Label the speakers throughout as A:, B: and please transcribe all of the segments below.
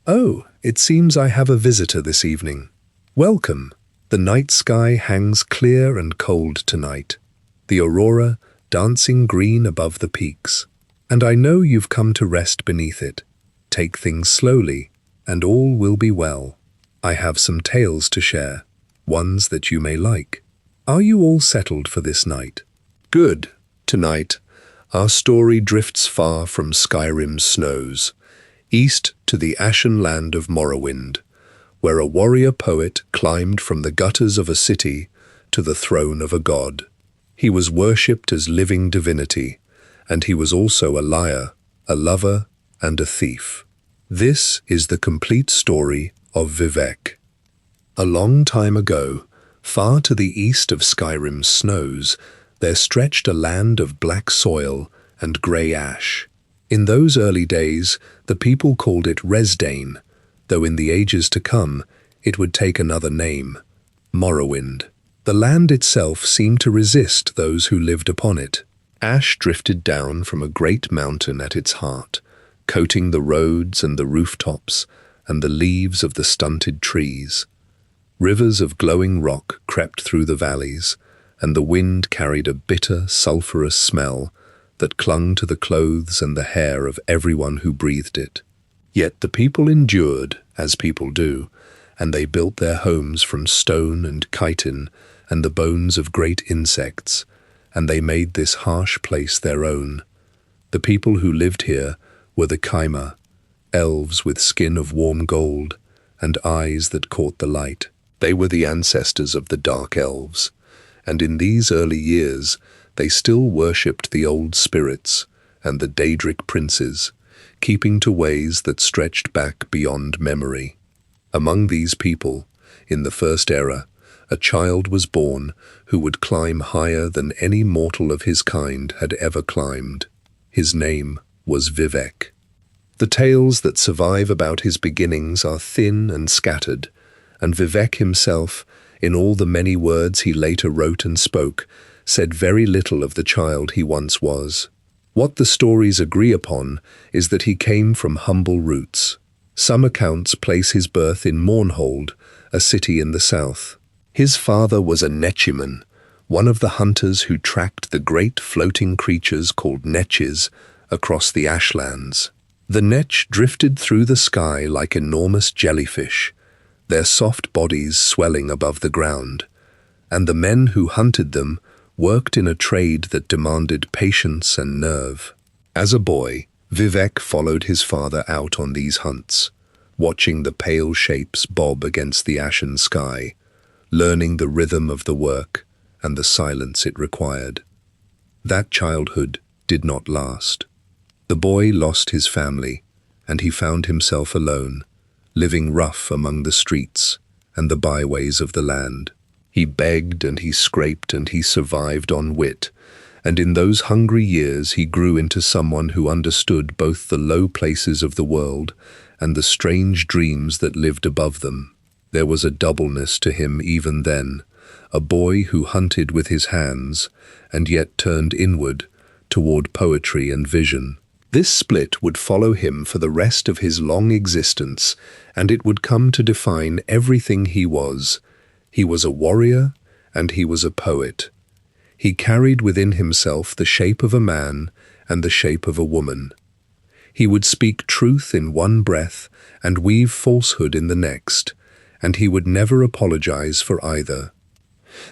A: Oh, it seems I have a visitor this evening. Welcome. The night sky hangs clear and cold tonight, the aurora dancing green above the peaks. And I know you've come to rest beneath it. Take things slowly, and all will be well. I have some tales to share, ones that you may like. Are you all settled for this night? Good. Tonight, our story drifts far from Skyrim's snows, east to the ashen land of Morrowind, where a warrior poet climbed from the gutters of a city to the throne of a god. He was worshipped as living divinity, and he was also a liar, a lover, and a thief. This is the complete story of Vivec. A long time ago, far to the east of Skyrim's snows, there stretched a land of black soil and grey ash. In those early days, the people called it Resdain, though in the ages to come, it would take another name, Morrowind. The land itself seemed to resist those who lived upon it. Ash drifted down from a great mountain at its heart, coating the roads and the rooftops and the leaves of the stunted trees. Rivers of glowing rock crept through the valleys, and the wind carried a bitter, sulphurous smell that clung to the clothes and the hair of everyone who breathed it. Yet the people endured, as people do, and they built their homes from stone and chitin and the bones of great insects, and they made this harsh place their own. The people who lived here were the Kaima, elves with skin of warm gold and eyes that caught the light. They were the ancestors of the dark elves, and in these early years they still worshipped the old spirits and the Daedric princes, keeping to ways that stretched back beyond memory. Among these people, in the first era, a child was born who would climb higher than any mortal of his kind had ever climbed. His name was Vivec. The tales that survive about his beginnings are thin and scattered, and Vivec himself, in all the many words he later wrote and spoke, said very little of the child he once was. What the stories agree upon is that he came from humble roots. Some accounts place his birth in Mournhold, a city in the south. His father was a Nechiman, one of the hunters who tracked the great floating creatures called Netches across the ashlands. The Netch drifted through the sky like enormous jellyfish, their soft bodies swelling above the ground, and the men who hunted them worked in a trade that demanded patience and nerve. As a boy, Vivec followed his father out on these hunts, watching the pale shapes bob against the ashen sky, learning the rhythm of the work and the silence it required. That childhood did not last. The boy lost his family, and he found himself alone, living rough among the streets and the byways of the land. He begged and he scraped and he survived on wit, and in those hungry years he grew into someone who understood both the low places of the world and the strange dreams that lived above them. There was a doubleness to him even then, a boy who hunted with his hands and yet turned inward toward poetry and vision. This split would follow him for the rest of his long existence, and it would come to define everything he was. He was a warrior, and he was a poet. He carried within himself the shape of a man and the shape of a woman. He would speak truth in one breath and weave falsehood in the next, and he would never apologize for either.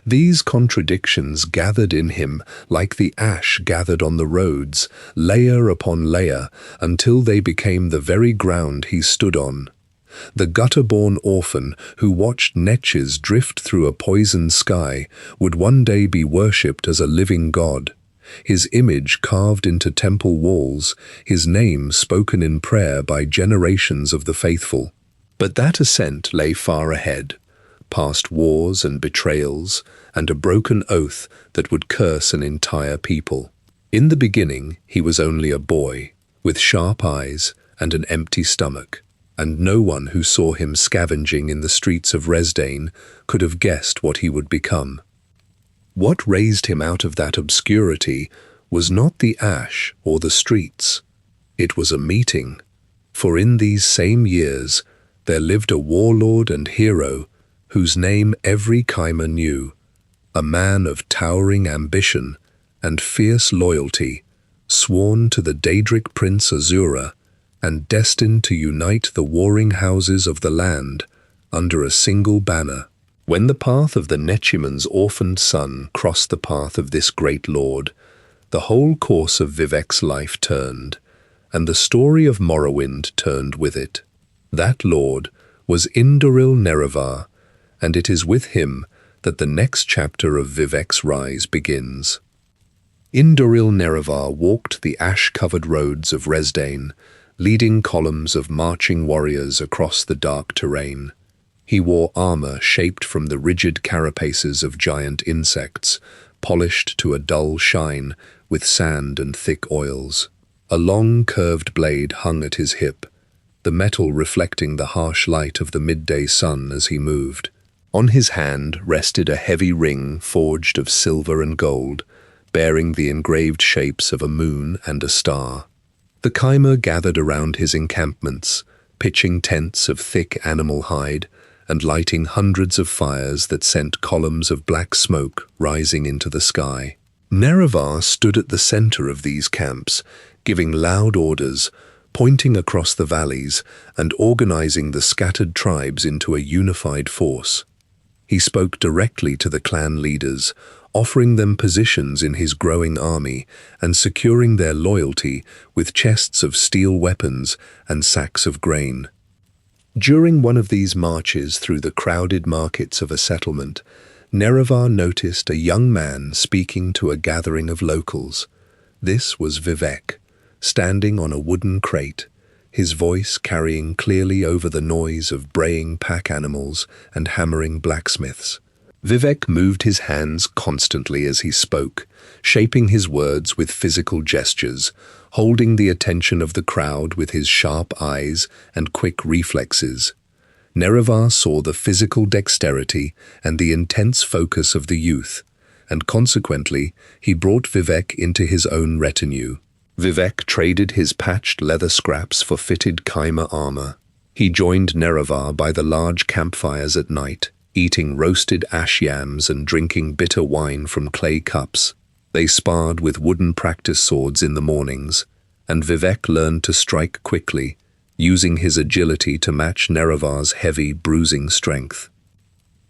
A: These contradictions gathered in him like the ash gathered on the roads, layer upon layer, until they became the very ground he stood on. The gutter-born orphan who watched Netches drift through a poisoned sky would one day be worshipped as a living god, his image carved into temple walls, his name spoken in prayer by generations of the faithful. But that ascent lay far ahead, past wars and betrayals and a broken oath that would curse an entire people. In the beginning, he was only a boy, with sharp eyes and an empty stomach, and no one who saw him scavenging in the streets of Resdain could have guessed what he would become. What raised him out of that obscurity was not the ash or the streets. It was a meeting, For in these same years there lived a warlord and hero whose name every Chimer knew, a man of towering ambition and fierce loyalty, sworn to the Daedric prince Azura, and destined to unite the warring houses of the land under a single banner. When the path of the Nechiman's orphaned son crossed the path of this great lord, the whole course of Vivec's life turned, and the story of Morrowind turned with it. That lord was Indoril Nerevar, and it is with him that the next chapter of Vivec's rise begins. Indoril Nerevar walked the ash-covered roads of Resdain, leading columns of marching warriors across the dark terrain. He wore armor shaped from the rigid carapaces of giant insects, polished to a dull shine with sand and thick oils. A long curved blade hung at his hip, the metal reflecting the harsh light of the midday sun as he moved. On his hand rested a heavy ring forged of silver and gold, bearing the engraved shapes of a moon and a star. The Chimer gathered around his encampments, pitching tents of thick animal hide and lighting hundreds of fires that sent columns of black smoke rising into the sky. Nerevar stood at the center of these camps, giving loud orders, pointing across the valleys and organizing the scattered tribes into a unified force. He spoke directly to the clan leaders, offering them positions in his growing army and securing their loyalty with chests of steel weapons and sacks of grain. During one of these marches through the crowded markets of a settlement, Nerevar noticed a young man speaking to a gathering of locals. This was Vivec, standing on a wooden crate, his voice carrying clearly over the noise of braying pack animals and hammering blacksmiths. Vivec moved his hands constantly as he spoke, shaping his words with physical gestures, holding the attention of the crowd with his sharp eyes and quick reflexes. Nerevar saw the physical dexterity and the intense focus of the youth, and consequently he brought Vivec into his own retinue. Vivec traded his patched leather scraps for fitted Chimer armor. He joined Nerevar by the large campfires at night, eating roasted ash yams and drinking bitter wine from clay cups. They sparred with wooden practice swords in the mornings, and Vivec learned to strike quickly, using his agility to match Nerevar's heavy, bruising strength.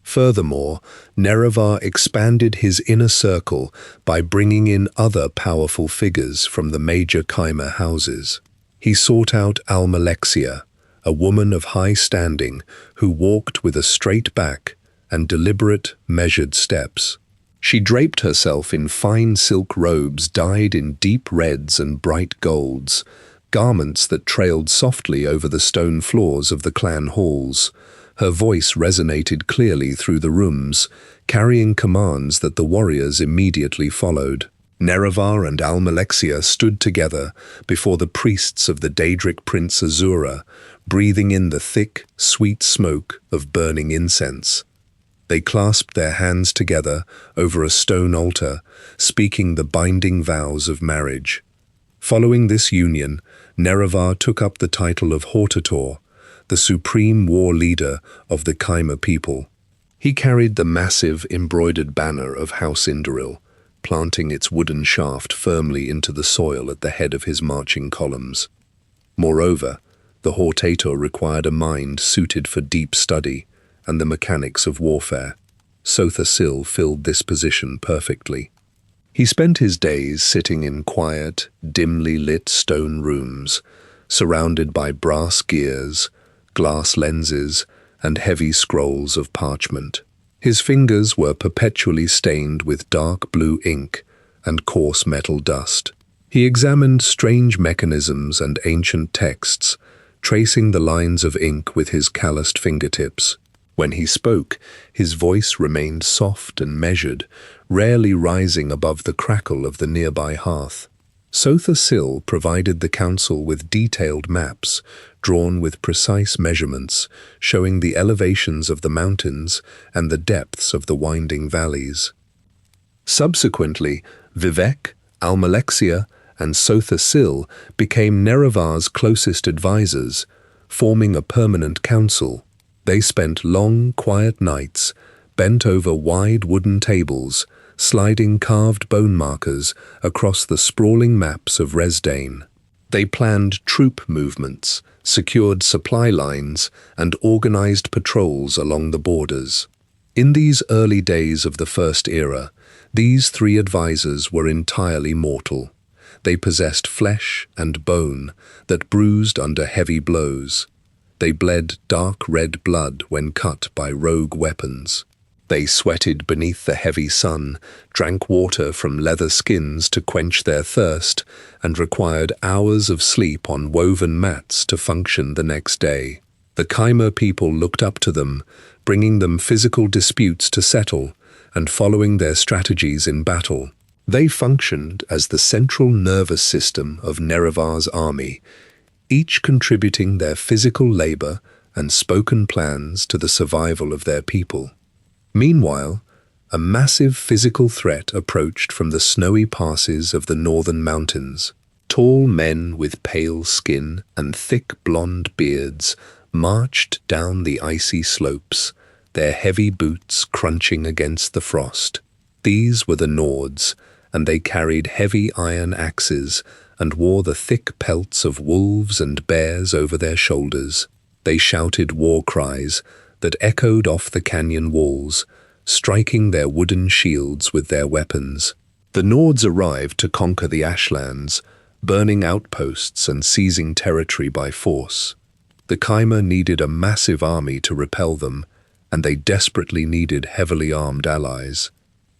A: Furthermore, Nerevar expanded his inner circle by bringing in other powerful figures from the major Chimer houses. He sought out Almalexia, a woman of high standing who walked with a straight back and deliberate, measured steps. She draped herself in fine silk robes dyed in deep reds and bright golds, garments that trailed softly over the stone floors of the clan halls. Her voice resonated clearly through the rooms, carrying commands that the warriors immediately followed. Nerevar and Almalexia stood together before the priests of the Daedric prince Azura, breathing in the thick, sweet smoke of burning incense. They clasped their hands together over a stone altar, speaking the binding vows of marriage. Following this union, Nerevar took up the title of Hortator, the supreme war leader of the Chimer people. He carried the massive embroidered banner of House Indoril, planting its wooden shaft firmly into the soil at the head of his marching columns. Moreover, the Hortator required a mind suited for deep study and the mechanics of warfare. Sotha Sil filled this position perfectly. He spent his days sitting in quiet, dimly lit stone rooms, surrounded by brass gears, glass lenses, and heavy scrolls of parchment. His fingers were perpetually stained with dark blue ink and coarse metal dust. He examined strange mechanisms and ancient texts, tracing the lines of ink with his calloused fingertips. When he spoke, his voice remained soft and measured, rarely rising above the crackle of the nearby hearth. Sotha Sil provided the council with detailed maps, drawn with precise measurements, showing the elevations of the mountains and the depths of the winding valleys. Subsequently, Vivec, Almalexia, and Sotha Sil became Nerevar's closest advisors, forming a permanent council. They spent long, quiet nights, bent over wide wooden tables, sliding carved bone markers across the sprawling maps of Resdain. They planned troop movements, secured supply lines, and organized patrols along the borders. In these early days of the First Era, these three advisors were entirely mortal. They possessed flesh and bone that bruised under heavy blows. They bled dark red blood when cut by rogue weapons. They sweated beneath the heavy sun, drank water from leather skins to quench their thirst, and required hours of sleep on woven mats to function the next day. The Khmer people looked up to them, bringing them physical disputes to settle, and following their strategies in battle. They functioned as the central nervous system of Nerevar's army, each contributing their physical labor and spoken plans to the survival of their people. Meanwhile, a massive physical threat approached from the snowy passes of the northern mountains. Tall men with pale skin and thick blonde beards marched down the icy slopes, their heavy boots crunching against the frost. These were the Nords, and they carried heavy iron axes and wore the thick pelts of wolves and bears over their shoulders. They shouted war cries that echoed off the canyon walls, striking their wooden shields with their weapons. The Nords arrived to conquer the Ashlands, burning outposts and seizing territory by force. The Khmer needed a massive army to repel them, and they desperately needed heavily armed allies.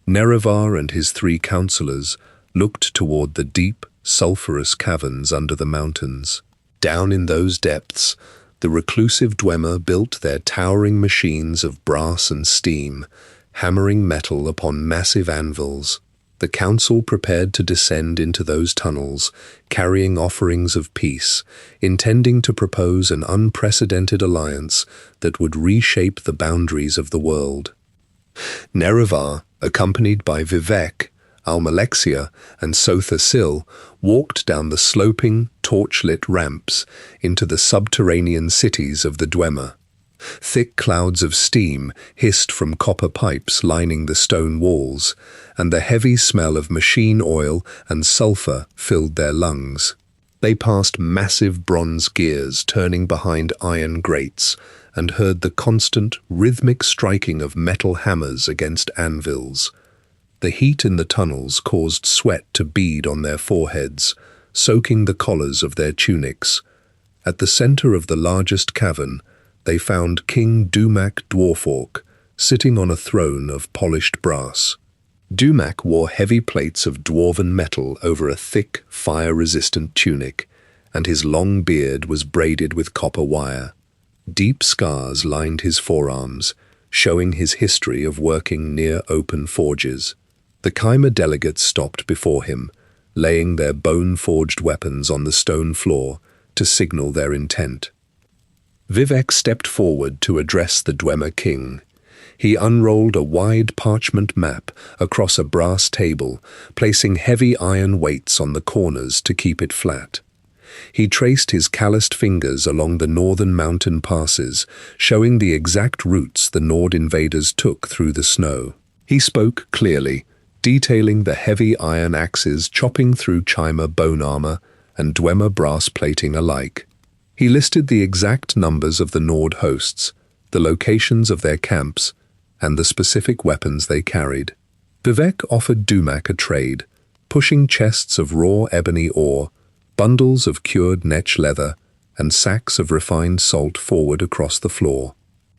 A: Nerevar and his three counselors looked toward the deep, sulphurous caverns under the mountains. Down in those depths, the reclusive Dwemer built their towering machines of brass and steam, hammering metal upon massive anvils. The council prepared to descend into those tunnels, carrying offerings of peace, intending to propose an unprecedented alliance that would reshape the boundaries of the world. Nerevar, accompanied by Vivec, Almalexia, and Sotha Sil, walked down the sloping, torch-lit ramps into the subterranean cities of the Dwemer. Thick clouds of steam hissed from copper pipes lining the stone walls, and the heavy smell of machine oil and sulfur filled their lungs. They passed massive bronze gears turning behind iron grates and heard the constant, rhythmic striking of metal hammers against anvils. The heat in the tunnels caused sweat to bead on their foreheads, soaking the collars of their tunics. At the center of the largest cavern, they found King Dumak Dwarfork sitting on a throne of polished brass. Dumak wore heavy plates of dwarven metal over a thick, fire-resistant tunic, and his long beard was braided with copper wire. Deep scars lined his forearms, showing his history of working near open forges. The Khmer delegates stopped before him, laying their bone-forged weapons on the stone floor to signal their intent. Vivec stepped forward to address the Dwemer king. He unrolled a wide parchment map across a brass table, placing heavy iron weights on the corners to keep it flat. He traced his calloused fingers along the northern mountain passes, showing the exact routes the Nord invaders took through the snow. He spoke clearly, detailing the heavy iron axes chopping through Chima bone armor and Dwemer brass plating alike. He listed the exact numbers of the Nord hosts, the locations of their camps, and the specific weapons they carried. Vivec offered Dumak a trade, pushing chests of raw ebony ore, bundles of cured netch leather, and sacks of refined salt forward across the floor.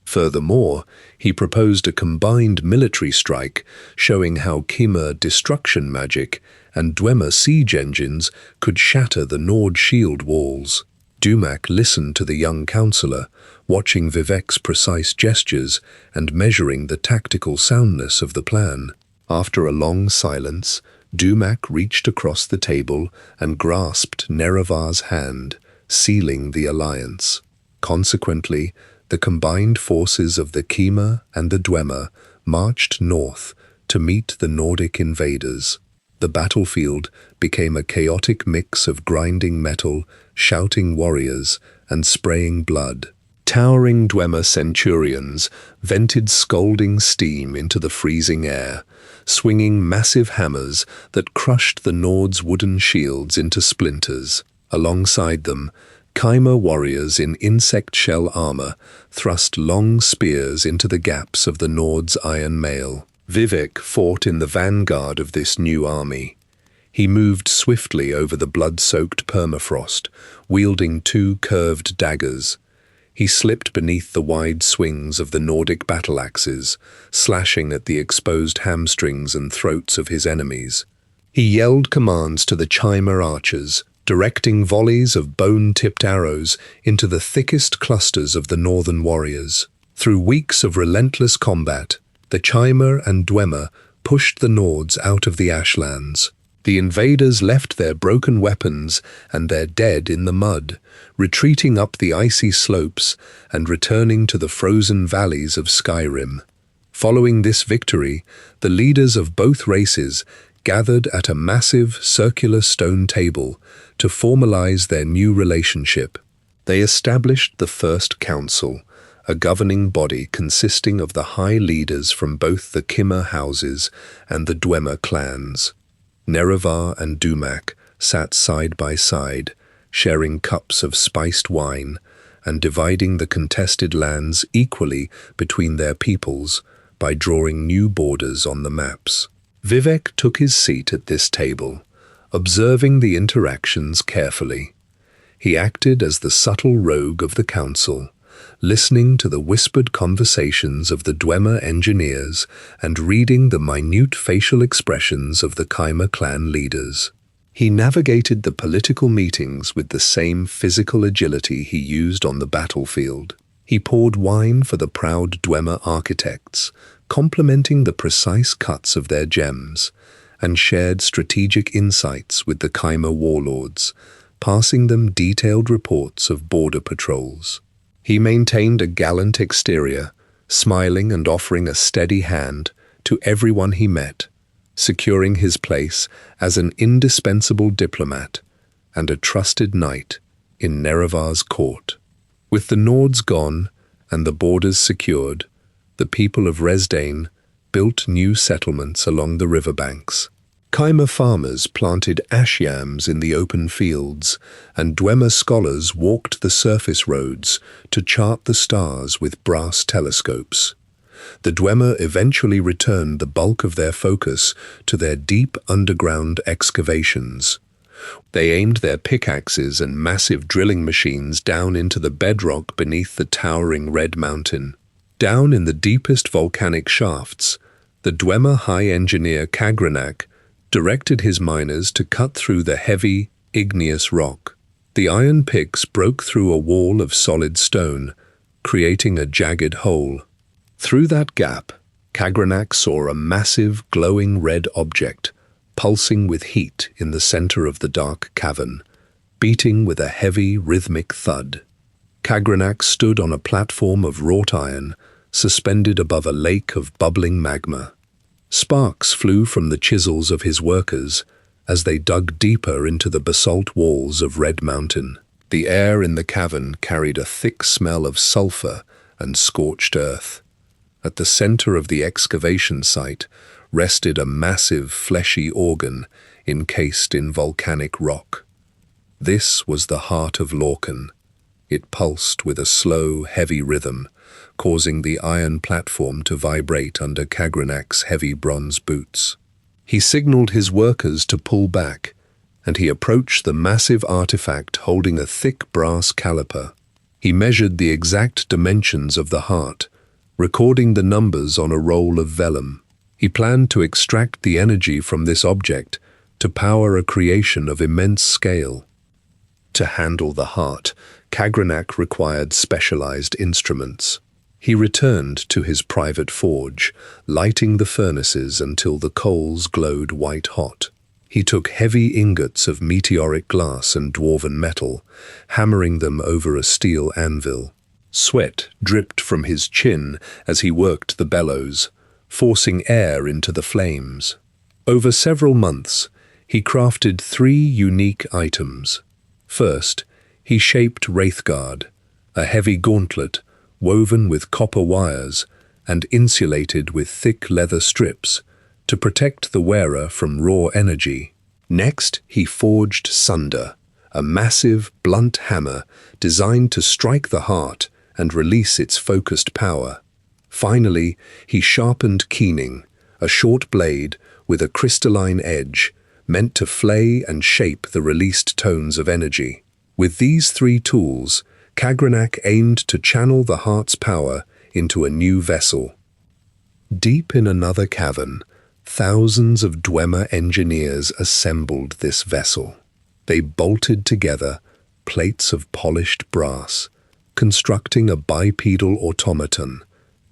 A: Furthermore, he proposed a combined military strike, showing how Khmer destruction magic and Dwemer siege engines could shatter the Nord shield walls. Dumak listened to the young counselor, watching Vivec's precise gestures and measuring the tactical soundness of the plan. After a long silence, Dumak reached across the table and grasped Nerevar's hand, sealing the alliance. Consequently, the combined forces of the Khmer and the Dwemer marched north to meet the Nordic invaders. The battlefield became a chaotic mix of grinding metal, shouting warriors, and spraying blood. Towering Dwemer centurions vented scalding steam into the freezing air, swinging massive hammers that crushed the Nord's wooden shields into splinters. Alongside them, Chimer warriors in insect shell armor thrust long spears into the gaps of the Nord's iron mail. Vivec fought in the vanguard of this new army. He moved swiftly over the blood-soaked permafrost, wielding two curved daggers. He slipped beneath the wide swings of the Nordic battle-axes, slashing at the exposed hamstrings and throats of his enemies. He yelled commands to the Chimer archers, directing volleys of bone-tipped arrows into the thickest clusters of the northern warriors. Through weeks of relentless combat, the Chimer and Dwemer pushed the Nords out of the Ashlands. The invaders left their broken weapons and their dead in the mud, retreating up the icy slopes and returning to the frozen valleys of Skyrim. Following this victory, the leaders of both races gathered at a massive circular stone table to formalize their new relationship. They established the First Council, a governing body consisting of the high leaders from both the Chimer houses and the Dwemer clans. Nerevar and Dumak sat side by side, sharing cups of spiced wine and dividing the contested lands equally between their peoples by drawing new borders on the maps. Vivec took his seat at this table, observing the interactions carefully. He acted as the subtle rogue of the council, listening to the whispered conversations of the Dwemer engineers and reading the minute facial expressions of the Chimer clan leaders. He navigated the political meetings with the same physical agility he used on the battlefield. He poured wine for the proud Dwemer architects, complementing the precise cuts of their gems, and shared strategic insights with the Chimer warlords, passing them detailed reports of border patrols. He maintained a gallant exterior, smiling and offering a steady hand to everyone he met, securing his place as an indispensable diplomat and a trusted knight in Nerevar's court. With the Nords gone and the borders secured, the people of Resdain built new settlements along the riverbanks. Chimer farmers planted ash yams in the open fields, and Dwemer scholars walked the surface roads to chart the stars with brass telescopes. The Dwemer eventually returned the bulk of their focus to their deep underground excavations. They aimed their pickaxes and massive drilling machines down into the bedrock beneath the towering Red Mountain. Down in the deepest volcanic shafts, the Dwemer high engineer Kagranak directed his miners to cut through the heavy, igneous rock. The iron picks broke through a wall of solid stone, creating a jagged hole. Through that gap, Kagranak saw a massive, glowing red object, pulsing with heat in the center of the dark cavern, beating with a heavy, rhythmic thud. Kagranak stood on a platform of wrought iron, suspended above a lake of bubbling magma. Sparks flew from the chisels of his workers as they dug deeper into the basalt walls of Red Mountain. The air in the cavern carried a thick smell of sulfur and scorched earth. At the center of the excavation site rested a massive fleshy organ encased in volcanic rock. This was the heart of Lorcan. It pulsed with a slow, heavy rhythm, causing the iron platform to vibrate under Kagranak's heavy bronze boots. He signaled his workers to pull back, and he approached the massive artifact holding a thick brass caliper. He measured the exact dimensions of the heart, recording the numbers on a roll of vellum. He planned to extract the energy from this object to power a creation of immense scale. To handle the heart, Kagranak required specialized instruments. He returned to his private forge, lighting the furnaces until the coals glowed white-hot. He took heavy ingots of meteoric glass and dwarven metal, hammering them over a steel anvil. Sweat dripped from his chin as he worked the bellows, forcing air into the flames. Over several months, he crafted 3 unique items. First, he shaped Wraithguard, a heavy gauntlet woven with copper wires and insulated with thick leather strips to protect the wearer from raw energy. Next, he forged Sunder, a massive, blunt hammer designed to strike the heart and release its focused power. Finally, he sharpened Keening, a short blade with a crystalline edge meant to flay and shape the released tones of energy. With these 3 tools, Kagranak aimed to channel the heart's power into a new vessel. Deep in another cavern, thousands of Dwemer engineers assembled this vessel. They bolted together plates of polished brass, constructing a bipedal automaton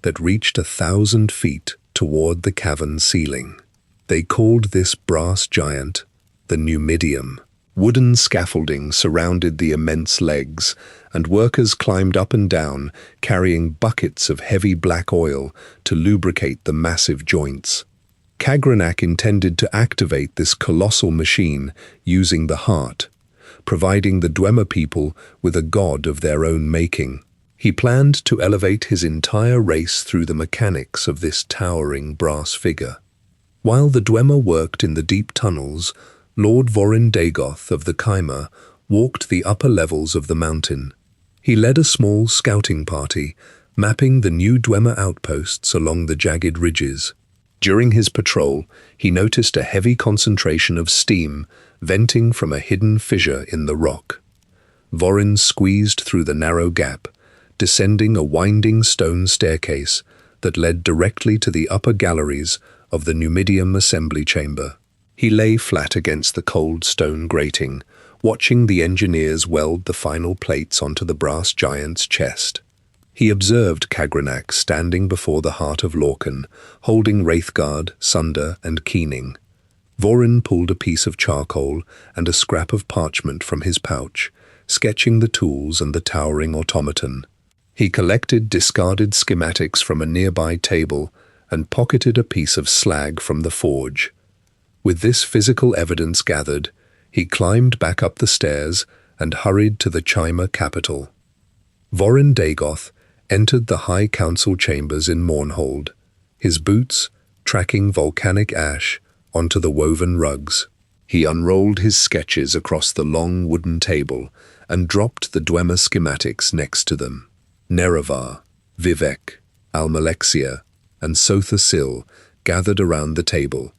A: that reached 1,000 feet toward the cavern ceiling. They called this brass giant the Numidium. Wooden scaffolding surrounded the immense legs, and workers climbed up and down, carrying buckets of heavy black oil to lubricate the massive joints. Kagranak intended to activate this colossal machine using the heart, providing the Dwemer people with a god of their own making. He planned to elevate his entire race through the mechanics of this towering brass figure. While the Dwemer worked in the deep tunnels, Lord Vorin Dagoth of the Kaima walked the upper levels of the mountain. He led a small scouting party, mapping the new Dwemer outposts along the jagged ridges. During his patrol, he noticed a heavy concentration of steam venting from a hidden fissure in the rock. Vorin squeezed through the narrow gap, descending a winding stone staircase that led directly to the upper galleries of the Numidium assembly chamber. He lay flat against the cold stone grating, watching the engineers weld the final plates onto the brass giant's chest. He observed Kagranak standing before the heart of Lorcan, holding Wraithguard, Sunder, and Keening. Vorin pulled a piece of charcoal and a scrap of parchment from his pouch, sketching the tools and the towering automaton. He collected discarded schematics from a nearby table and pocketed a piece of slag from the forge. With this physical evidence gathered, he climbed back up the stairs and hurried to the Chima capital. Vorin Dagoth entered the High Council chambers in Mournhold, his boots tracking volcanic ash onto the woven rugs. He unrolled his sketches across the long wooden table and dropped the Dwemer schematics next to them. Nerevar, Vivec, Almalexia, and Sotha Sil gathered around the table,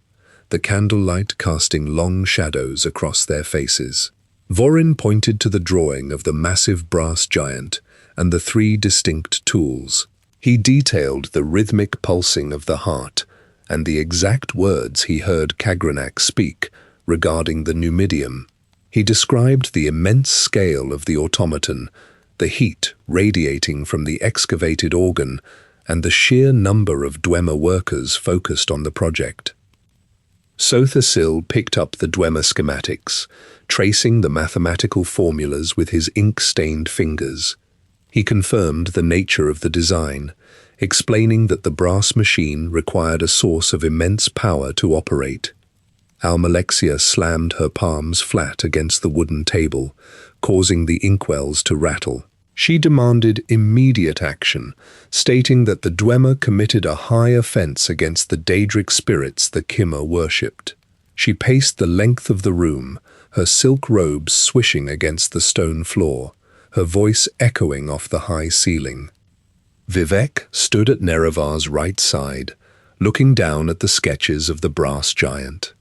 A: the candlelight casting long shadows across their faces. Vorin pointed to the drawing of the massive brass giant and the 3 distinct tools. He detailed the rhythmic pulsing of the heart and the exact words he heard Kagranak speak regarding the Numidium. He described the immense scale of the automaton, the heat radiating from the excavated organ, and the sheer number of Dwemer workers focused on the project. Sotha Sil picked up the Dwemer schematics, tracing the mathematical formulas with his ink-stained fingers. He confirmed the nature of the design, explaining that the brass machine required a source of immense power to operate. Almalexia slammed her palms flat against the wooden table, causing the inkwells to rattle. She demanded immediate action, stating that the Dwemer committed a high offense against the Daedric spirits the Kimmer worshipped. She paced the length of the room, her silk robes swishing against the stone floor, her voice echoing off the high ceiling. Vivec stood at Nerevar's right side, looking down at the sketches of the brass giant.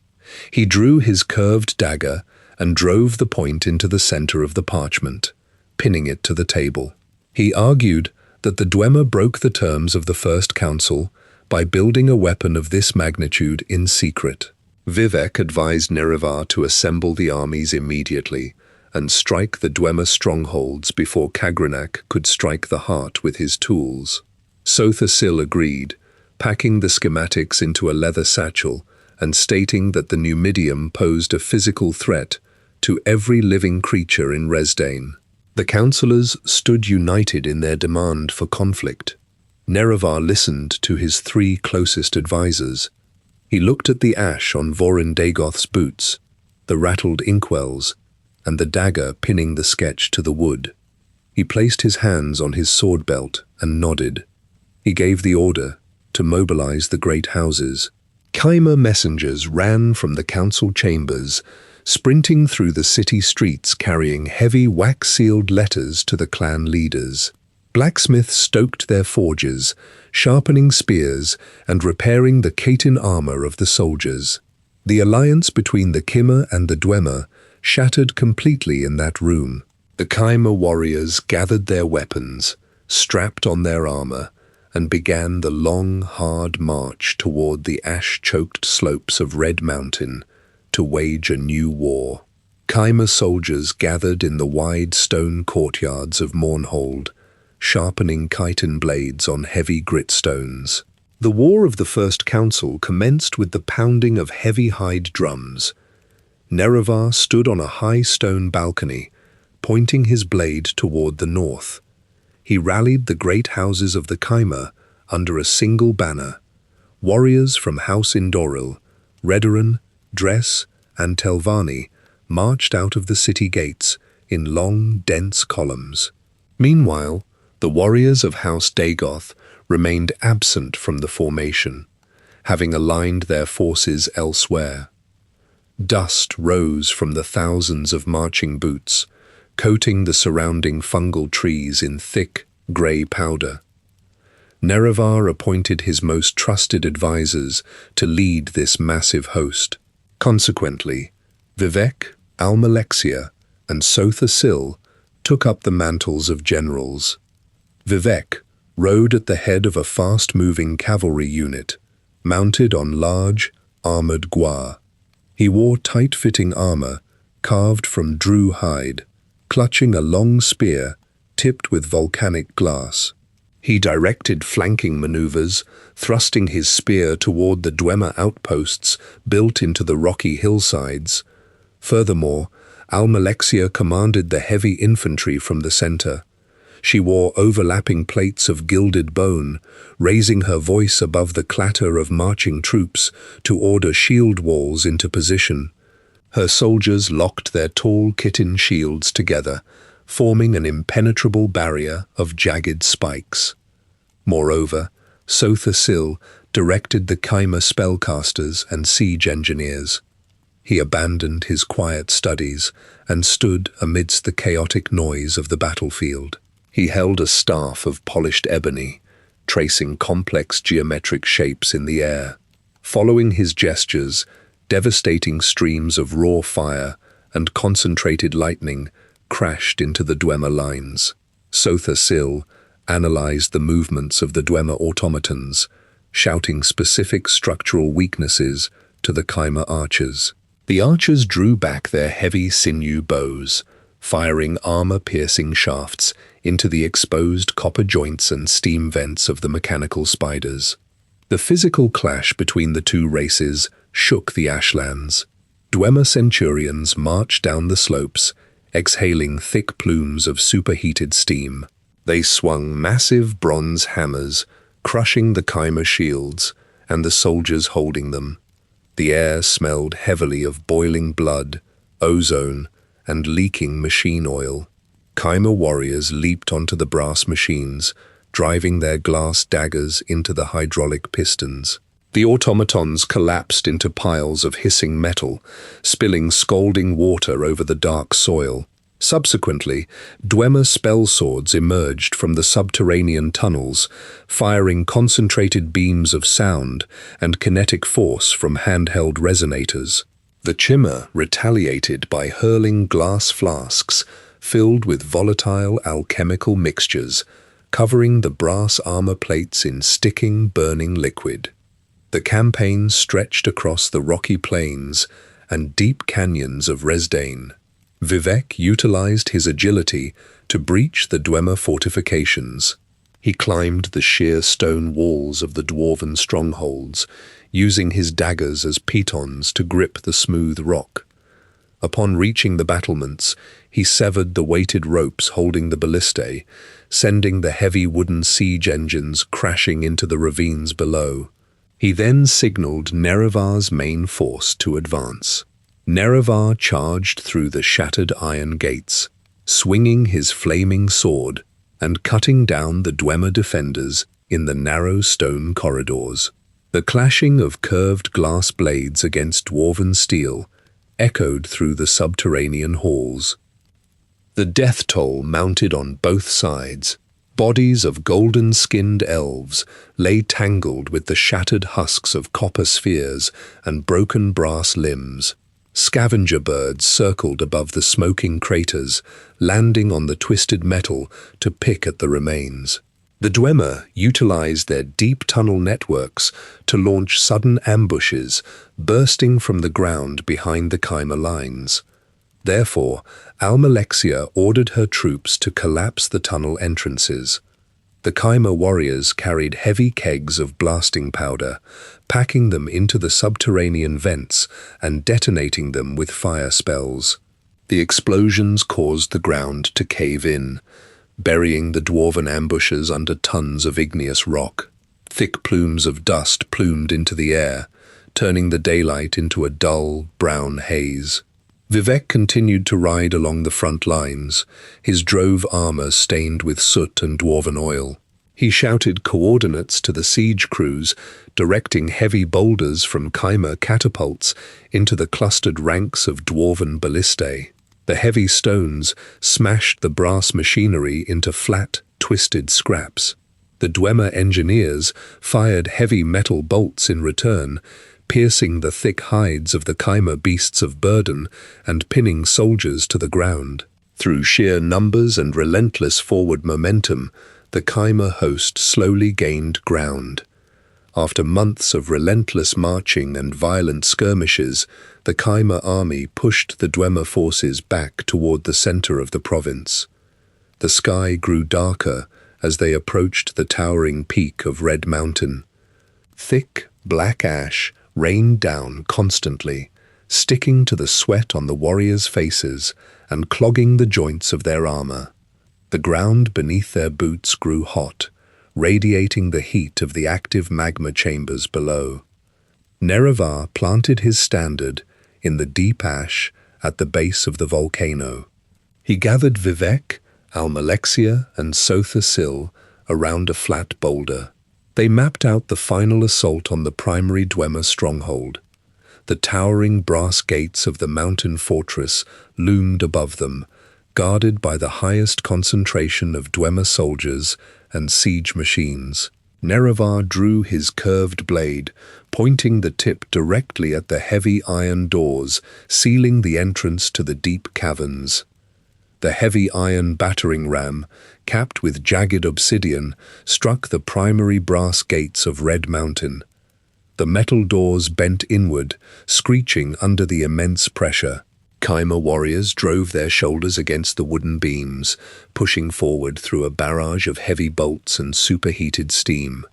A: He drew his curved dagger and drove the point into the center of the parchment, pinning it to the table. He argued that the Dwemer broke the terms of the First Council by building a weapon of this magnitude in secret. Vivec advised Nerevar to assemble the armies immediately and strike the Dwemer strongholds before Kagranak could strike the heart with his tools. Sotha Sil agreed, packing the schematics into a leather satchel and stating that the Numidium posed a physical threat to every living creature in Resdain. The councillors stood united in their demand for conflict. Nerevar listened to his 3 closest advisors, He looked at the ash on Vorin Dagoth's boots, the rattled inkwells, and the dagger pinning the sketch to the wood. He placed his hands on his sword belt and nodded. He gave the order to mobilize the great houses. Chimera messengers ran from the council chambers, sprinting through the city streets carrying heavy wax-sealed letters to the clan leaders. Blacksmiths stoked their forges, sharpening spears and repairing the Catin armor of the soldiers. The alliance between the Chimera and the Dwemer shattered completely in that room. The Chimera warriors gathered their weapons, strapped on their armor, and began the long, hard march toward the ash-choked slopes of Red Mountain to wage a new war. Chimera soldiers gathered in the wide stone courtyards of Mournhold, sharpening chitin blades on heavy grit stones. The War of the First Council commenced with the pounding of heavy hide drums. Nerevar stood on a high stone balcony, pointing his blade toward the north. He rallied the great houses of the Chimera under a single banner. Warriors from House Indoril, Redoran, Dress, and Telvanni marched out of the city gates in long, dense columns. Meanwhile, the warriors of House Dagoth remained absent from the formation, having aligned their forces elsewhere. Dust rose from the thousands of marching boots, coating the surrounding fungal trees in thick, grey powder. Nerevar appointed his most trusted advisors to lead this massive host. Consequently, Vivec, Almalexia, and Sotha Sil took up the mantles of generals. Vivec rode at the head of a fast-moving cavalry unit, mounted on large, armored guar. He wore tight-fitting armor, carved from Drew hide, clutching a long spear tipped with volcanic glass. He directed flanking maneuvers, thrusting his spear toward the Dwemer outposts built into the rocky hillsides. Furthermore, Almalexia commanded the heavy infantry from the center. She wore overlapping plates of gilded bone, raising her voice above the clatter of marching troops to order shield walls into position. Her soldiers locked their tall chitin shields together, forming an impenetrable barrier of jagged spikes. Moreover, Sotha Sil directed the Chimera spellcasters and siege engineers. He abandoned his quiet studies and stood amidst the chaotic noise of the battlefield. He held a staff of polished ebony, tracing complex geometric shapes in the air. Following his gestures, devastating streams of raw fire and concentrated lightning crashed into the Dwemer lines. Sotha Sil analyzed the movements of the Dwemer automatons, shouting specific structural weaknesses to the Chimera archers. The archers drew back their heavy sinew bows, firing armor-piercing shafts into the exposed copper joints and steam vents of the mechanical spiders. The physical clash between the two races shook the ashlands. Dwemer centurions marched down the slopes, exhaling thick plumes of superheated steam. They swung massive bronze hammers, crushing the Chimera shields and the soldiers holding them. The air smelled heavily of boiling blood, ozone, and leaking machine oil. Chimera warriors leaped onto the brass machines, driving their glass daggers into the hydraulic pistons. The automatons collapsed into piles of hissing metal, spilling scalding water over the dark soil. Subsequently, Dwemer spell swords emerged from the subterranean tunnels, firing concentrated beams of sound and kinetic force from handheld resonators. The Chimera retaliated by hurling glass flasks filled with volatile alchemical mixtures, covering the brass armor plates in sticking, burning liquid. The campaign stretched across the rocky plains and deep canyons of Resdain. Vivec utilized his agility to breach the Dwemer fortifications. He climbed the sheer stone walls of the dwarven strongholds, using his daggers as pitons to grip the smooth rock. Upon reaching the battlements, he severed the weighted ropes holding the ballistae, sending the heavy wooden siege engines crashing into the ravines below. He then signaled Nerevar's main force to advance. Nerevar charged through the shattered iron gates, swinging his flaming sword and cutting down the Dwemer defenders in the narrow stone corridors. The clashing of curved glass blades against dwarven steel echoed through the subterranean halls. The death toll mounted on both sides. Bodies of golden-skinned elves lay tangled with the shattered husks of copper spheres and broken brass limbs. Scavenger birds circled above the smoking craters, landing on the twisted metal to pick at the remains. The Dwemer utilized their deep tunnel networks to launch sudden ambushes, bursting from the ground behind the Chimer lines. Therefore, Almalexia ordered her troops to collapse the tunnel entrances. The Chimer warriors carried heavy kegs of blasting powder, packing them into the subterranean vents and detonating them with fire spells. The explosions caused the ground to cave in, burying the dwarven ambushers under tons of igneous rock. Thick plumes of dust plumed into the air, turning the daylight into a dull, brown haze. Vivec continued to ride along the front lines, his drove armor stained with soot and dwarven oil. He shouted coordinates to the siege crews, directing heavy boulders from Chimer catapults into the clustered ranks of dwarven ballistae. The heavy stones smashed the brass machinery into flat, twisted scraps. The Dwemer engineers fired heavy metal bolts in return, piercing the thick hides of the Chimer beasts of burden and pinning soldiers to the ground. Through sheer numbers and relentless forward momentum, the Chimer host slowly gained ground. After months of relentless marching and violent skirmishes, the Chimer army pushed the Dwemer forces back toward the center of the province. The sky grew darker as they approached the towering peak of Red Mountain. Thick, black ash rained down constantly, sticking to the sweat on the warriors' faces and clogging the joints of their armor. The ground beneath their boots grew hot, radiating the heat of the active magma chambers below. Nerevar planted his standard in the deep ash at the base of the volcano. He gathered Vivec, Almalexia, and Sotha Sil around a flat boulder. They mapped out the final assault on the primary Dwemer stronghold. The towering brass gates of the mountain fortress loomed above them, guarded by the highest concentration of Dwemer soldiers and siege machines. Nerevar drew his curved blade, pointing the tip directly at the heavy iron doors, sealing the entrance to the deep caverns. The heavy iron battering ram, capped with jagged obsidian, struck the primary brass gates of Red Mountain. The metal doors bent inward, screeching under the immense pressure. Chimer warriors drove their shoulders against the wooden beams, pushing forward through a barrage of heavy bolts and superheated steam.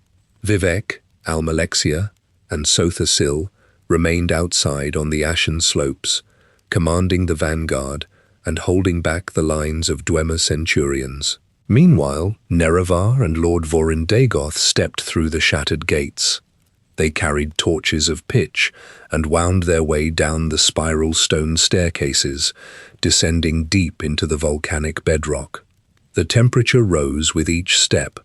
A: Vivec, Almalexia, and Sotha Sil remained outside on the ashen slopes, commanding the vanguard and holding back the lines of Dwemer centurions. Meanwhile, Nerevar and Lord Vorin Dagoth stepped through the shattered gates. They carried torches of pitch and wound their way down the spiral stone staircases, descending deep into the volcanic bedrock. The temperature rose with each step,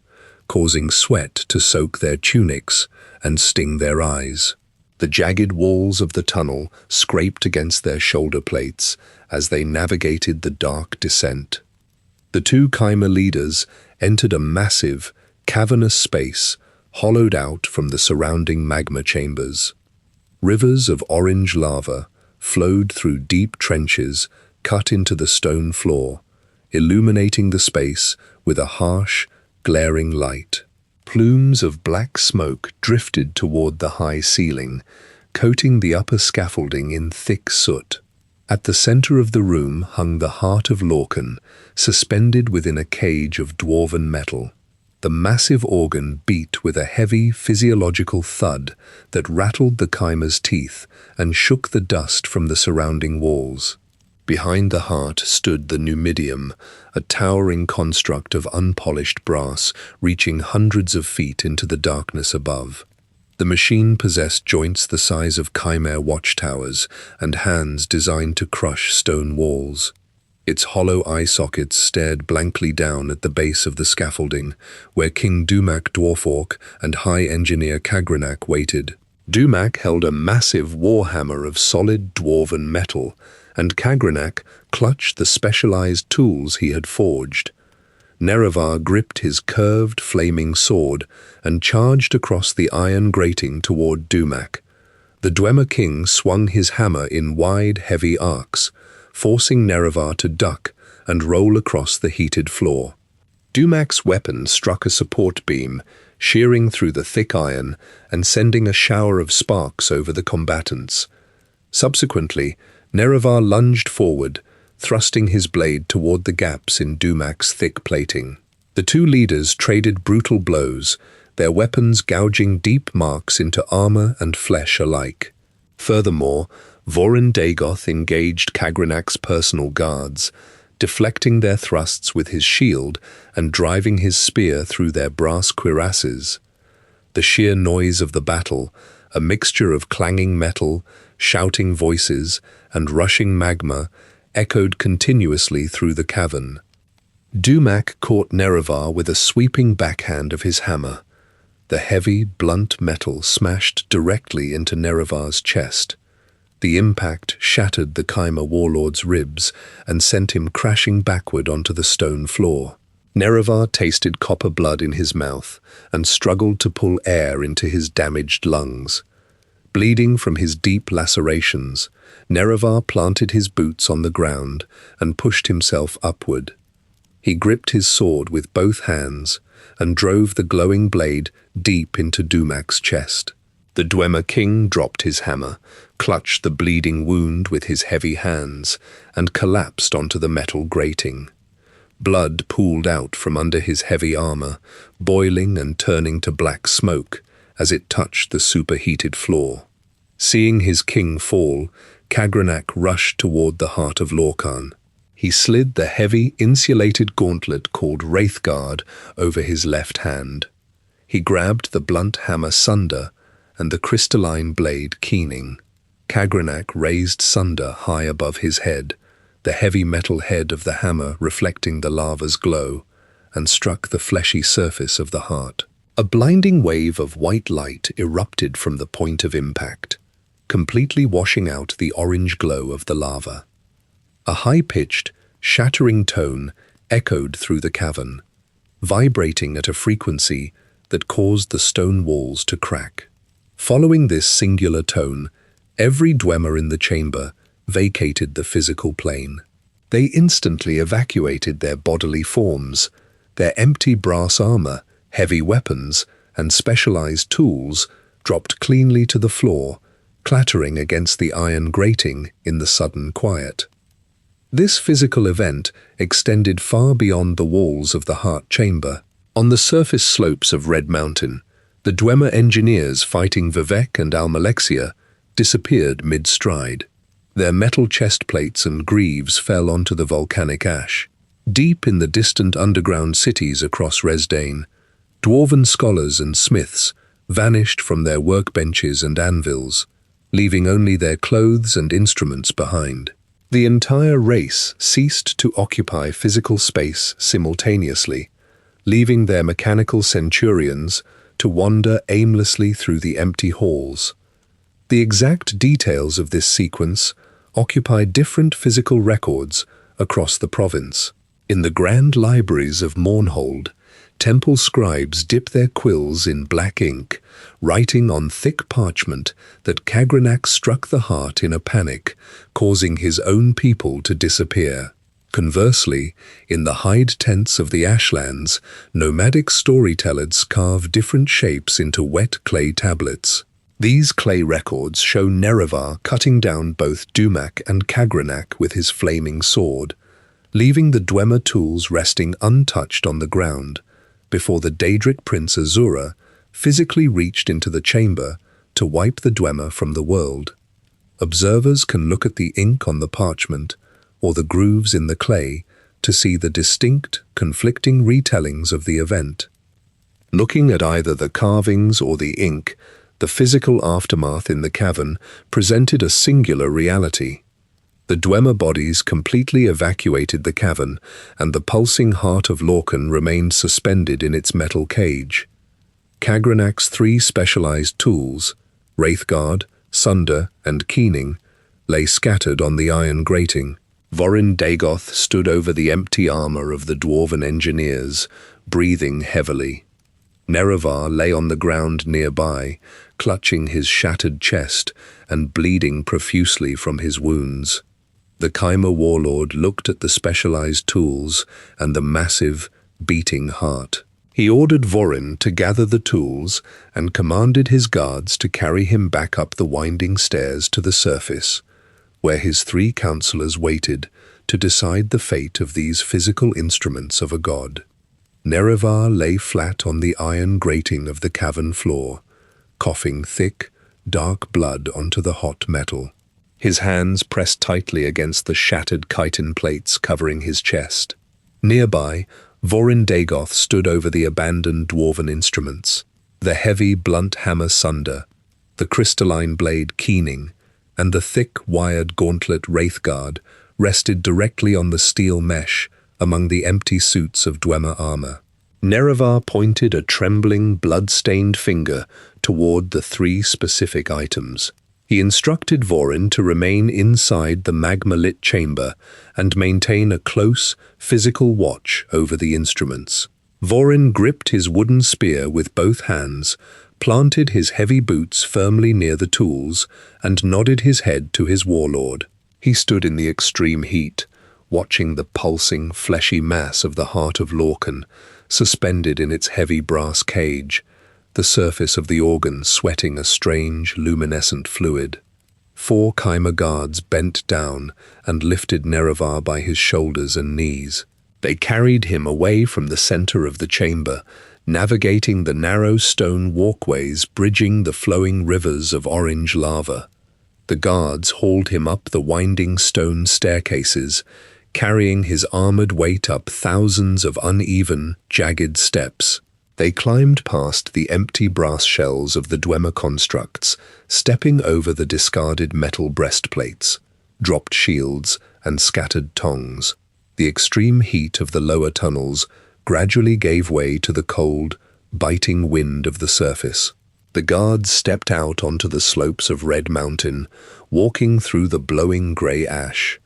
A: causing sweat to soak their tunics and sting their eyes. The jagged walls of the tunnel scraped against their shoulder plates as they navigated the dark descent. The two Chimer leaders entered a massive, cavernous space hollowed out from the surrounding magma chambers. Rivers of orange lava flowed through deep trenches cut into the stone floor, illuminating the space with a harsh, glaring light. Plumes of black smoke drifted toward the high ceiling, coating the upper scaffolding in thick soot. At the center of the room hung the heart of Lorcan, suspended within a cage of dwarven metal. The massive organ beat with a heavy physiological thud that rattled the Chimer's teeth and shook the dust from the surrounding walls. Behind the heart stood the Numidium, a towering construct of unpolished brass reaching hundreds of feet into the darkness above. The machine possessed joints the size of chimera watchtowers and hands designed to crush stone walls. Its hollow eye sockets stared blankly down at the base of the scaffolding, where King Dumac Dwarfork and High Engineer Kagranak waited. Dumac held a massive warhammer of solid dwarven metal, and Kagranak clutched the specialized tools he had forged. Nerevar gripped his curved, flaming sword and charged across the iron grating toward Dumac. The Dwemer King swung his hammer in wide, heavy arcs, forcing Nerevar to duck and roll across the heated floor. Dumac's weapon struck a support beam, shearing through the thick iron and sending a shower of sparks over the combatants. Subsequently, Nerevar lunged forward, thrusting his blade toward the gaps in Dumac's thick plating. The two leaders traded brutal blows, their weapons gouging deep marks into armor and flesh alike. Furthermore, Vorin Dagoth engaged Kagranak's personal guards, deflecting their thrusts with his shield and driving his spear through their brass cuirasses. The sheer noise of the battle, a mixture of clanging metal, shouting voices, and rushing magma, echoed continuously through the cavern. Dumac caught Nerevar with a sweeping backhand of his hammer. The heavy, blunt metal smashed directly into Nerevar's chest. The impact shattered the Chimera warlord's ribs and sent him crashing backward onto the stone floor. Nerevar tasted copper blood in his mouth and struggled to pull air into his damaged lungs. Bleeding from his deep lacerations, Nerevar planted his boots on the ground and pushed himself upward. He gripped his sword with both hands and drove the glowing blade deep into Dumac's chest. The Dwemer King dropped his hammer, clutched the bleeding wound with his heavy hands, and collapsed onto the metal grating. Blood pooled out from under his heavy armor, boiling and turning to black smoke as it touched the superheated floor. Seeing his king fall, Kagranak rushed toward the heart of Lorkhan. He slid the heavy, insulated gauntlet called Wraithguard over his left hand. He grabbed the blunt hammer Sunder and the crystalline blade Keening. Kagranak raised Sunder high above his head, the heavy metal head of the hammer reflecting the lava's glow, and struck the fleshy surface of the heart. A blinding wave of white light erupted from the point of impact, completely washing out the orange glow of the lava. A high-pitched, shattering tone echoed through the cavern, vibrating at a frequency that caused the stone walls to crack. Following this singular tone, every Dwemer in the chamber vacated the physical plane. They instantly evacuated their bodily forms, their empty brass armor, heavy weapons, and specialized tools dropped cleanly to the floor, clattering against the iron grating in the sudden quiet. This physical event extended far beyond the walls of the heart chamber. On the surface slopes of Red Mountain, the Dwemer engineers fighting Vivec and Almalexia disappeared mid-stride. Their metal chest plates and greaves fell onto the volcanic ash. Deep in the distant underground cities across Resdain, dwarven scholars and smiths vanished from their workbenches and anvils, leaving only their clothes and instruments behind. The entire race ceased to occupy physical space simultaneously, leaving their mechanical centurions to wander aimlessly through the empty halls. The exact details of this sequence occupy different physical records across the province. In the grand libraries of Mournhold, temple scribes dip their quills in black ink, writing on thick parchment that Kagranak struck the heart in a panic, causing his own people to disappear. Conversely, in the hide tents of the Ashlands, nomadic storytellers carve different shapes into wet clay tablets. These clay records show Nerevar cutting down both Dumac and Kagranak with his flaming sword, leaving the Dwemer tools resting untouched on the ground, before the Daedric Prince Azura physically reached into the chamber to wipe the Dwemer from the world. Observers can look at the ink on the parchment or the grooves in the clay to see the distinct, conflicting retellings of the event. Looking at either the carvings or the ink, The physical aftermath in the cavern presented a singular reality. The Dwemer bodies completely evacuated the cavern, and the pulsing heart of Lorcan remained suspended in its metal cage. Kagranak's 3 specialized tools, Wraithguard, Sunder, and Keening, lay scattered on the iron grating. Vorin Dagoth stood over the empty armor of the dwarven engineers, breathing heavily. Nerevar lay on the ground nearby, clutching his shattered chest and bleeding profusely from his wounds. The Chimer warlord looked at the specialized tools and the massive, beating heart. He ordered Vorin to gather the tools and commanded his guards to carry him back up the winding stairs to the surface, where his 3 counselors waited to decide the fate of these physical instruments of a god. Nerevar lay flat on the iron grating of the cavern floor, coughing thick, dark blood onto the hot metal. His hands pressed tightly against the shattered chitin plates covering his chest. Nearby, Vorin Dagoth stood over the abandoned dwarven instruments, the heavy, blunt hammer Sunder, the crystalline blade Keening, and the thick, wired gauntlet Wraithguard rested directly on the steel mesh among the empty suits of Dwemer armor. Nerevar pointed a trembling, blood-stained finger toward the 3 specific items. He instructed Vorin to remain inside the magma-lit chamber and maintain a close, physical watch over the instruments. Vorin gripped his wooden spear with both hands, planted his heavy boots firmly near the tools, and nodded his head to his warlord. He stood in the extreme heat, watching the pulsing, fleshy mass of the heart of Lorcan, suspended in its heavy brass cage, the surface of the organ sweating a strange, luminescent fluid. 4 Chimer guards bent down and lifted Nerevar by his shoulders and knees. They carried him away from the center of the chamber, navigating the narrow stone walkways bridging the flowing rivers of orange lava. The guards hauled him up the winding stone staircases, carrying his armored weight up thousands of uneven, jagged steps. They climbed past the empty brass shells of the Dwemer constructs, stepping over the discarded metal breastplates, dropped shields, and scattered tongs. The extreme heat of the lower tunnels gradually gave way to the cold, biting wind of the surface. The guards stepped out onto the slopes of Red Mountain, walking through the blowing grey ash.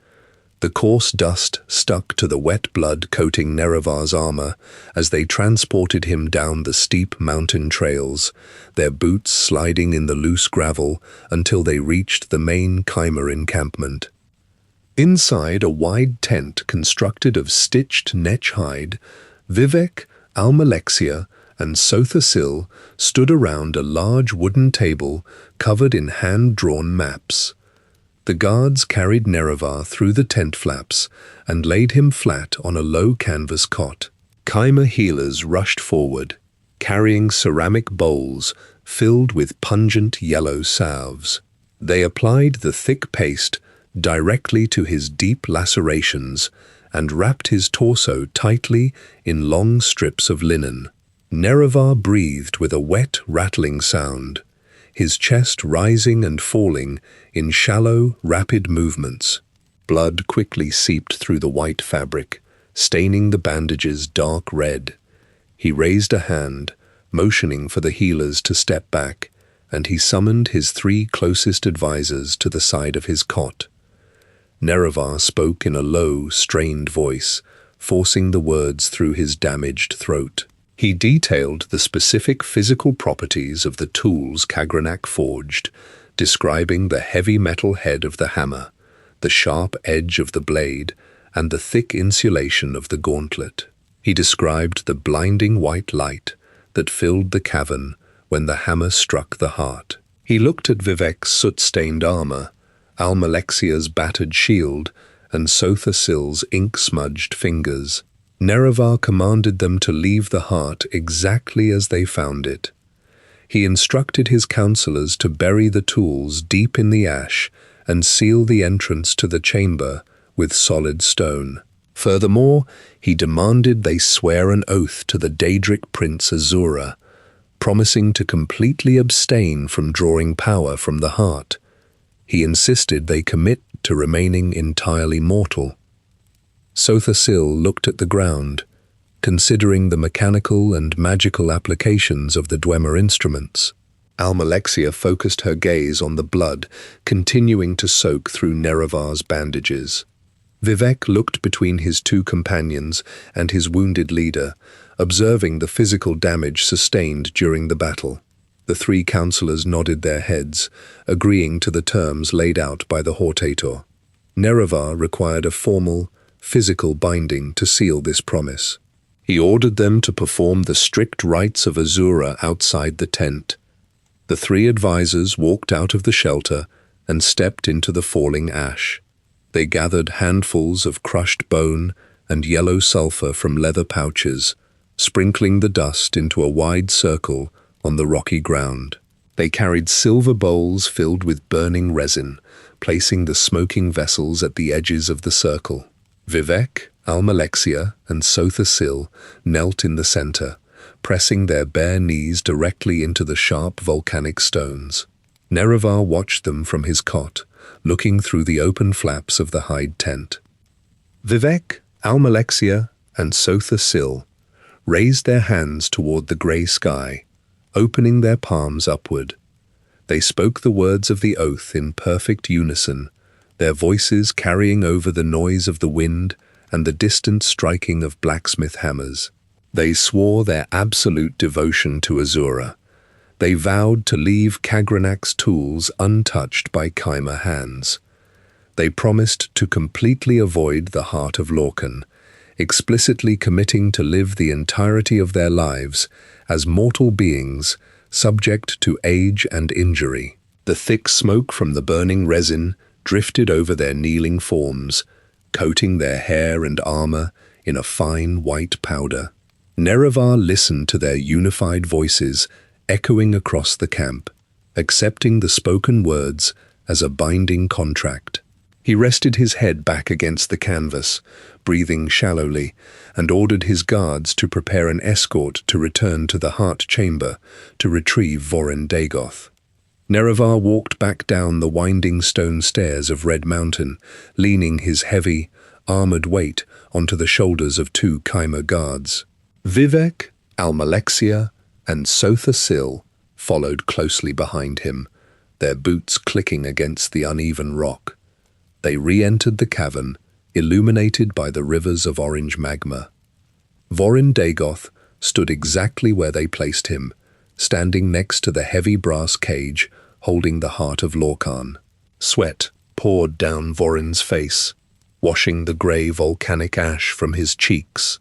A: The coarse dust stuck to the wet blood coating Nerevar's armor as they transported him down the steep mountain trails, their boots sliding in the loose gravel until they reached the main Chimer encampment. Inside a wide tent constructed of stitched netch hide, Vivec, Almalexia, and Sotha Sil stood around a large wooden table covered in hand-drawn maps. The guards carried Nerevar through the tent flaps and laid him flat on a low canvas cot. Chimer healers rushed forward, carrying ceramic bowls filled with pungent yellow salves. They applied the thick paste directly to his deep lacerations and wrapped his torso tightly in long strips of linen. Nerevar breathed with a wet, rattling sound, his chest rising and falling in shallow, rapid movements. Blood quickly seeped through the white fabric, staining the bandages dark red. He raised a hand, motioning for the healers to step back, and he summoned his 3 closest advisors to the side of his cot. Nerevar spoke in a low, strained voice, forcing the words through his damaged throat. He detailed the specific physical properties of the tools Kagranak forged, describing the heavy metal head of the hammer, the sharp edge of the blade, and the thick insulation of the gauntlet. He described the blinding white light that filled the cavern when the hammer struck the heart. He looked at Vivec's soot-stained armor, Almalexia's battered shield, and Sotha Sil's ink-smudged fingers. Nerevar commanded them to leave the heart exactly as they found it. He instructed his counselors to bury the tools deep in the ash and seal the entrance to the chamber with solid stone. Furthermore, he demanded they swear an oath to the Daedric Prince Azura, promising to completely abstain from drawing power from the heart. He insisted they commit to remaining entirely mortal. Sotha-Sil looked at the ground, considering the mechanical and magical applications of the Dwemer instruments. Almalexia focused her gaze on the blood, continuing to soak through Nerevar's bandages. Vivec looked between his two companions and his wounded leader, observing the physical damage sustained during the battle. The three counselors nodded their heads, agreeing to the terms laid out by the Hortator. Nerevar required a formal, physical binding to seal this promise. He ordered them to perform the strict rites of Azura outside the tent. The three advisors walked out of the shelter and stepped into the falling ash. They gathered handfuls of crushed bone and yellow sulfur from leather pouches, sprinkling the dust into a wide circle on the rocky ground. They carried silver bowls filled with burning resin, placing the smoking vessels at the edges of the circle. Vivec, Almalexia, and Sotha-Sil knelt in the center, pressing their bare knees directly into the sharp volcanic stones. Nerevar watched them from his cot, looking through the open flaps of the hide tent. Vivec, Almalexia, and Sotha-Sil raised their hands toward the grey sky, opening their palms upward. They spoke the words of the oath in perfect unison, their voices carrying over the noise of the wind and the distant striking of blacksmith hammers. They swore their absolute devotion to Azura. They vowed to leave Kagranak's tools untouched by Chimer hands. They promised to completely avoid the heart of Lorcan, explicitly committing to live the entirety of their lives as mortal beings subject to age and injury. The thick smoke from the burning resin drifted over their kneeling forms, coating their hair and armor in a fine white powder. Nerevar listened to their unified voices echoing across the camp, accepting the spoken words as a binding contract. He rested his head back against the canvas, breathing shallowly, and ordered his guards to prepare an escort to return to the heart chamber to retrieve Vorin Dagoth. Nerevar walked back down the winding stone stairs of Red Mountain, leaning his heavy, armored weight onto the shoulders of two Chimer guards. Vivec, Almalexia, and Sotha-Sil followed closely behind him, their boots clicking against the uneven rock. They re-entered the cavern, illuminated by the rivers of orange magma. Vorin Dagoth stood exactly where they placed him, standing next to the heavy brass cage holding the heart of Lorcan. Sweat poured down Vorin's face, washing the grey volcanic ash from his cheeks.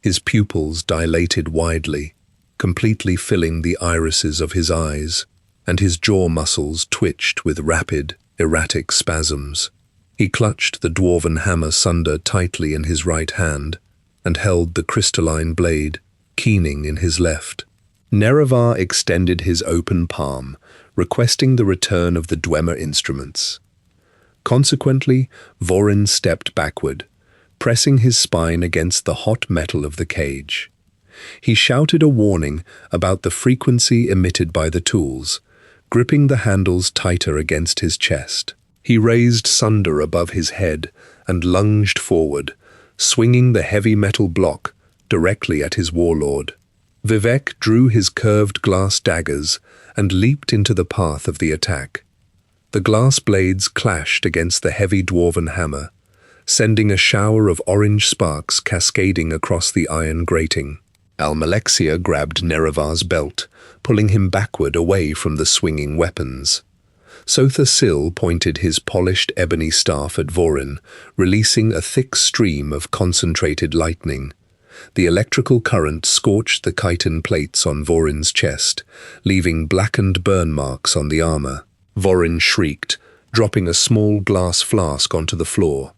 A: His pupils dilated widely, completely filling the irises of his eyes, and his jaw muscles twitched with rapid, erratic spasms. He clutched the dwarven hammer sunder tightly in his right hand and held the crystalline blade, keening in his left. Nerevar extended his open palm, requesting the return of the Dwemer instruments. Consequently, Vorin stepped backward, pressing his spine against the hot metal of the cage. He shouted a warning about the frequency emitted by the tools, gripping the handles tighter against his chest. He raised Sunder above his head and lunged forward, swinging the heavy metal block directly at his warlord. Vivec drew his curved glass daggers and leaped into the path of the attack. The glass blades clashed against the heavy dwarven hammer, sending a shower of orange sparks cascading across the iron grating. Almalexia grabbed Nerevar's belt, pulling him backward away from the swinging weapons. Sotha-Sil pointed his polished ebony staff at Vorin, releasing a thick stream of concentrated lightning. The electrical current scorched the chitin plates on Vorin's chest, leaving blackened burn marks on the armor. Vorin shrieked, dropping a small glass flask onto the floor.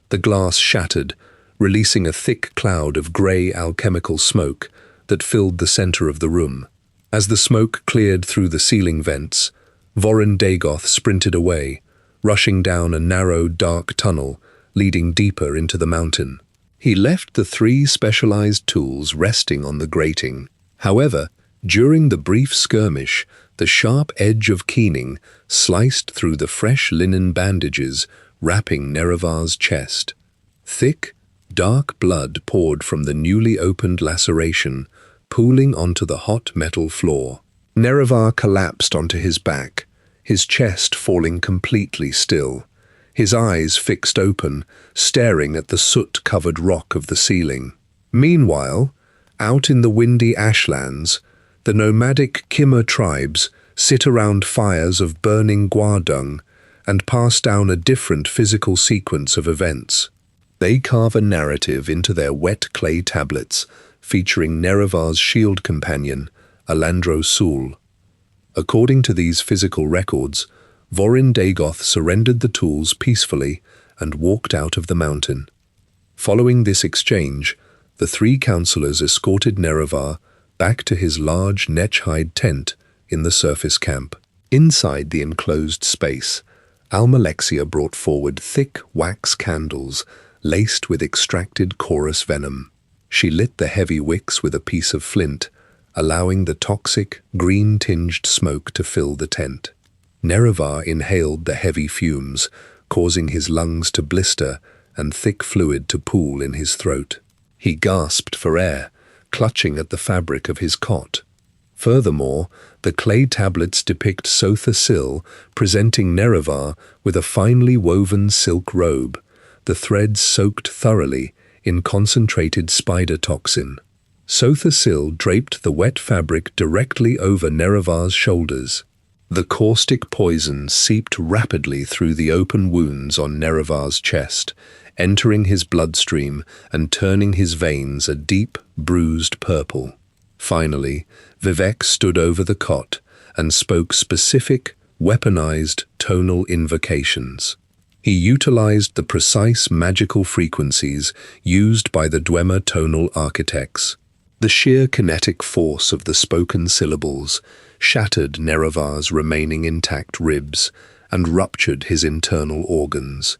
A: The glass shattered, releasing a thick cloud of grey alchemical smoke that filled the center of the room. As the smoke cleared through the ceiling vents, Vorin Dagoth sprinted away, rushing down a narrow, dark tunnel leading deeper into the mountain. He left the three specialized tools resting on the grating. However, During the brief skirmish, the sharp edge of keening sliced through the fresh linen bandages wrapping Nerevar's chest. Thick, dark blood poured from the newly opened laceration, pooling onto the hot metal floor. Nerevar collapsed onto his back, his chest falling completely still, his eyes fixed open, staring at the soot-covered rock of the ceiling. Meanwhile, out in the windy ashlands, the nomadic Kimmer tribes sit around fires of burning guar-dung and pass down a different physical sequence of events. They carve a narrative into their wet clay tablets, featuring Nerevar's shield companion, Alandro Sul. According to these physical records, Vorin Dagoth surrendered the tools peacefully and walked out of the mountain. Following this exchange, the three counselors escorted Nerevar back to his large netch-hide tent in the surface camp. Inside the enclosed space, Almalexia brought forward thick wax candles laced with extracted chorus venom. She lit the heavy wicks with a piece of flint, allowing the toxic, green-tinged smoke to fill the tent. Nerevar inhaled the heavy fumes, causing his lungs to blister and thick fluid to pool in his throat. He gasped for air, clutching at the fabric of his cot. Furthermore, the clay tablets depict Sotha Sil presenting Nerevar with a finely woven silk robe, the threads soaked thoroughly in concentrated spider toxin. Sotha Sil draped the wet fabric directly over Nerevar's shoulders. The caustic poison seeped rapidly through the open wounds on Nerevar's chest, entering his bloodstream and turning his veins a deep, bruised purple. Finally, Vivec stood over the cot and spoke specific, weaponized tonal invocations. He utilized the precise magical frequencies used by the Dwemer tonal architects. The sheer kinetic force of the spoken syllables shattered Nerevar's remaining intact ribs and ruptured his internal organs.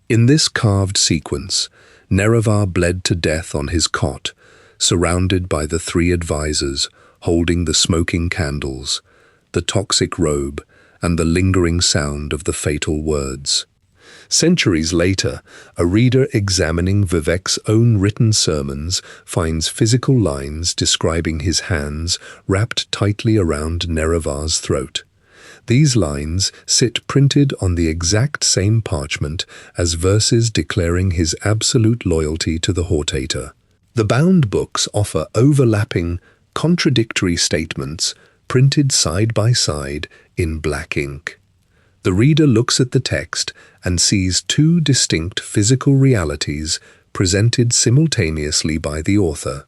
A: In this carved sequence, Nerevar bled to death on his cot, surrounded by the three advisors holding the smoking candles, the toxic robe, and the lingering sound of the fatal words. Centuries later, a reader examining Vivec's own written sermons finds physical lines describing his hands wrapped tightly around Nerevar's throat. These lines sit printed on the exact same parchment as verses declaring his absolute loyalty to the Hortator. The bound books offer overlapping, contradictory statements printed side by side in black ink. The reader looks at the text and sees two distinct physical realities presented simultaneously by the author.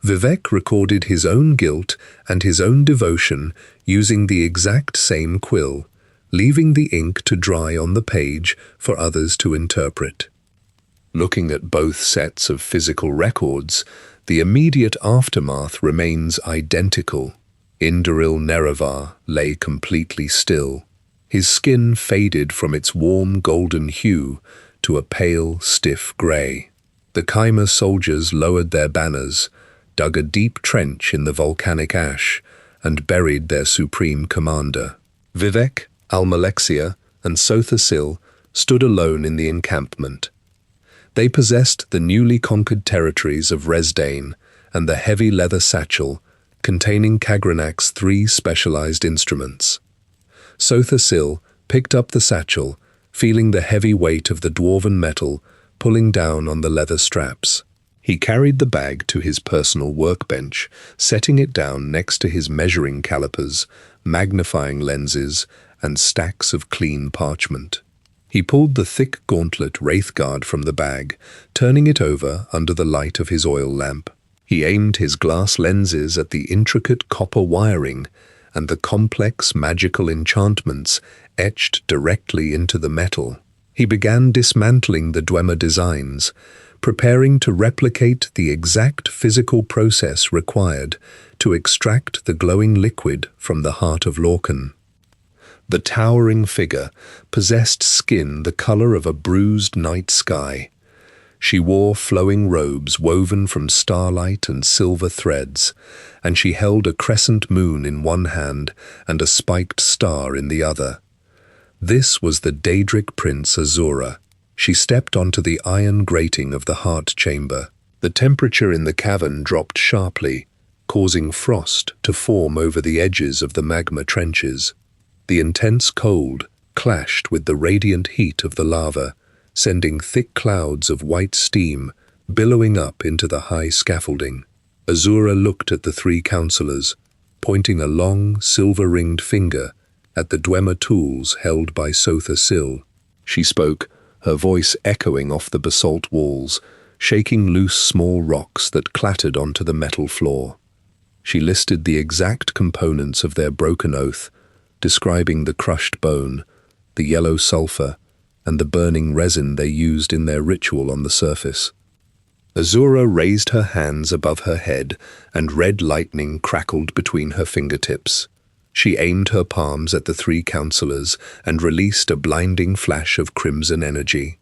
A: Vivec recorded his own guilt and his own devotion using the exact same quill, leaving the ink to dry on the page for others to interpret. Looking at both sets of physical records, the immediate aftermath remains identical. Indoril Nerevar lay completely still. His skin faded from its warm golden hue to a pale, stiff grey. The Chimer soldiers lowered their banners, dug a deep trench in the volcanic ash, and buried their supreme commander. Vivec, Almalexia, and Sotha Sil stood alone in the encampment. They possessed the newly conquered territories of Resdain and the heavy leather satchel containing Kagranak's three specialized instruments. Sotha Sil picked up the satchel, feeling the heavy weight of the dwarven metal pulling down on the leather straps. He carried the bag to his personal workbench, setting it down next to his measuring calipers, magnifying lenses, and stacks of clean parchment. He pulled the thick gauntlet Wraithguard from the bag, turning it over under the light of his oil lamp. He aimed his glass lenses at the intricate copper wiring and the complex magical enchantments etched directly into the metal. He began dismantling the Dwemer designs, preparing to replicate the exact physical process required to extract the glowing liquid from the heart of Lorcan. The towering figure possessed skin the color of a bruised night sky, She wore flowing robes woven from starlight and silver threads, and she held a crescent moon in one hand and a spiked star in the other. This was the Daedric prince Azura. She stepped onto the iron grating of the heart chamber. The temperature in the cavern dropped sharply, causing frost to form over the edges of the magma trenches. The intense cold clashed with the radiant heat of the lava, sending thick clouds of white steam billowing up into the high scaffolding. Azura looked at the three counselors, pointing a long, silver-ringed finger at the Dwemer tools held by Sotha Sil. She spoke, her voice echoing off the basalt walls, shaking loose small rocks that clattered onto the metal floor. She listed the exact components of their broken oath, describing the crushed bone, the yellow sulfur, and the burning resin they used in their ritual on the surface. Azura raised her hands above her head, and red lightning crackled between her fingertips. She aimed her palms at the three counselors and released a blinding flash of crimson energy.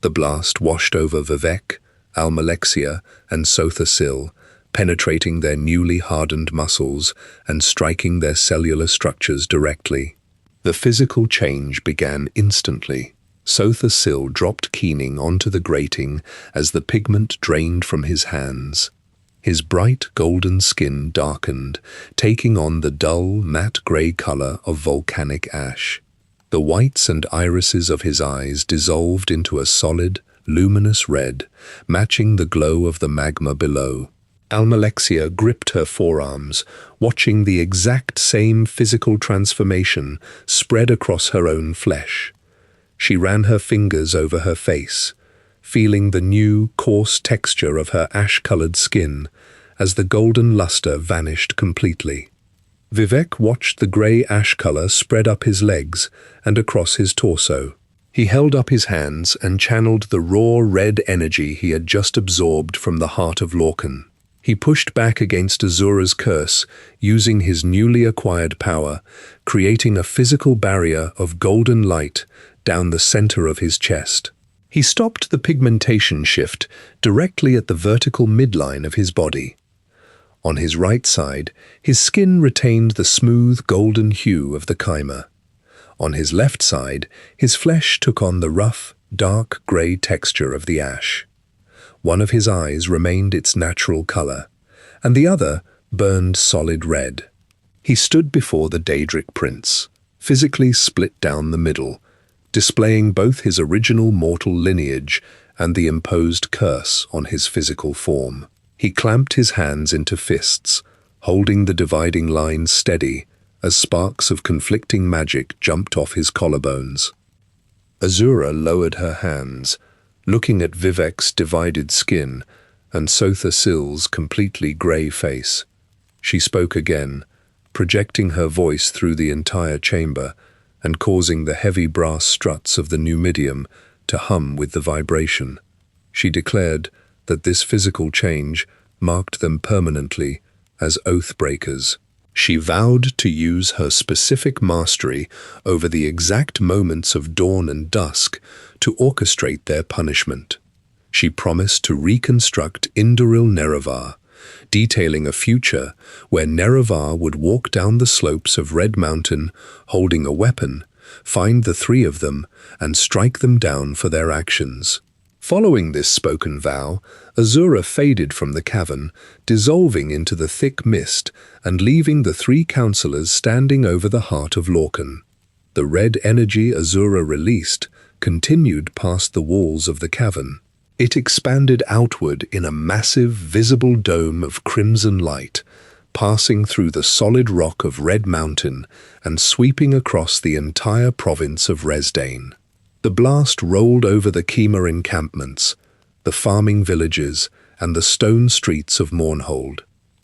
A: The blast washed over Vivec, Almalexia, and Sotha Sil, penetrating their newly hardened muscles and striking their cellular structures directly. The physical change began instantly. Sotha Sil dropped Keening onto the grating as the pigment drained from his hands. His bright golden skin darkened, taking on the dull, matte grey color of volcanic ash. The whites and irises of his eyes dissolved into a solid, luminous red, matching the glow of the magma below. Almalexia gripped her forearms, watching the exact same physical transformation spread across her own flesh. She ran her fingers over her face, feeling the new, coarse texture of her ash-colored skin as the golden luster vanished completely. Vivec watched the grey ash color spread up his legs and across his torso. He held up his hands and channeled the raw red energy he had just absorbed from the heart of Lorcan. He pushed back against Azura's curse, using his newly acquired power, creating a physical barrier of golden light down the center of his chest. He stopped the pigmentation shift directly at the vertical midline of his body. On his right side, his skin retained the smooth golden hue of the Chimer. On his left side, his flesh took on the rough, dark grey texture of the ash. One of his eyes remained its natural color, and the other burned solid red. He stood before the Daedric prince, physically split down the middle, displaying both his original mortal lineage and the imposed curse on his physical form. He clamped his hands into fists, holding the dividing line steady as sparks of conflicting magic jumped off his collarbones. Azura lowered her hands, looking at Vivec's divided skin and Sotha Sil's completely grey face. She spoke again, projecting her voice through the entire chamber and causing the heavy brass struts of the Numidium to hum with the vibration. She declared that this physical change marked them permanently as oath-breakers. She vowed to use her specific mastery over the exact moments of dawn and dusk to orchestrate their punishment. She promised to reconstruct Indoril Nerevar, detailing a future where Nerevar would walk down the slopes of Red Mountain holding a weapon, find the three of them, and strike them down for their actions. Following this spoken vow, Azura faded from the cavern, dissolving into the thick mist and leaving the three counselors standing over the heart of Lorcan. The red energy Azura released continued past the walls of the cavern. It expanded outward in a massive, visible dome of crimson light, passing through the solid rock of Red Mountain and sweeping across the entire province of Resdain. The blast rolled over the Chimer encampments, the farming villages, and the stone streets of Mournhold.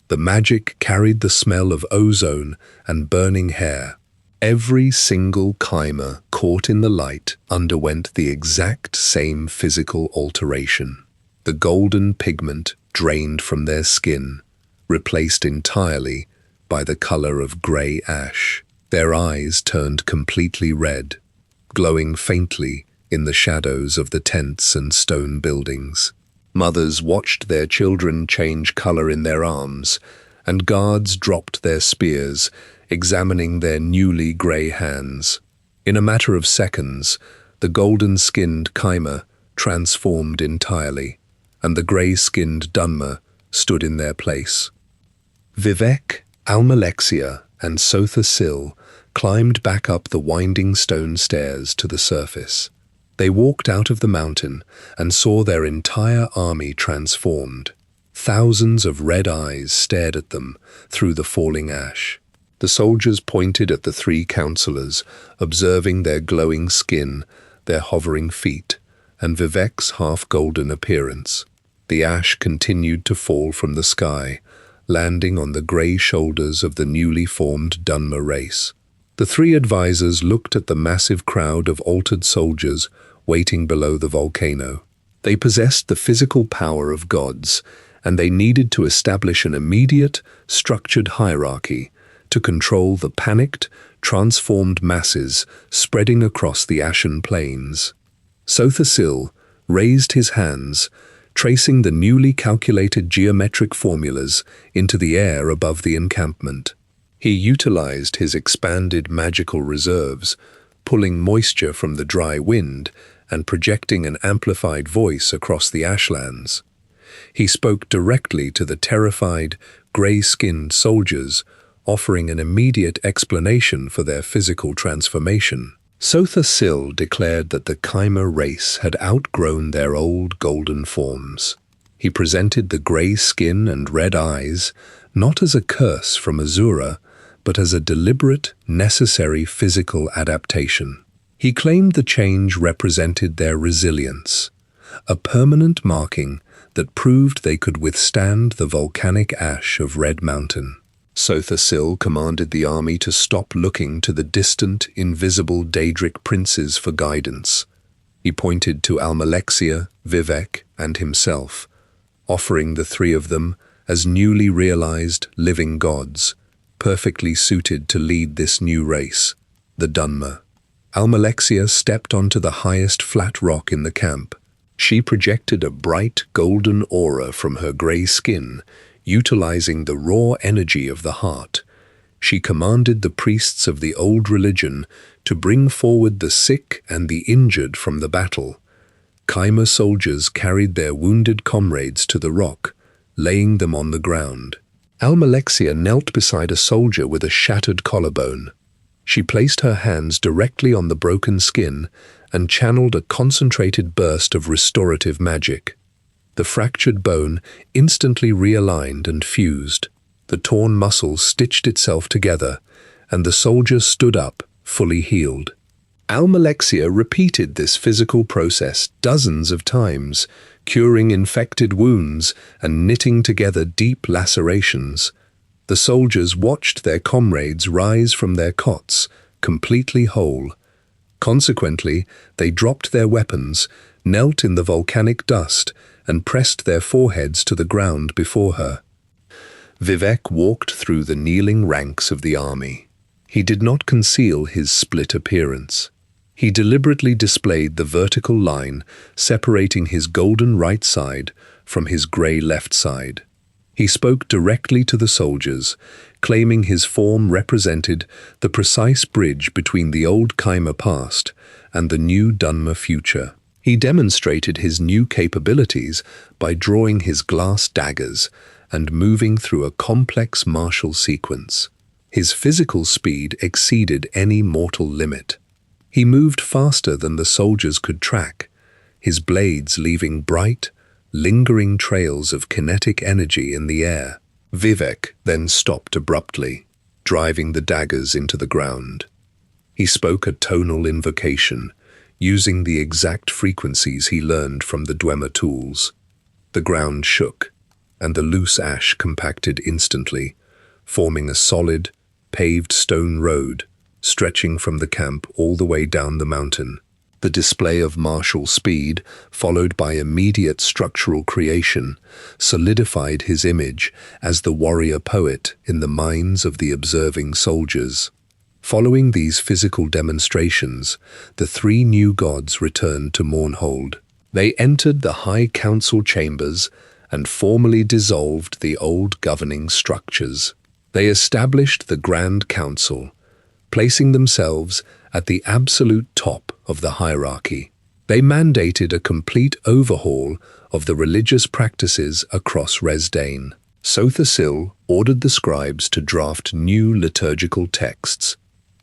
A: The magic carried the smell of ozone and burning hair. Every single Chimer caught in the light underwent the exact same physical alteration. The golden pigment drained from their skin, replaced entirely by the color of grey ash. Their eyes turned completely red, glowing faintly in the shadows of the tents and stone buildings. Mothers watched their children change color in their arms, and guards dropped their spears, examining their newly grey hands. In a matter of seconds, the golden-skinned Kaima transformed entirely, and the grey-skinned Dunmer stood in their place. Vivec, Almalexia, and Sotha Sil climbed back up the winding stone stairs to the surface. They walked out of the mountain and saw their entire army transformed. Thousands of red eyes stared at them through the falling ash. The soldiers pointed at the three counselors, observing their glowing skin, their hovering feet, and Vivec's half-golden appearance. The ash continued to fall from the sky, landing on the grey shoulders of the newly formed Dunmer race. The three advisors looked at the massive crowd of altered soldiers waiting below the volcano. They possessed the physical power of gods, and they needed to establish an immediate, structured hierarchy to control the panicked, transformed masses spreading across the ashen plains. Sotha Sil raised his hands, tracing the newly calculated geometric formulas into the air above the encampment. He utilized his expanded magical reserves, pulling moisture from the dry wind and projecting an amplified voice across the ashlands. He spoke directly to the terrified, grey-skinned soldiers, offering an immediate explanation for their physical transformation. Sotha Sil declared that the Kaima race had outgrown their old golden forms. He presented the grey skin and red eyes not as a curse from Azura, but as a deliberate, necessary physical adaptation. He claimed the change represented their resilience, a permanent marking that proved they could withstand the volcanic ash of Red Mountain. Sotha Sil commanded the army to stop looking to the distant, invisible Daedric princes for guidance. He pointed to Almalexia, Vivec, and himself, offering the three of them as newly realized living gods, perfectly suited to lead this new race, the Dunmer. Almalexia stepped onto the highest flat rock in the camp. She projected a bright golden aura from her grey skin, utilizing the raw energy of the heart. She commanded the priests of the old religion to bring forward the sick and the injured from the battle. Kaima soldiers carried their wounded comrades to the rock, laying them on the ground. Almalexia knelt beside a soldier with a shattered collarbone. She placed her hands directly on the broken skin and channeled a concentrated burst of restorative magic. The fractured bone instantly realigned and fused. The torn muscle stitched itself together, and the soldier stood up, fully healed. Almalexia repeated this physical process dozens of times, curing infected wounds and knitting together deep lacerations. The soldiers watched their comrades rise from their cots, completely whole. Consequently, they dropped their weapons, knelt in the volcanic dust, and pressed their foreheads to the ground before her. Vivec walked through the kneeling ranks of the army. He did not conceal his split appearance. He deliberately displayed the vertical line separating his golden right side from his grey left side. He spoke directly to the soldiers, claiming his form represented the precise bridge between the old Kaima past and the new Dunmer future. He demonstrated his new capabilities by drawing his glass daggers and moving through a complex martial sequence. His physical speed exceeded any mortal limit. He moved faster than the soldiers could track, his blades leaving bright, lingering trails of kinetic energy in the air. Vivec then stopped abruptly, driving the daggers into the ground. He spoke a tonal invocation, using the exact frequencies he learned from the Dwemer tools. The ground shook, and the loose ash compacted instantly, forming a solid, paved stone road stretching from the camp all the way down the mountain. The display of martial speed, followed by immediate structural creation, solidified his image as the warrior poet in the minds of the observing soldiers. Following these physical demonstrations, the three new gods returned to Mournhold. They entered the High Council chambers and formally dissolved the old governing structures. They established the Grand Council, placing themselves at the absolute top of the hierarchy. They mandated a complete overhaul of the religious practices across Resdain. Sotha ordered the scribes to draft new liturgical texts.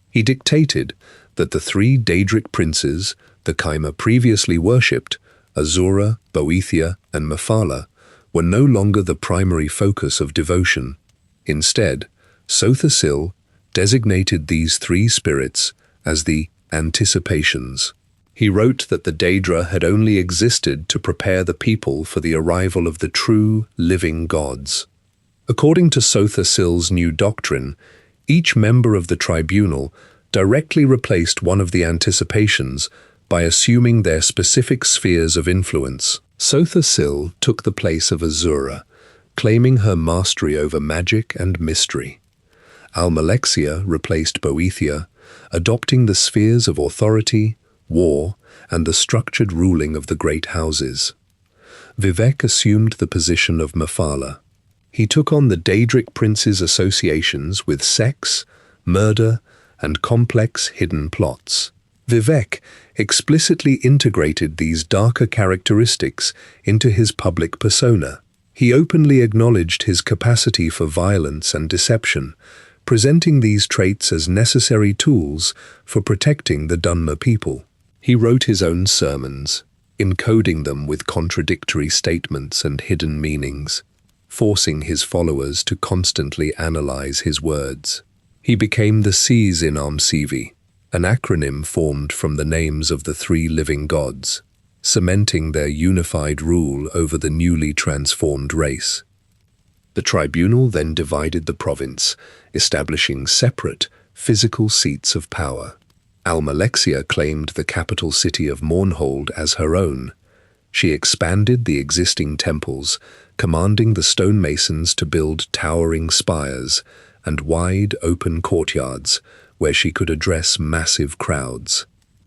A: He dictated that the three Daedric princes the Kaima previously worshipped, Azura, Boethia, and Mephala, were no longer the primary focus of devotion. Instead, Sotha designated these three spirits as the Anticipations. He wrote that the Daedra had only existed to prepare the people for the arrival of the true, living gods. According to Sotha new doctrine, each member of the tribunal directly replaced one of the Anticipations by assuming their specific spheres of influence. Sotha took the place of Azura, claiming her mastery over magic and mystery. Almalexia replaced Boethia, adopting the spheres of authority, war, and the structured ruling of the great houses. Vivec assumed the position of Mephala. He took on the Daedric princes' associations with sex, murder, and complex hidden plots. Vivec explicitly integrated these darker characteristics into his public persona. He openly acknowledged his capacity for violence and deception, presenting these traits as necessary tools for protecting the Dunmer people. He wrote his own sermons, encoding them with contradictory statements and hidden meanings, forcing his followers to constantly analyze his words. He became the Sees in Amsivi, an acronym formed from the names of the three living gods, cementing their unified rule over the newly transformed race. The tribunal then divided the province, establishing separate, physical seats of power. Almalexia claimed the capital city of Mournhold as her own. She expanded the existing temples, commanding the stonemasons to build towering spires and wide, open courtyards where she could address massive crowds.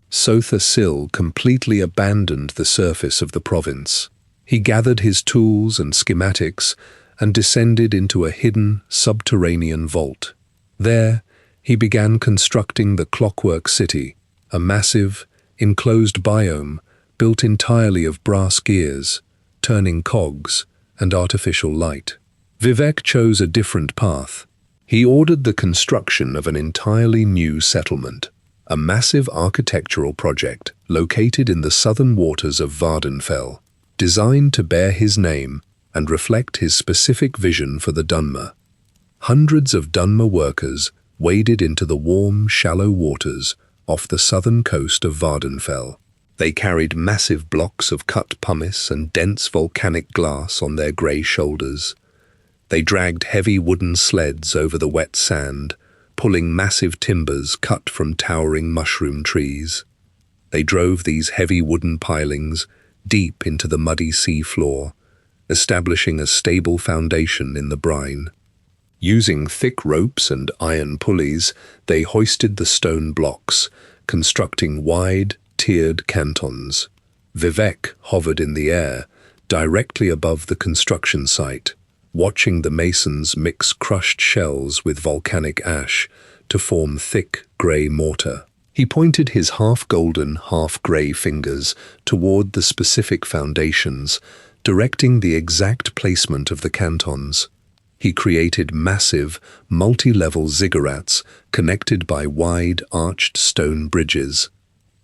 A: Sotha completely abandoned the surface of the province. He gathered his tools and schematics and descended into a hidden, subterranean vault. There, he began constructing the Clockwork City, a massive, enclosed biome built entirely of brass gears, turning cogs, and artificial light. Vivec chose a different path. He ordered the construction of an entirely new settlement, a massive architectural project located in the southern waters of Vardenfell, designed to bear his name and reflect his specific vision for the Dunmer. Hundreds of Dunmer workers waded into the warm, shallow waters off the southern coast of Vardenfell. They carried massive blocks of cut pumice and dense volcanic glass on their grey shoulders. They dragged heavy wooden sleds over the wet sand, pulling massive timbers cut from towering mushroom trees. They drove these heavy wooden pilings deep into the muddy sea floor, establishing a stable foundation in the brine. Using thick ropes and iron pulleys, they hoisted the stone blocks, constructing wide, tiered cantons. Vivec hovered in the air, directly above the construction site, watching the masons mix crushed shells with volcanic ash to form thick, grey mortar. He pointed his half-golden, half-grey fingers toward the specific foundations, directing the exact placement of the cantons. He created massive, multi-level ziggurats connected by wide, arched stone bridges.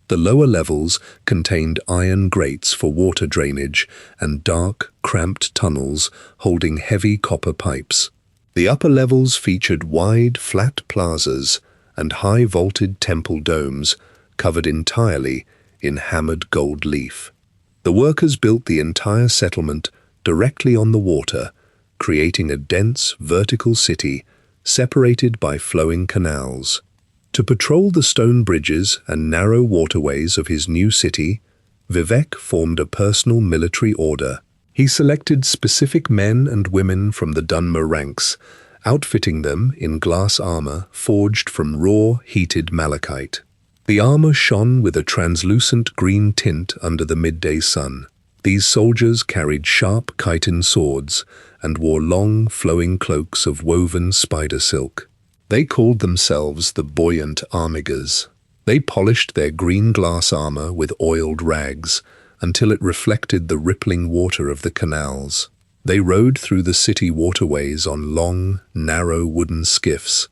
A: The lower levels contained iron grates for water drainage and dark, cramped tunnels holding heavy copper pipes. The upper levels featured wide, flat plazas and high-vaulted temple domes covered entirely in hammered gold leaf. The workers built the entire settlement directly on the water, creating a dense, vertical city separated by flowing canals. To patrol the stone bridges and narrow waterways of his new city, Vivec formed a personal military order. He selected specific men and women from the Dunmer ranks, outfitting them in glass armor forged from raw, heated malachite. The armor shone with a translucent green tint under the midday sun, These soldiers carried sharp chitin swords and wore long, flowing cloaks of woven spider silk. They called themselves the buoyant armigers. They polished their green glass armor with oiled rags until it reflected the rippling water of the canals. They rowed through the city waterways on long, narrow wooden skiffs,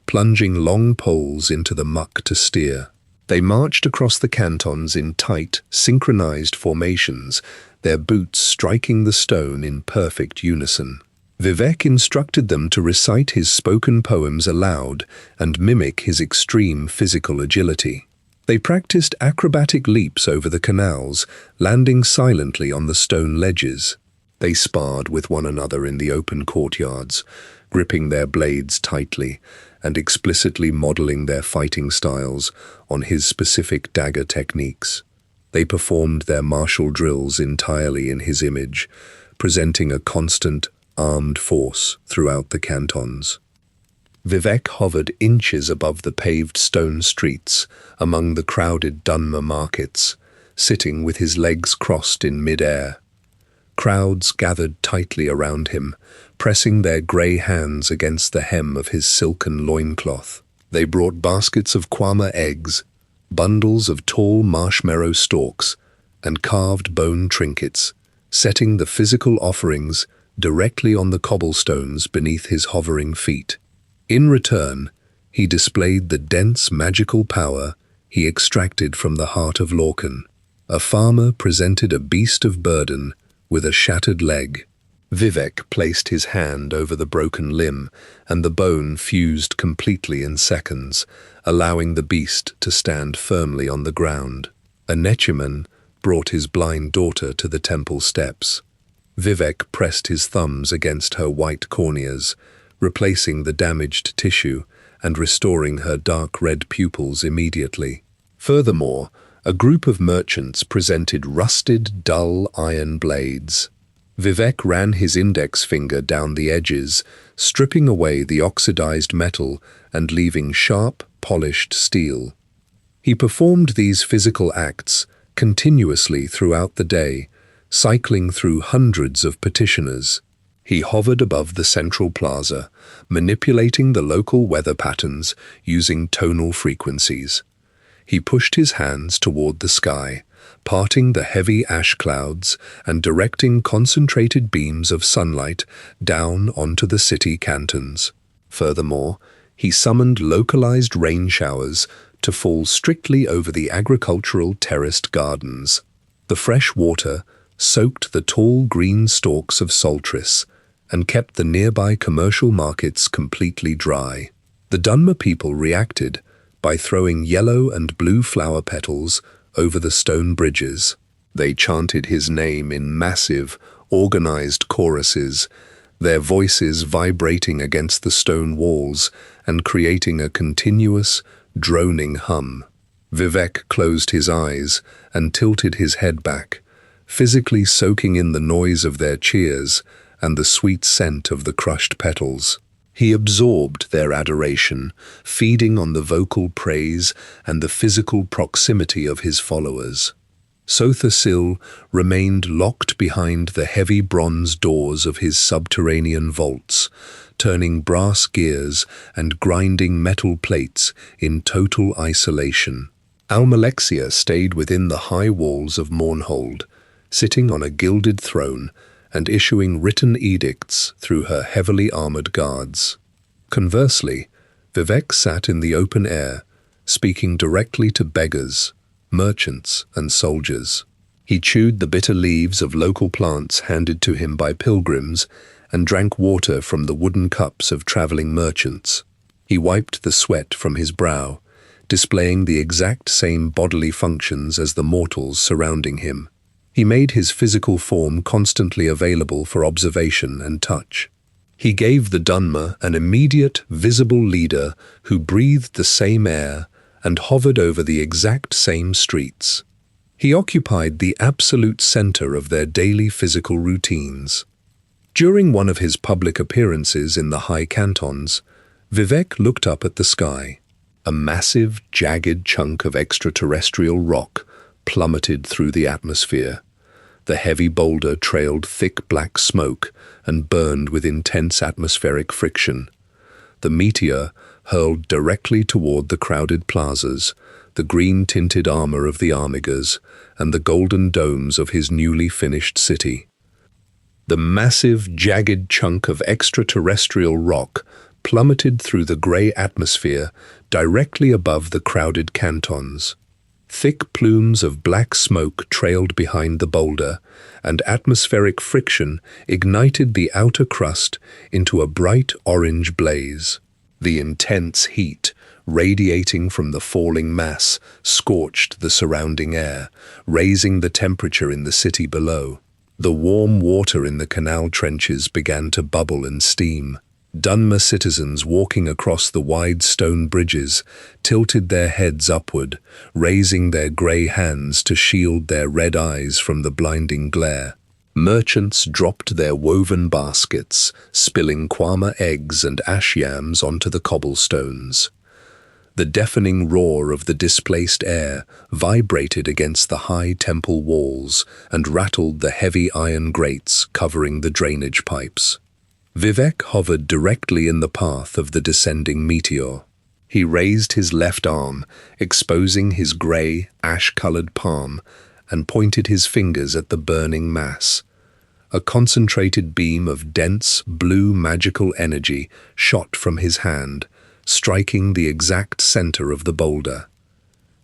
A: plunging long poles into the muck to steer. They marched across the cantons in tight, synchronized formations, their boots striking the stone in perfect unison. Vivec instructed them to recite his spoken poems aloud and mimic his extreme physical agility. They practiced acrobatic leaps over the canals, landing silently on the stone ledges. They sparred with one another in the open courtyards, gripping their blades tightly and explicitly modeling their fighting styles on his specific dagger techniques. They performed their martial drills entirely in his image, presenting a constant, armed force throughout the cantons. Vivec hovered inches above the paved stone streets among the crowded Dunmer markets, sitting with his legs crossed in mid-air. Crowds gathered tightly around him, pressing their grey hands against the hem of his silken loincloth. They brought baskets of kwama eggs, bundles of tall marshmallow stalks, and carved bone trinkets, setting the physical offerings directly on the cobblestones beneath his hovering feet. In return, he displayed the dense magical power he extracted from the heart of Lorcan. A farmer presented a beast of burden with a shattered leg. Vivec placed his hand over the broken limb, and the bone fused completely in seconds, allowing the beast to stand firmly on the ground. A Nechiman brought his blind daughter to the temple steps. Vivec pressed his thumbs against her white corneas, replacing the damaged tissue and restoring her dark red pupils immediately. Furthermore, a group of merchants presented rusted, dull iron blades. Vivec ran his index finger down the edges, stripping away the oxidized metal and leaving sharp, polished steel. He performed these physical acts continuously throughout the day, cycling through hundreds of petitioners. He hovered above the central plaza, manipulating the local weather patterns using tonal frequencies. He pushed his hands toward the sky, parting the heavy ash clouds and directing concentrated beams of sunlight down onto the city cantons. Furthermore, he summoned localized rain showers to fall strictly over the agricultural terraced gardens. The fresh water soaked the tall green stalks of Soltris and kept the nearby commercial markets completely dry. The Dunmer people reacted by throwing yellow and blue flower petals over the stone bridges. They chanted his name in massive, organized choruses, their voices vibrating against the stone walls and creating a continuous, droning hum. Vivec closed his eyes and tilted his head back, physically soaking in the noise of their cheers and the sweet scent of the crushed petals. He absorbed their adoration, feeding on the vocal praise and the physical proximity of his followers. Sothasil remained locked behind the heavy bronze doors of his subterranean vaults, turning brass gears and grinding metal plates in total isolation. Almalexia stayed within the high walls of Mournhold, sitting on a gilded throne and issuing written edicts through her heavily armored guards. Conversely, Vivec sat in the open air, speaking directly to beggars, merchants, and soldiers. He chewed the bitter leaves of local plants handed to him by pilgrims and drank water from the wooden cups of traveling merchants. He wiped the sweat from his brow, displaying the exact same bodily functions as the mortals surrounding him. He made his physical form constantly available for observation and touch. He gave the Dunmer an immediate, visible leader who breathed the same air and hovered over the exact same streets. He occupied the absolute center of their daily physical routines. During one of his public appearances in the high cantons, Vivec looked up at the sky. A massive, jagged chunk of extraterrestrial rock plummeted through the atmosphere. The heavy boulder trailed thick black smoke and burned with intense atmospheric friction. The meteor hurled directly toward the crowded plazas, the green-tinted armor of the armigers, and the golden domes of his newly finished city. The massive, jagged chunk of extraterrestrial rock plummeted through the gray atmosphere directly above the crowded cantons. Thick plumes of black smoke trailed behind the boulder, and atmospheric friction ignited the outer crust into a bright orange blaze. The intense heat, radiating from the falling mass, scorched the surrounding air, raising the temperature in the city below. The warm water in the canal trenches began to bubble and steam. Dunmer citizens walking across the wide stone bridges tilted their heads upward, raising their grey hands to shield their red eyes from the blinding glare. Merchants dropped their woven baskets, spilling kwama eggs and ash yams onto the cobblestones. The deafening roar of the displaced air vibrated against the high temple walls and rattled the heavy iron grates covering the drainage pipes. Vivec hovered directly in the path of the descending meteor. He raised his left arm, exposing his grey, ash-colored palm, and pointed his fingers at the burning mass. A concentrated beam of dense, blue magical energy shot from his hand, striking the exact center of the boulder.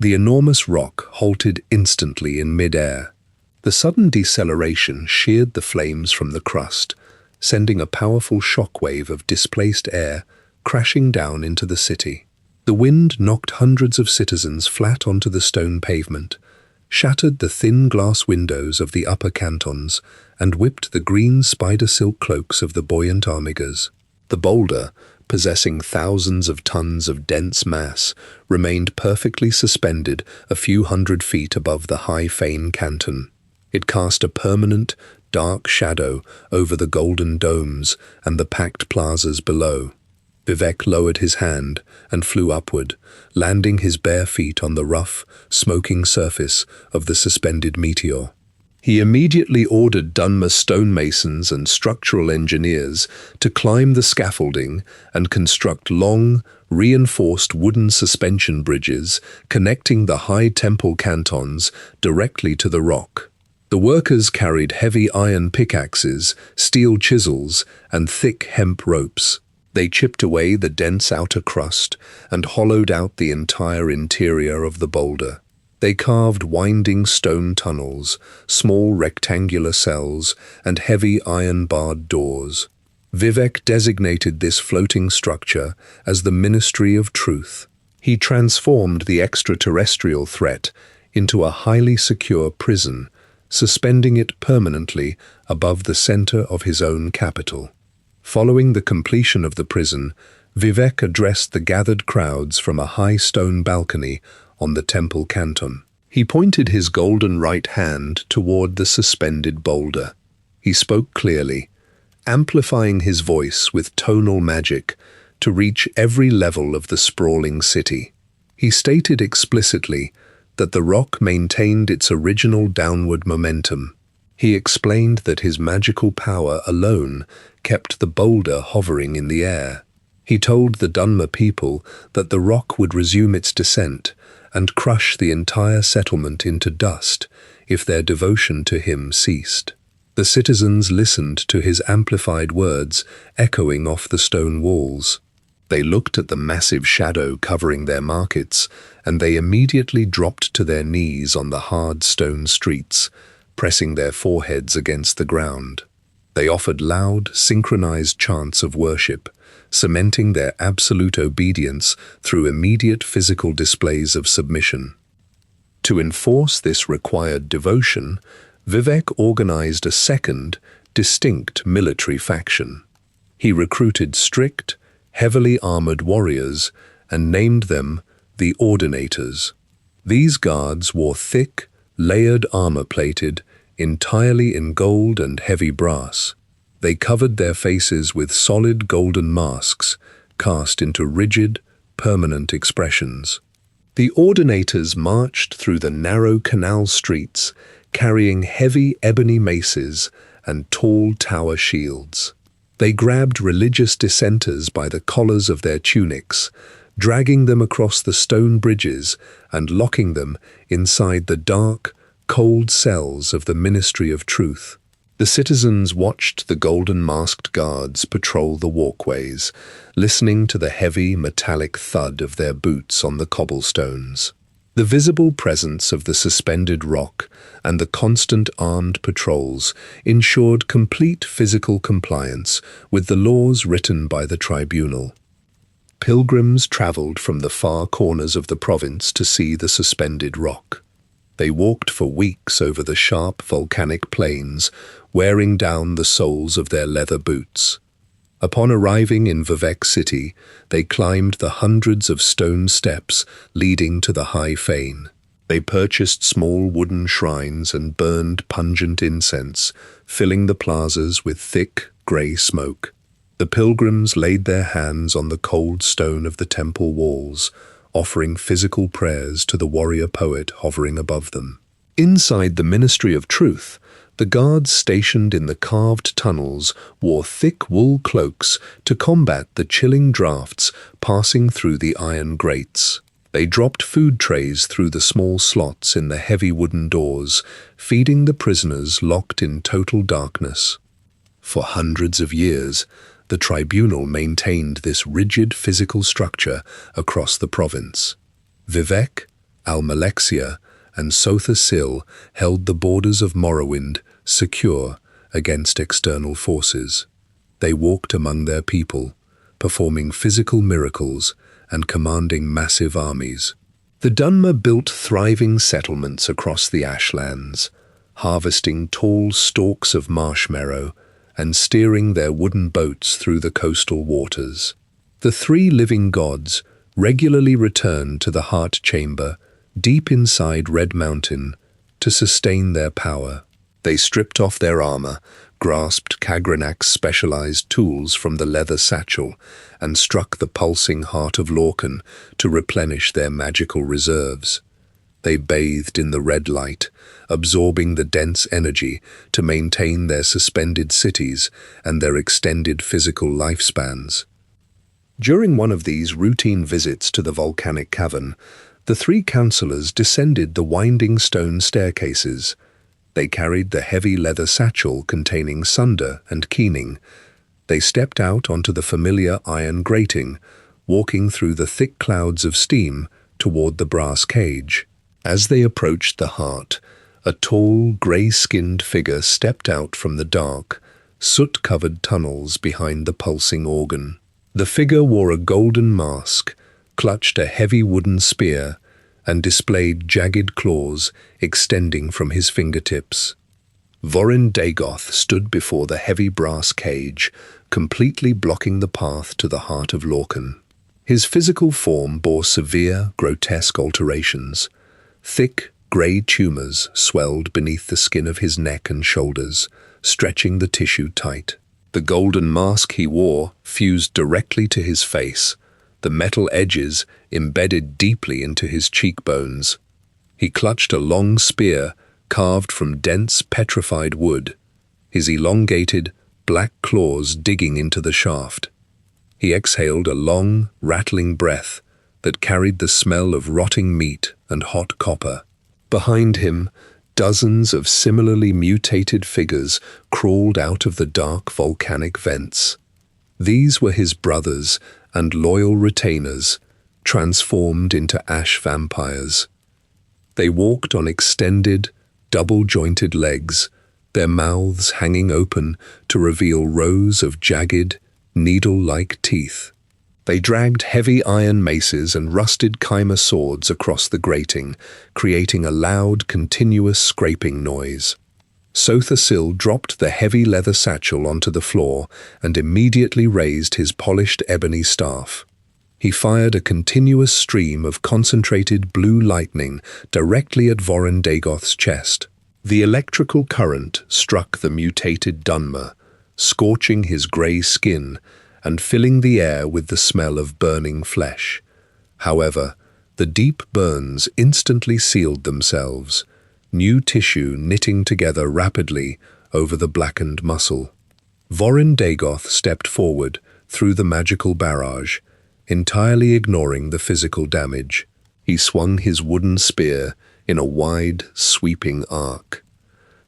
A: The enormous rock halted instantly in mid-air. The sudden deceleration sheared the flames from the crust, sending a powerful shockwave of displaced air crashing down into the city. The wind knocked hundreds of citizens flat onto the stone pavement, shattered the thin glass windows of the upper cantons, and whipped the green spider silk cloaks of the buoyant armigers. The boulder, possessing thousands of tons of dense mass, remained perfectly suspended a few hundred feet above the high Fane canton. It cast a permanent, dark shadow over the golden domes and the packed plazas below. Vivec lowered his hand and flew upward, landing his bare feet on the rough, smoking surface of the suspended meteor. He immediately ordered Dunmer stonemasons and structural engineers to climb the scaffolding and construct long, reinforced wooden suspension bridges connecting the high temple cantons directly to the rock. The workers carried heavy iron pickaxes, steel chisels, and thick hemp ropes. They chipped away the dense outer crust and hollowed out the entire interior of the boulder. They carved winding stone tunnels, small rectangular cells, and heavy iron-barred doors. Vivec designated this floating structure as the Ministry of Truth. He transformed the extraterrestrial threat into a highly secure prison, suspending it permanently above the center of his own capital. Following the completion of the prison, Vivec addressed the gathered crowds from a high stone balcony on the temple canton. He pointed his golden right hand toward the suspended boulder. He spoke clearly, amplifying his voice with tonal magic to reach every level of the sprawling city. He stated explicitly that the rock maintained its original downward momentum. He explained that his magical power alone kept the boulder hovering in the air. He told the Dunmer people that the rock would resume its descent and crush the entire settlement into dust if their devotion to him ceased. The citizens listened to his amplified words echoing off the stone walls. They looked at the massive shadow covering their markets, and they immediately dropped to their knees on the hard stone streets, pressing their foreheads against the ground. They offered loud, synchronized chants of worship, cementing their absolute obedience through immediate physical displays of submission. To enforce this required devotion, Vivec organized a second, distinct military faction. He recruited strict, heavily armored warriors and named them the Ordinators. These guards wore thick, layered armor plated entirely in gold and heavy brass. They covered their faces with solid golden masks cast into rigid, permanent expressions. The Ordinators marched through the narrow canal streets, carrying heavy ebony maces and tall tower shields. They grabbed religious dissenters by the collars of their tunics, dragging them across the stone bridges and locking them inside the dark, cold cells of the Ministry of Truth. The citizens watched the golden-masked guards patrol the walkways, listening to the heavy, metallic thud of their boots on the cobblestones. The visible presence of the suspended rock and the constant armed patrols ensured complete physical compliance with the laws written by the tribunal. Pilgrims traveled from the far corners of the province to see the suspended rock. They walked for weeks over the sharp volcanic plains, wearing down the soles of their leather boots. Upon arriving in Vivec city, they climbed the hundreds of stone steps leading to the high fane. They purchased small wooden shrines and burned pungent incense, filling the plazas with thick, grey smoke. The pilgrims laid their hands on the cold stone of the temple walls, offering physical prayers to the warrior poet hovering above them. Inside the Ministry of Truth, the guards stationed in the carved tunnels wore thick wool cloaks to combat the chilling drafts passing through the iron grates. They dropped food trays through the small slots in the heavy wooden doors, feeding the prisoners locked in total darkness. For hundreds of years, the tribunal maintained this rigid physical structure across the province. Vivec, Almalexia, and Sotha Sil held the borders of Morrowind secure against external forces. They walked among their people, performing physical miracles and commanding massive armies. The Dunmer built thriving settlements across the ashlands, harvesting tall stalks of marshmallow and steering their wooden boats through the coastal waters. The three living gods regularly returned to the heart chamber deep inside Red Mountain to sustain their power. They stripped off their armor, grasped Kagranak's specialized tools from the leather satchel, and struck the pulsing heart of Lorcan to replenish their magical reserves. They bathed in the red light, absorbing the dense energy to maintain their suspended cities and their extended physical lifespans. During one of these routine visits to the volcanic cavern, the three counselors descended the winding stone staircases. They carried the heavy leather satchel containing sunder and keening. They stepped out onto the familiar iron grating, walking through the thick clouds of steam toward the brass cage. As they approached the heart, a tall, grey-skinned figure stepped out from the dark, soot-covered tunnels behind the pulsing organ. The figure wore a golden mask, clutched a heavy wooden spear, and displayed jagged claws extending from his fingertips. Vorin Dagoth stood before the heavy brass cage, completely blocking the path to the heart of Lorcan. His physical form bore severe, grotesque alterations. Thick, grey tumours swelled beneath the skin of his neck and shoulders, stretching the tissue tight. The golden mask he wore fused directly to his face, the metal edges embedded deeply into his cheekbones. He clutched a long spear carved from dense petrified wood, his elongated, black claws digging into the shaft. He exhaled a long, rattling breath that carried the smell of rotting meat and hot copper. Behind him, dozens of similarly mutated figures crawled out of the dark volcanic vents. These were his brothers and loyal retainers, transformed into ash vampires. They walked on extended, double-jointed legs, their mouths hanging open to reveal rows of jagged, needle-like teeth. They dragged heavy iron maces and rusted chimer swords across the grating, creating a loud, continuous scraping noise. Sotha Sil dropped the heavy leather satchel onto the floor and immediately raised his polished ebony staff. He fired a continuous stream of concentrated blue lightning directly at Vorin Dagoth's chest. The electrical current struck the mutated Dunmer, scorching his grey skin and filling the air with the smell of burning flesh. However, the deep burns instantly sealed themselves, new tissue knitting together rapidly over the blackened muscle. Vorin Dagoth stepped forward through the magical barrage, entirely ignoring the physical damage. He swung his wooden spear in a wide, sweeping arc.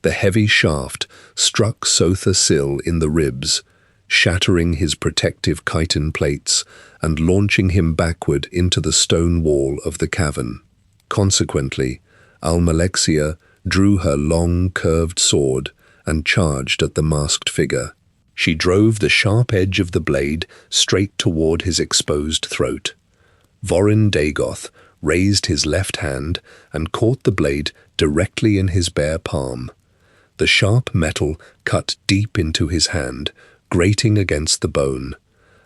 A: The heavy shaft struck Sotha Sil in the ribs, shattering his protective chitin plates and launching him backward into the stone wall of the cavern. Consequently, Almalexia drew her long, curved sword and charged at the masked figure. She drove the sharp edge of the blade straight toward his exposed throat. Vorin Dagoth raised his left hand and caught the blade directly in his bare palm. The sharp metal cut deep into his hand, grating against the bone.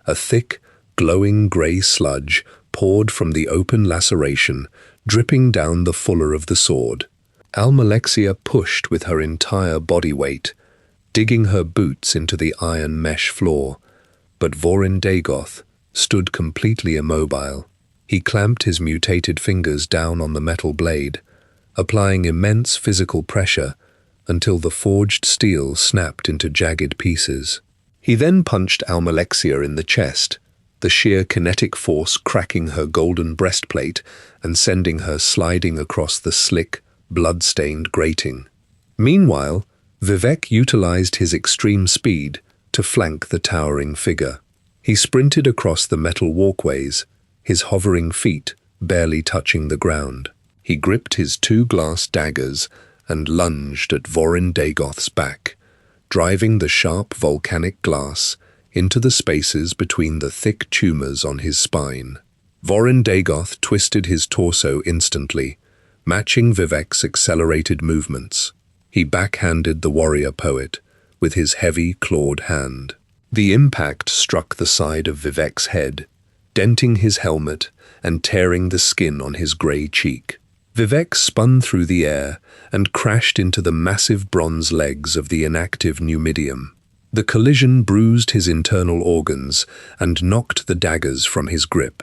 A: A thick, glowing grey sludge poured from the open laceration, dripping down the fuller of the sword. Almalexia pushed with her entire body weight, digging her boots into the iron mesh floor, but Vorin Dagoth stood completely immobile. He clamped his mutated fingers down on the metal blade, applying immense physical pressure until the forged steel snapped into jagged pieces. He then punched Almalexia in the chest, the sheer kinetic force cracking her golden breastplate and sending her sliding across the slick, blood-stained grating. Meanwhile, Vivec utilized his extreme speed to flank the towering figure. He sprinted across the metal walkways, his hovering feet barely touching the ground. He gripped his two glass daggers and lunged at Vorin Dagoth's back, driving the sharp volcanic glass into the spaces between the thick tumors on his spine. Vorin Dagoth twisted his torso instantly, matching Vivec's accelerated movements. He backhanded the warrior poet with his heavy, clawed hand. The impact struck the side of Vivec's head, denting his helmet and tearing the skin on his grey cheek. Vivec spun through the air and crashed into the massive bronze legs of the inactive Numidium. The collision bruised his internal organs and knocked the daggers from his grip.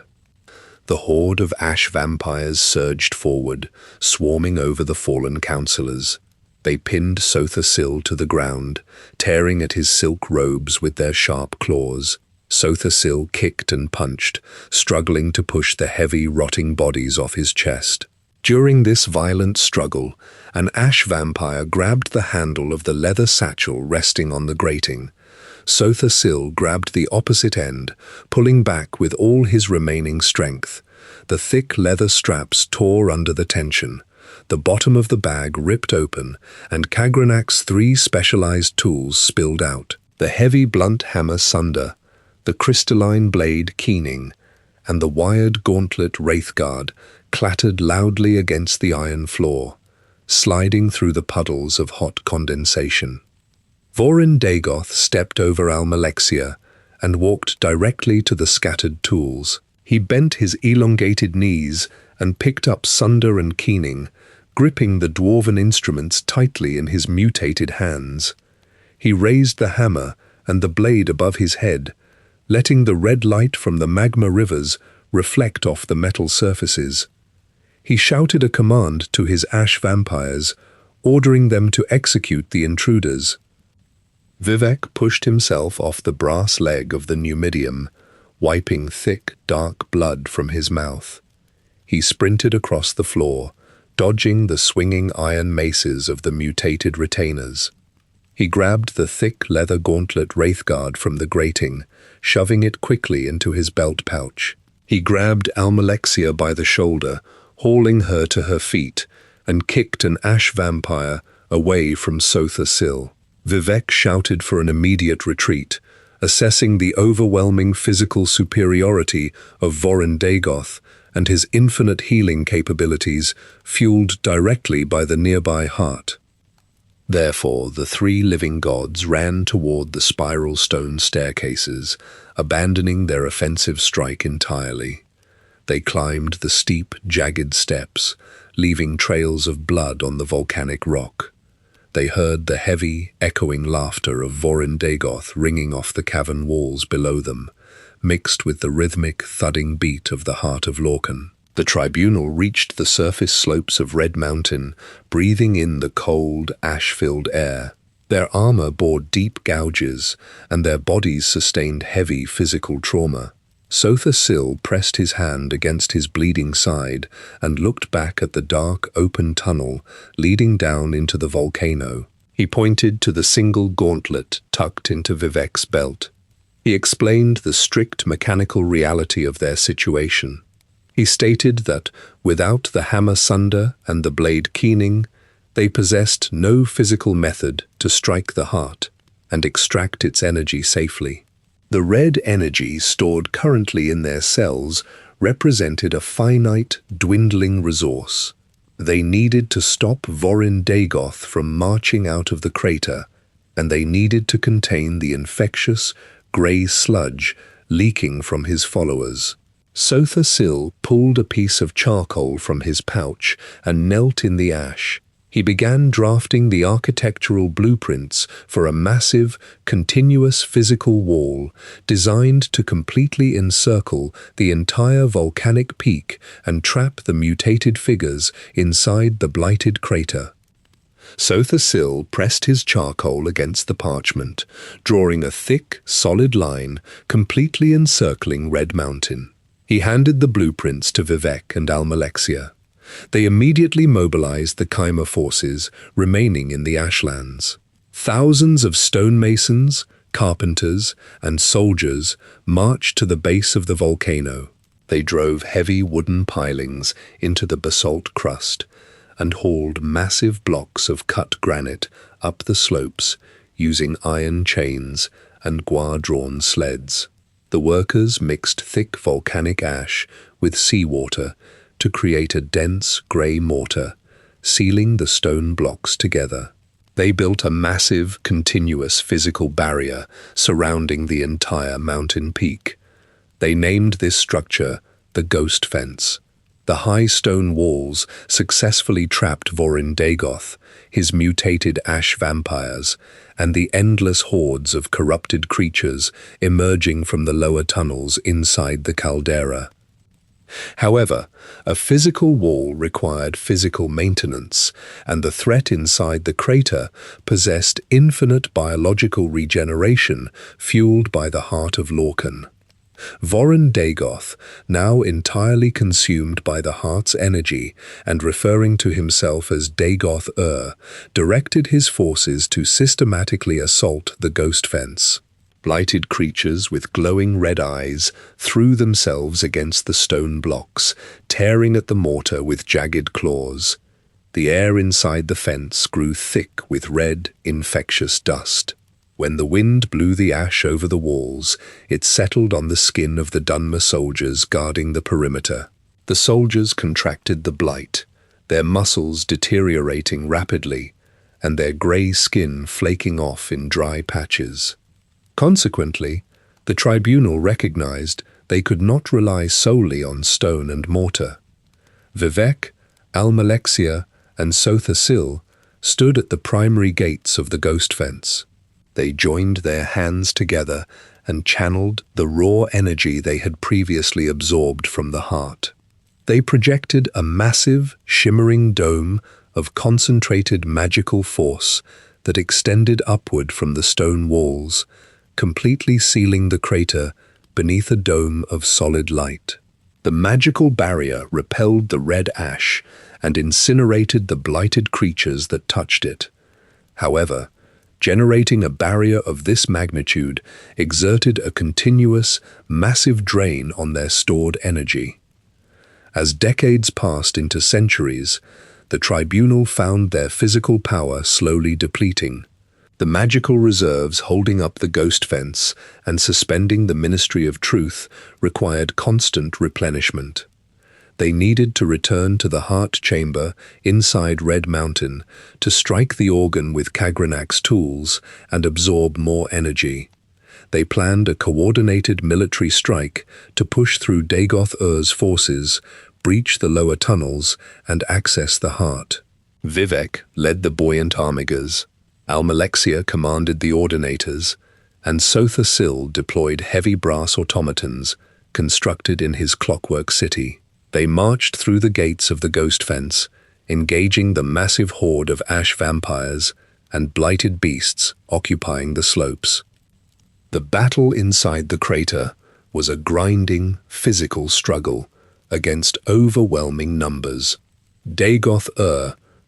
A: The horde of ash vampires surged forward, swarming over the fallen counselors. They pinned Sotha Sil to the ground, tearing at his silk robes with their sharp claws. Sotha Sil kicked and punched, struggling to push the heavy, rotting bodies off his chest. During this violent struggle, an ash vampire grabbed the handle of the leather satchel resting on the grating. Sotha Sil grabbed the opposite end, pulling back with all his remaining strength. The thick leather straps tore under the tension. The bottom of the bag ripped open, and Kagranak's 3 specialized tools spilled out. The heavy blunt hammer Sunder, the crystalline blade Keening, and the wired gauntlet Wraithguard clattered loudly against the iron floor, sliding through the puddles of hot condensation. Vorin Dagoth stepped over Almalexia and walked directly to the scattered tools. He bent his elongated knees and picked up Sunder and Keening, gripping the dwarven instruments tightly in his mutated hands. He raised the hammer and the blade above his head, letting the red light from the magma rivers reflect off the metal surfaces. He shouted a command to his ash vampires, ordering them to execute the intruders. Vivec pushed himself off the brass leg of the Numidium, wiping thick, dark blood from his mouth. He sprinted across the floor, dodging the swinging iron maces of the mutated retainers. He grabbed the thick leather gauntlet Wraithguard from the grating, shoving it quickly into his belt pouch. He grabbed Almalexia by the shoulder, hauling her to her feet, and kicked an ash vampire away from Sotha Sil. Vivec shouted for an immediate retreat, assessing the overwhelming physical superiority of Vorin Dagoth and his infinite healing capabilities fueled directly by the nearby heart. Therefore, the 3 living gods ran toward the spiral stone staircases, abandoning their offensive strike entirely. They climbed the steep, jagged steps, leaving trails of blood on the volcanic rock. They heard the heavy, echoing laughter of Vorin Dagoth ringing off the cavern walls below them, mixed with the rhythmic, thudding beat of the heart of Lorcan. The tribunal reached the surface slopes of Red Mountain, breathing in the cold, ash-filled air. Their armor bore deep gouges, and their bodies sustained heavy physical trauma. Sotha Sil pressed his hand against his bleeding side and looked back at the dark, open tunnel leading down into the volcano. He pointed to the single gauntlet tucked into Vivec's belt. He explained the strict mechanical reality of their situation. He stated that without the hammer sunder and the blade keening, they possessed no physical method to strike the heart and extract its energy safely. The red energy stored currently in their cells represented a finite, dwindling resource. They needed to stop Vorin Dagoth from marching out of the crater, and they needed to contain the infectious, grey sludge leaking from his followers. Sotha Sil pulled a piece of charcoal from his pouch and knelt in the ash. He began drafting the architectural blueprints for a massive, continuous physical wall designed to completely encircle the entire volcanic peak and trap the mutated figures inside the blighted crater. Sotha Sil pressed his charcoal against the parchment, drawing a thick, solid line completely encircling Red Mountain. He handed the blueprints to Vivec and Almalexia. They immediately mobilized the Chimer forces remaining in the ashlands. Thousands of stonemasons, carpenters, and soldiers marched to the base of the volcano. They drove heavy wooden pilings into the basalt crust and hauled massive blocks of cut granite up the slopes using iron chains and guar-drawn sleds. The workers mixed thick volcanic ash with seawater to create a dense grey mortar, sealing the stone blocks together. They built a massive, continuous physical barrier surrounding the entire mountain peak. They named this structure the Ghost Fence. The high stone walls successfully trapped Vorin Dagoth, his mutated ash vampires, and the endless hordes of corrupted creatures emerging from the lower tunnels inside the caldera. However, a physical wall required physical maintenance, and the threat inside the crater possessed infinite biological regeneration fueled by the heart of Lorcan. Vorin Dagoth, now entirely consumed by the heart's energy and referring to himself as Dagoth-Ur, directed his forces to systematically assault the Ghost Fence. Blighted creatures with glowing red eyes threw themselves against the stone blocks, tearing at the mortar with jagged claws. The air inside the fence grew thick with red, infectious dust. When the wind blew the ash over the walls, it settled on the skin of the Dunmer soldiers guarding the perimeter. The soldiers contracted the blight, their muscles deteriorating rapidly, and their grey skin flaking off in dry patches. Consequently, the tribunal recognized they could not rely solely on stone and mortar. Vivec, Almalexia, and Sotha Sil stood at the primary gates of the Ghost Fence. They joined their hands together and channeled the raw energy they had previously absorbed from the heart. They projected a massive, shimmering dome of concentrated magical force that extended upward from the stone walls, completely sealing the crater beneath a dome of solid light. The magical barrier repelled the red ash and incinerated the blighted creatures that touched it. However, generating a barrier of this magnitude exerted a continuous, massive drain on their stored energy. As decades passed into centuries, the tribunal found their physical power slowly depleting. The magical reserves holding up the Ghost Fence and suspending the Ministry of Truth required constant replenishment. They needed to return to the heart chamber inside Red Mountain to strike the organ with Kagranak's tools and absorb more energy. They planned a coordinated military strike to push through Dagoth-Ur's forces, breach the lower tunnels, and access the heart. Vivec led the buoyant armigers. Almalexia commanded the ordinators, and Sotha Sil deployed heavy brass automatons constructed in his clockwork city. They marched through the gates of the ghost fence, engaging the massive horde of ash vampires and blighted beasts occupying the slopes. The battle inside the crater was a grinding, physical struggle against overwhelming numbers. Dagoth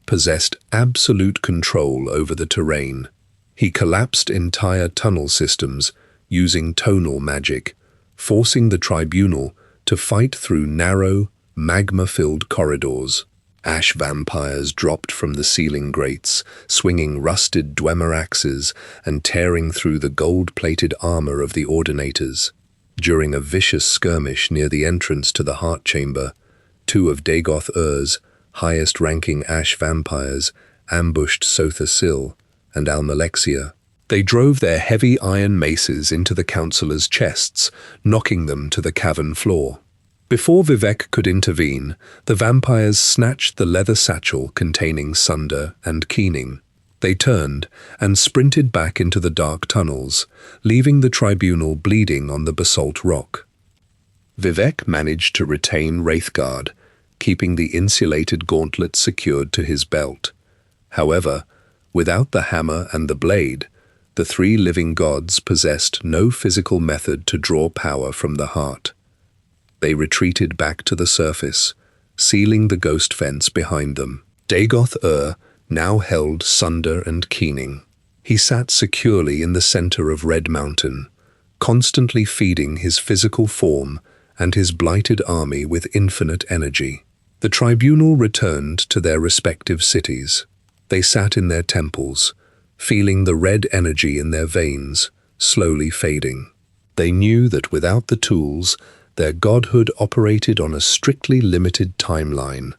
A: possessed absolute control over the terrain. He collapsed entire tunnel systems using tonal magic, forcing the tribunal to fight through narrow, magma-filled corridors. Ash vampires dropped from the ceiling grates, swinging rusted Dwemer axes and tearing through the gold-plated armor of the Ordinators. During a vicious skirmish near the entrance to the Heart Chamber, two of Dagoth highest-ranking ash vampires ambushed Sotha Sil and Almalexia. They drove their heavy iron maces into the councillors' chests, knocking them to the cavern floor. Before Vivec could intervene, the vampires snatched the leather satchel containing Sunder and Keening. They turned and sprinted back into the dark tunnels, leaving the tribunal bleeding on the basalt rock. Vivec managed to retain Wraithguard, keeping the insulated gauntlet secured to his belt. However, without the hammer and the blade, the three living gods possessed no physical method to draw power from the heart. They retreated back to the surface, sealing the ghost fence behind them. Dagoth now held Sunder and Keening. He sat securely in the center of Red Mountain, constantly feeding his physical form and his blighted army with infinite energy. The tribunal returned to their respective cities. They sat in their temples, feeling the red energy in their veins, slowly fading. They knew that without the tools, their godhood operated on a strictly limited timeline.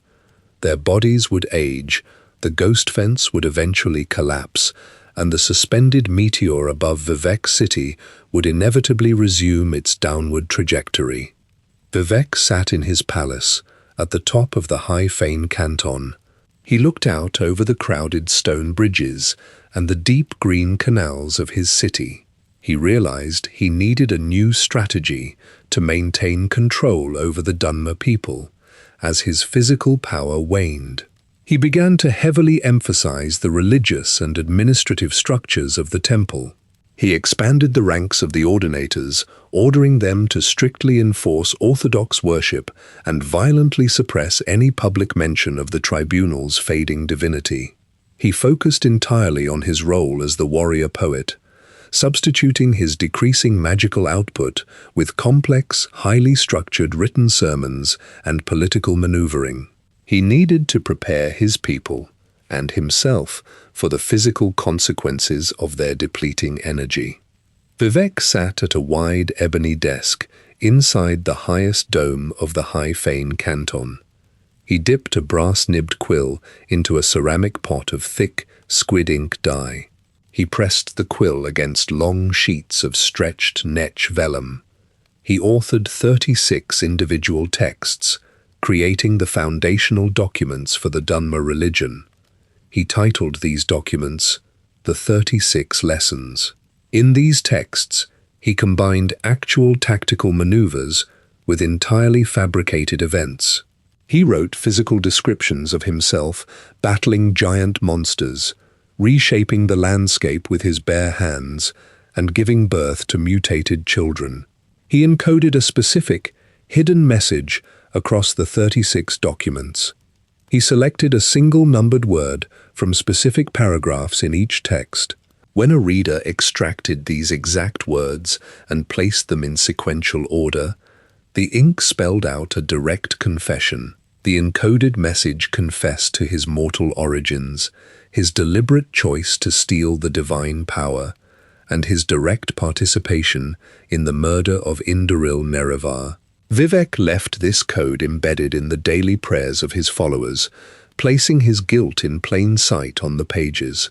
A: Their bodies would age, the ghost fence would eventually collapse, and the suspended meteor above Vivec City would inevitably resume its downward trajectory. Vivec sat in his palace, at the top of the High Fane Canton. He looked out over the crowded stone bridges and the deep green canals of his city. He realized he needed a new strategy to maintain control over the Dunmer people, as his physical power waned. He began to heavily emphasize the religious and administrative structures of the temple. He expanded the ranks of the Ordinators, ordering them to strictly enforce orthodox worship and violently suppress any public mention of the tribunal's fading divinity. He focused entirely on his role as the warrior poet, substituting his decreasing magical output with complex, highly structured written sermons and political maneuvering. He needed to prepare his people and himself for the physical consequences of their depleting energy. Vivec sat at a wide ebony desk inside the highest dome of the High Fane Canton. He dipped a brass-nibbed quill into a ceramic pot of thick, squid ink dye. He pressed the quill against long sheets of stretched netch vellum. He authored 36 individual texts, creating the foundational documents for the Dunmer religion. He titled these documents the 36 Lessons. In these texts, he combined actual tactical maneuvers with entirely fabricated events. He wrote physical descriptions of himself battling giant monsters, reshaping the landscape with his bare hands, and giving birth to mutated children. He encoded a specific, hidden message across the 36 documents. He selected a single numbered word from specific paragraphs in each text. When a reader extracted these exact words and placed them in sequential order, the ink spelled out a direct confession. The encoded message confessed to his mortal origins, his deliberate choice to steal the divine power, and his direct participation in the murder of Indoril Nerevar. Vivec left this code embedded in the daily prayers of his followers, placing his guilt in plain sight on the pages.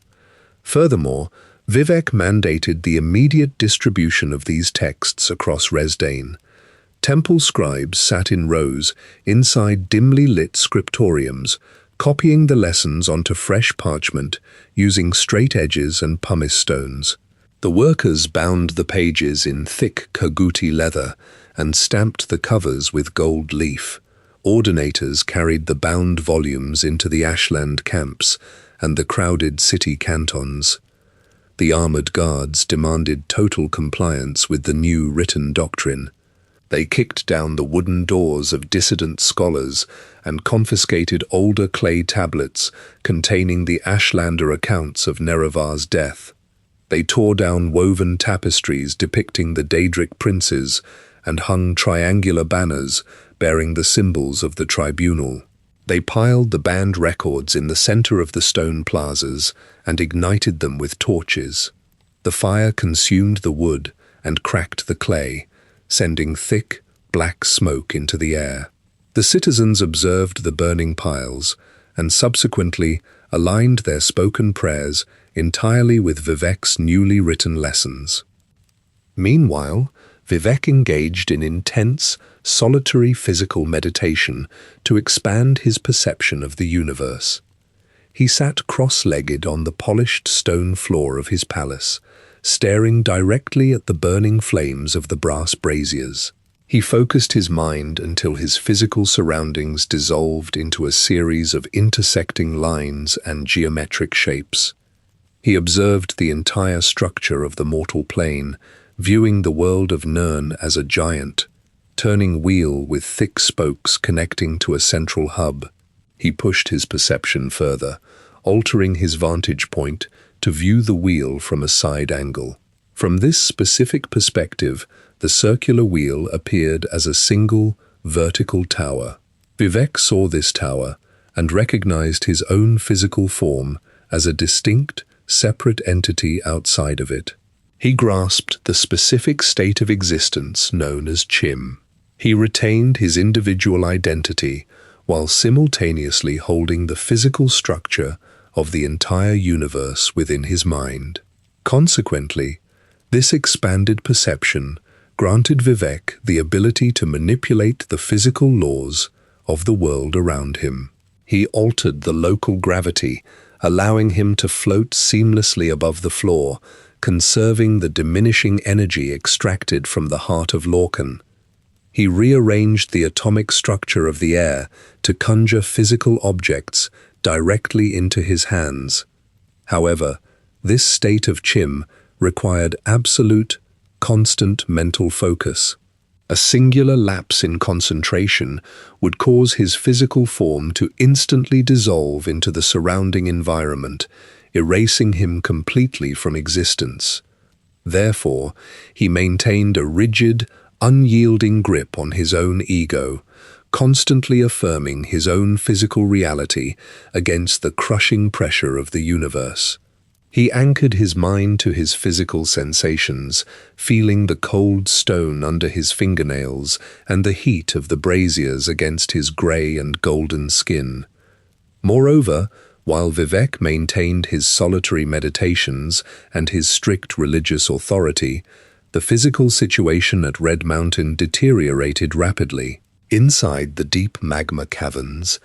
A: Furthermore, Vivec mandated the immediate distribution of these texts across Resdain. Temple scribes sat in rows inside dimly lit scriptoriums, copying the lessons onto fresh parchment using straight edges and pumice stones. The workers bound the pages in thick Kaguti leather and stamped the covers with gold leaf, Ordinators carried the bound volumes into the ashland camps and the crowded city cantons. The armored guards demanded total compliance with the new written doctrine. They kicked down the wooden doors of dissident scholars and confiscated older clay tablets containing the Ashlander accounts of Nerevar's death. They tore down woven tapestries depicting the Daedric princes and hung triangular banners bearing the symbols of the tribunal. They piled the banned records in the center of the stone plazas and ignited them with torches. The fire consumed the wood and cracked the clay, sending thick, black smoke into the air. The citizens observed the burning piles and subsequently aligned their spoken prayers entirely with Vivec's newly written lessons. Meanwhile, Vivec engaged in intense, solitary physical meditation to expand his perception of the universe. He sat cross-legged on the polished stone floor of his palace, staring directly at the burning flames of the brass braziers. He focused his mind until his physical surroundings dissolved into a series of intersecting lines and geometric shapes. He observed the entire structure of the mortal plane, viewing the world of Nirn as a giant, turning wheel with thick spokes connecting to a central hub. He pushed his perception further, altering his vantage point to view the wheel from a side angle. From this specific perspective, the circular wheel appeared as a single, vertical tower. Vivec saw this tower and recognized his own physical form as a distinct, separate entity outside of it. He grasped the specific state of existence known as Chim. He retained his individual identity while simultaneously holding the physical structure of the entire universe within his mind. Consequently, this expanded perception granted Vivec the ability to manipulate the physical laws of the world around him. He altered the local gravity, allowing him to float seamlessly above the floor, conserving the diminishing energy extracted from the heart of Lorcan. He rearranged the atomic structure of the air to conjure physical objects directly into his hands. However, this state of Chim required absolute, constant mental focus. A singular lapse in concentration would cause his physical form to instantly dissolve into the surrounding environment, erasing him completely from existence. Therefore, he maintained a rigid, unyielding grip on his own ego, constantly affirming his own physical reality against the crushing pressure of the universe. He anchored his mind to his physical sensations, feeling the cold stone under his fingernails and the heat of the braziers against his grey and golden skin. Moreover, while Vivec maintained his solitary meditations and his strict religious authority, the physical situation at Red Mountain deteriorated rapidly. Inside the deep magma caverns,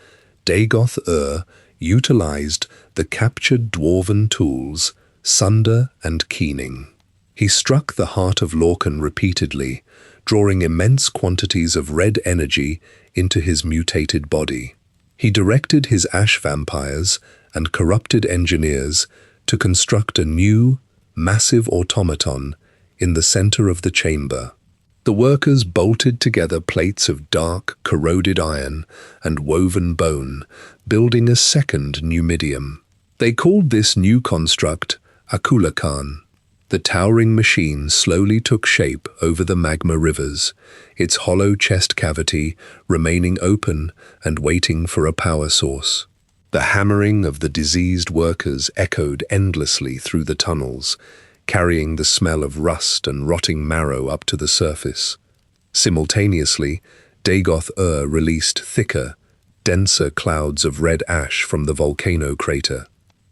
A: Dagoth utilized the captured dwarven tools, Sunder and Keening. He struck the heart of Lorcan repeatedly, drawing immense quantities of red energy into his mutated body. He directed his ash vampires and corrupted engineers to construct a new, massive automaton in the center of the chamber. The workers bolted together plates of dark, corroded iron and woven bone, building a second numidium. They called this new construct Akulakan. The towering machine slowly took shape over the magma rivers, its hollow chest cavity remaining open and waiting for a power source. The hammering of the diseased workers echoed endlessly through the tunnels, carrying the smell of rust and rotting marrow up to the surface. Simultaneously, Dagoth released thicker, denser clouds of red ash from the volcano crater.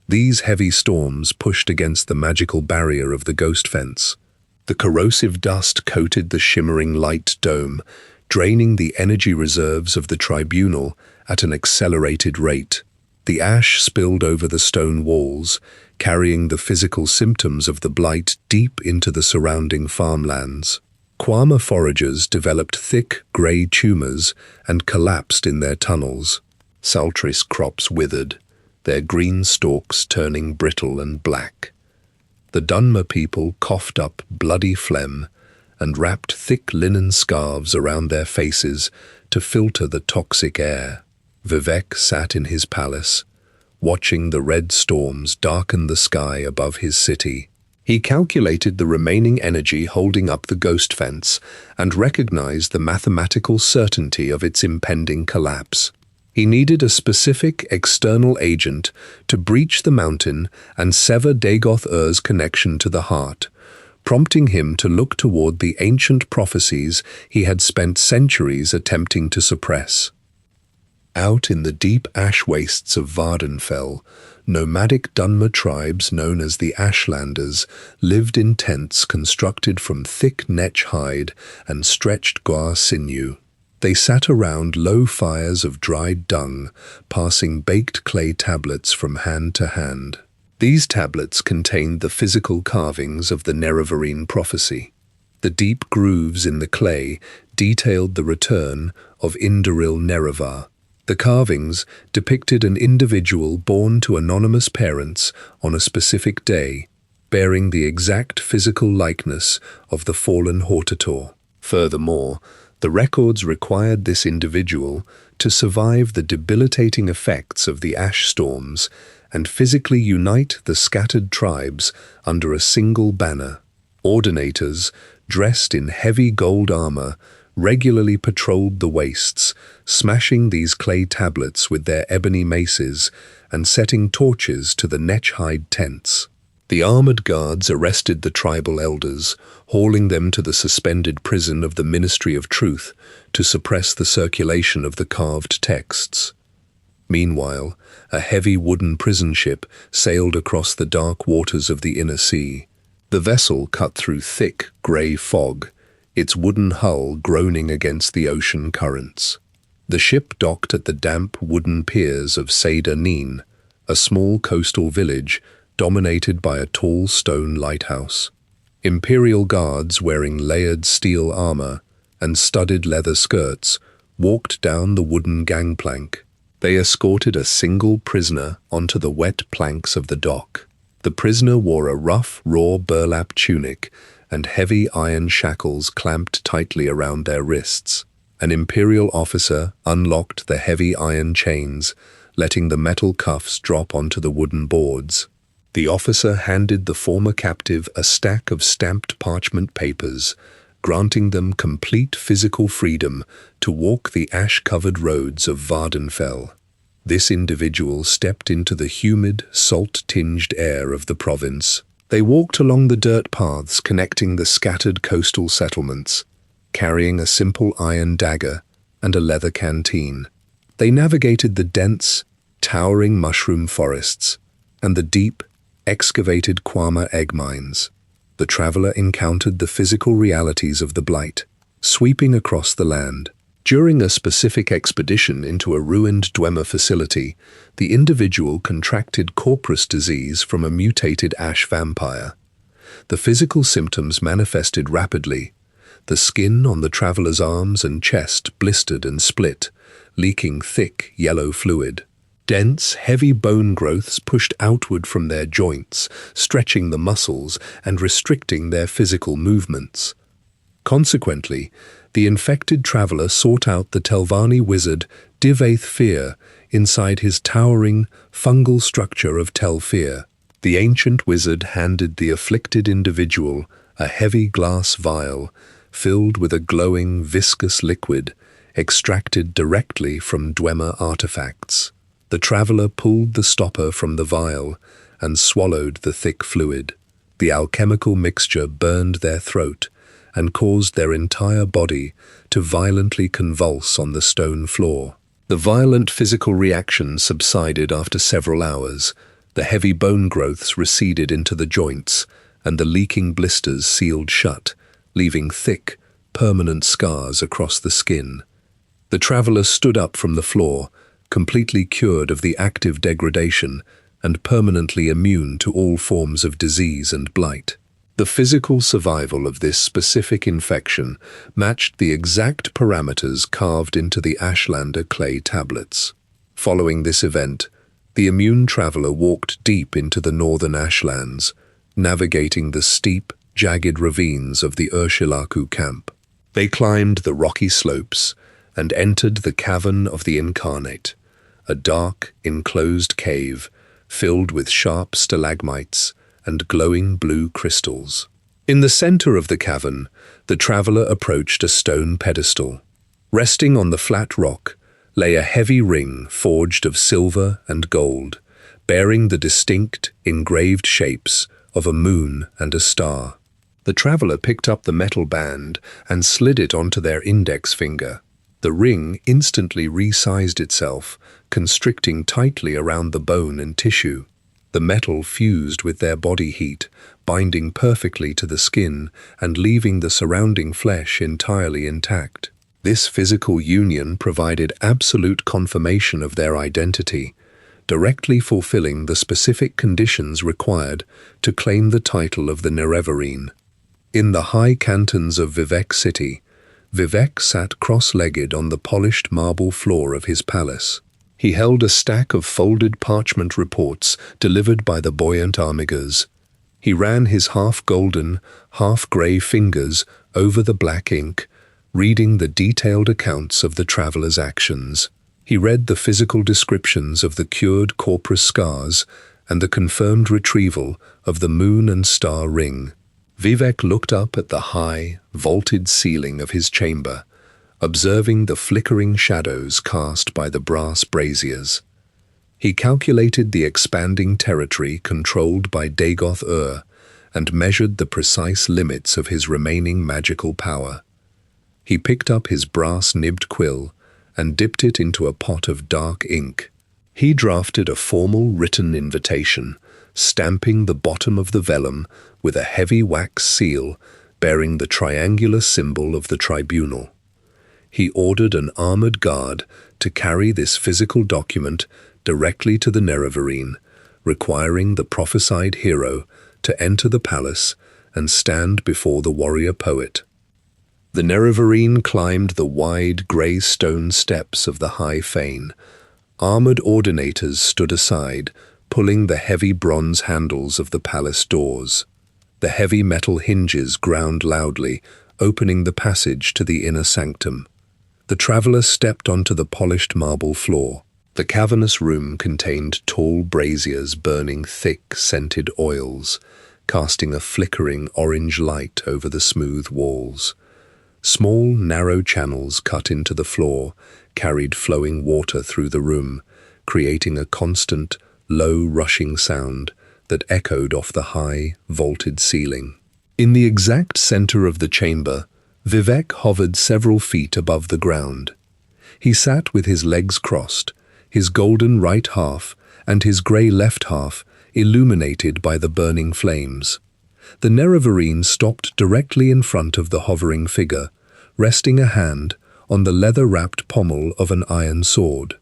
A: These heavy storms pushed against the magical barrier of the ghost fence. The corrosive dust coated the shimmering light dome, draining the energy reserves of the tribunal at an accelerated rate. The ash spilled over the stone walls, carrying the physical symptoms of the blight deep into the surrounding farmlands. Kwama foragers developed thick, grey tumours and collapsed in their tunnels. Saltris crops withered, their green stalks turning brittle and black. The Dunmer people coughed up bloody phlegm and wrapped thick linen scarves around their faces to filter the toxic air. Vivec sat in his palace, watching the red storms darken the sky above his city. He calculated the remaining energy holding up the ghost fence and recognized the mathematical certainty of its impending collapse. He needed a specific external agent to breach the mountain and sever Dagoth-Ur's connection to the heart, prompting him to look toward the ancient prophecies he had spent centuries attempting to suppress. Out in the deep ash wastes of Vardenfell, nomadic Dunmer tribes known as the Ashlanders lived in tents constructed from thick netch hide and stretched guar sinew. They sat around low fires of dried dung, passing baked clay tablets from hand to hand. These tablets contained the physical carvings of the Nerevarine prophecy. The deep grooves in the clay detailed the return of Indaril Nerevar. The carvings depicted an individual born to anonymous parents on a specific day, bearing the exact physical likeness of the fallen Hortator. Furthermore, the records required this individual to survive the debilitating effects of the ash storms and physically unite the scattered tribes under a single banner. Ordinators, dressed in heavy gold armor, regularly patrolled the wastes, smashing these clay tablets with their ebony maces and setting torches to the netch-hide tents. The armored guards arrested the tribal elders, hauling them to the suspended prison of the Ministry of Truth to suppress the circulation of the carved texts. Meanwhile, a heavy wooden prison ship sailed across the dark waters of the inner sea. The vessel cut through thick, grey fog, its wooden hull groaning against the ocean currents. The ship docked at the damp wooden piers of Seyda Neen, a small coastal village dominated by a tall stone lighthouse. Imperial guards wearing layered steel armor and studded leather skirts walked down the wooden gangplank. They escorted a single prisoner onto the wet planks of the dock. The prisoner wore a rough, raw burlap tunic and heavy iron shackles clamped tightly around their wrists. An Imperial officer unlocked the heavy iron chains, letting the metal cuffs drop onto the wooden boards. The officer handed the former captive a stack of stamped parchment papers, granting them complete physical freedom to walk the ash-covered roads of Vardenfell. This individual stepped into the humid, salt-tinged air of the province. They walked along the dirt paths connecting the scattered coastal settlements, carrying a simple iron dagger and a leather canteen. They navigated the dense, towering mushroom forests and the deep, excavated Kwama egg mines. The traveler encountered the physical realities of the blight, sweeping across the land. During a specific expedition into a ruined Dwemer facility, the individual contracted corpus disease from a mutated ash vampire. The physical symptoms manifested rapidly. The skin on the traveler's arms and chest blistered and split, leaking thick yellow fluid. Dense, heavy bone growths pushed outward from their joints, stretching the muscles and restricting their physical movements. Consequently, the infected traveler sought out the Telvanni wizard Divaith Fear inside his towering, fungal structure of Telfear. The ancient wizard handed the afflicted individual a heavy glass vial filled with a glowing, viscous liquid extracted directly from Dwemer artifacts. The traveler pulled the stopper from the vial and swallowed the thick fluid. The alchemical mixture burned their throat and caused their entire body to violently convulse on the stone floor. The violent physical reaction subsided after several hours. The heavy bone growths receded into the joints, and the leaking blisters sealed shut, leaving thick, permanent scars across the skin. The traveler stood up from the floor, completely cured of the active degradation and permanently immune to all forms of disease and blight. The physical survival of this specific infection matched the exact parameters carved into the Ashlander clay tablets. Following this event, the immune traveler walked deep into the northern Ashlands, navigating the steep, jagged ravines of the Urshilaku camp. They climbed the rocky slopes and entered the Cavern of the Incarnate, a dark, enclosed cave filled with sharp stalagmites and glowing blue crystals. In the center of the cavern, the traveler approached a stone pedestal. Resting on the flat rock lay a heavy ring forged of silver and gold, bearing the distinct, engraved shapes of a moon and a star. The traveler picked up the metal band and slid it onto their index finger. The ring instantly resized itself, constricting tightly around the bone and tissue. The metal fused with their body heat, binding perfectly to the skin and leaving the surrounding flesh entirely intact. This physical union provided absolute confirmation of their identity, directly fulfilling the specific conditions required to claim the title of the Nerevarine. In the high cantons of Vivec city, Vivec sat cross-legged on the polished marble floor of his palace. He held a stack of folded parchment reports delivered by the buoyant armigers. He ran his half-golden, half-grey fingers over the black ink, reading the detailed accounts of the traveller's actions. He read the physical descriptions of the cured corpus scars and the confirmed retrieval of the moon and star ring. Vivec looked up at the high, vaulted ceiling of his chamber, observing the flickering shadows cast by the brass braziers. He calculated the expanding territory controlled by Dagoth-Ur and measured the precise limits of his remaining magical power. He picked up his brass-nibbed quill and dipped it into a pot of dark ink. He drafted a formal written invitation, stamping the bottom of the vellum with a heavy wax seal bearing the triangular symbol of the tribunal. He ordered an armored guard to carry this physical document directly to the Nerevarine, requiring the prophesied hero to enter the palace and stand before the warrior poet. The Nerevarine climbed the wide grey stone steps of the high fane. Armored ordinators stood aside, pulling the heavy bronze handles of the palace doors. The heavy metal hinges ground loudly, opening the passage to the inner sanctum. The traveller stepped onto the polished marble floor. The cavernous room contained tall braziers burning thick, scented oils, casting a flickering orange light over the smooth walls. Small, narrow channels cut into the floor carried flowing water through the room, creating a constant, low, rushing sound that echoed off the high, vaulted ceiling. In the exact center of the chamber, Vivec hovered several feet above the ground. He sat with his legs crossed, his golden right half and his grey left half illuminated by the burning flames. The Nerevarine stopped directly in front of the hovering figure, resting a hand on the leather-wrapped pommel of an iron sword.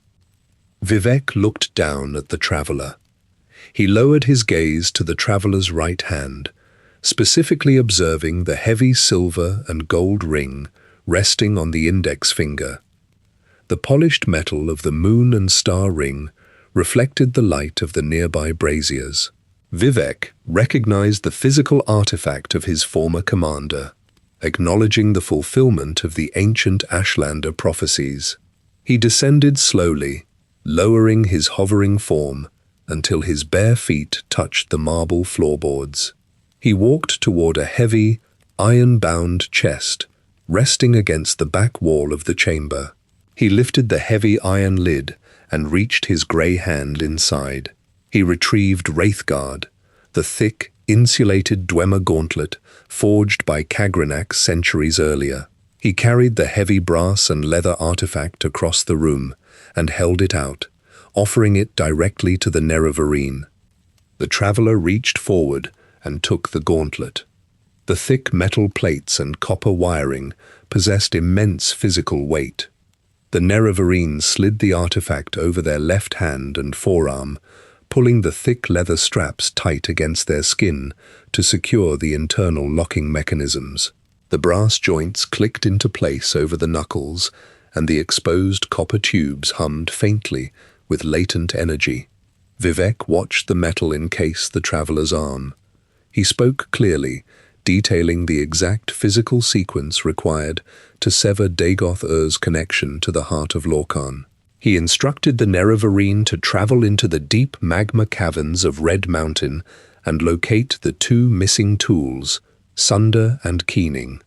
A: Vivec looked down at the traveller. He lowered his gaze to the traveller's right hand, specifically observing the heavy silver and gold ring resting on the index finger. The polished metal of the moon and star ring reflected the light of the nearby braziers. Vivec recognized the physical artifact of his former commander, acknowledging the fulfillment of the ancient Ashlander prophecies. He descended slowly, lowering his hovering form until his bare feet touched the marble floorboards. He walked toward a heavy, iron-bound chest, resting against the back wall of the chamber. He lifted the heavy iron lid and reached his grey hand inside. He retrieved Wraithguard, the thick, insulated Dwemer gauntlet forged by Kagrenac centuries earlier. He carried the heavy brass and leather artifact across the room and held it out, offering it directly to the Nerevarine. The traveller reached forward and took the gauntlet. The thick metal plates and copper wiring possessed immense physical weight. The Nerevarine slid the artifact over their left hand and forearm, pulling the thick leather straps tight against their skin to secure the internal locking mechanisms. The brass joints clicked into place over the knuckles, and the exposed copper tubes hummed faintly with latent energy. Vivec watched the metal encase the traveler's arm. He spoke clearly, detailing the exact physical sequence required to sever Dagoth-Ur's connection to the heart of Lorkhan. He instructed the Nerevarine to travel into the deep magma caverns of Red Mountain and locate the two missing tools, Sunder and Keening.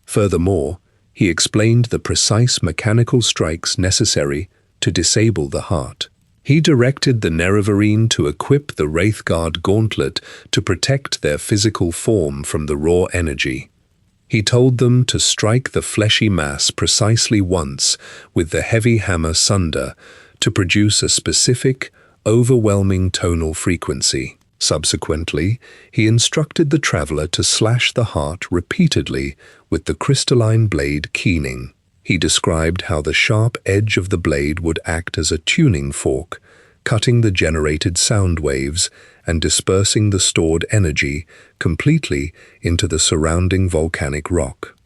A: Furthermore, he explained the precise mechanical strikes necessary to disable the heart. He directed the Nerevarine to equip the Wraithguard gauntlet to protect their physical form from the raw energy. He told them to strike the fleshy mass precisely once with the heavy hammer Sunder to produce a specific, overwhelming tonal frequency. Subsequently, he instructed the traveler to slash the heart repeatedly with the crystalline blade Keening. He described how the sharp edge of the blade would act as a tuning fork, cutting the generated sound waves and dispersing the stored energy completely into the surrounding volcanic rock.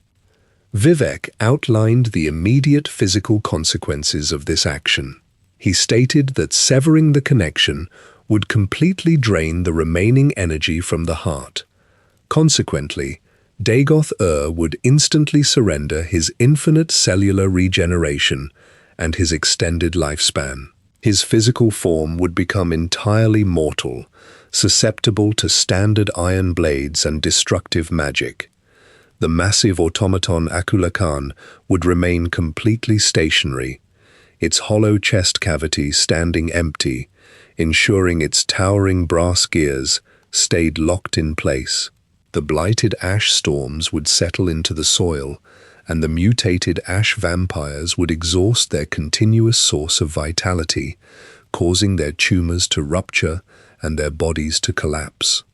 A: Vivec outlined the immediate physical consequences of this action. He stated that severing the connection would completely drain the remaining energy from the heart. Consequently, Dagoth-Ur would instantly surrender his infinite cellular regeneration and his extended lifespan. His physical form would become entirely mortal, susceptible to standard iron blades and destructive magic. The massive automaton Akulakan would remain completely stationary, its hollow chest cavity standing empty, ensuring its towering brass gears stayed locked in place. The blighted ash storms would settle into the soil, and the mutated ash vampires would exhaust their continuous source of vitality, causing their tumors to rupture and their bodies to collapse.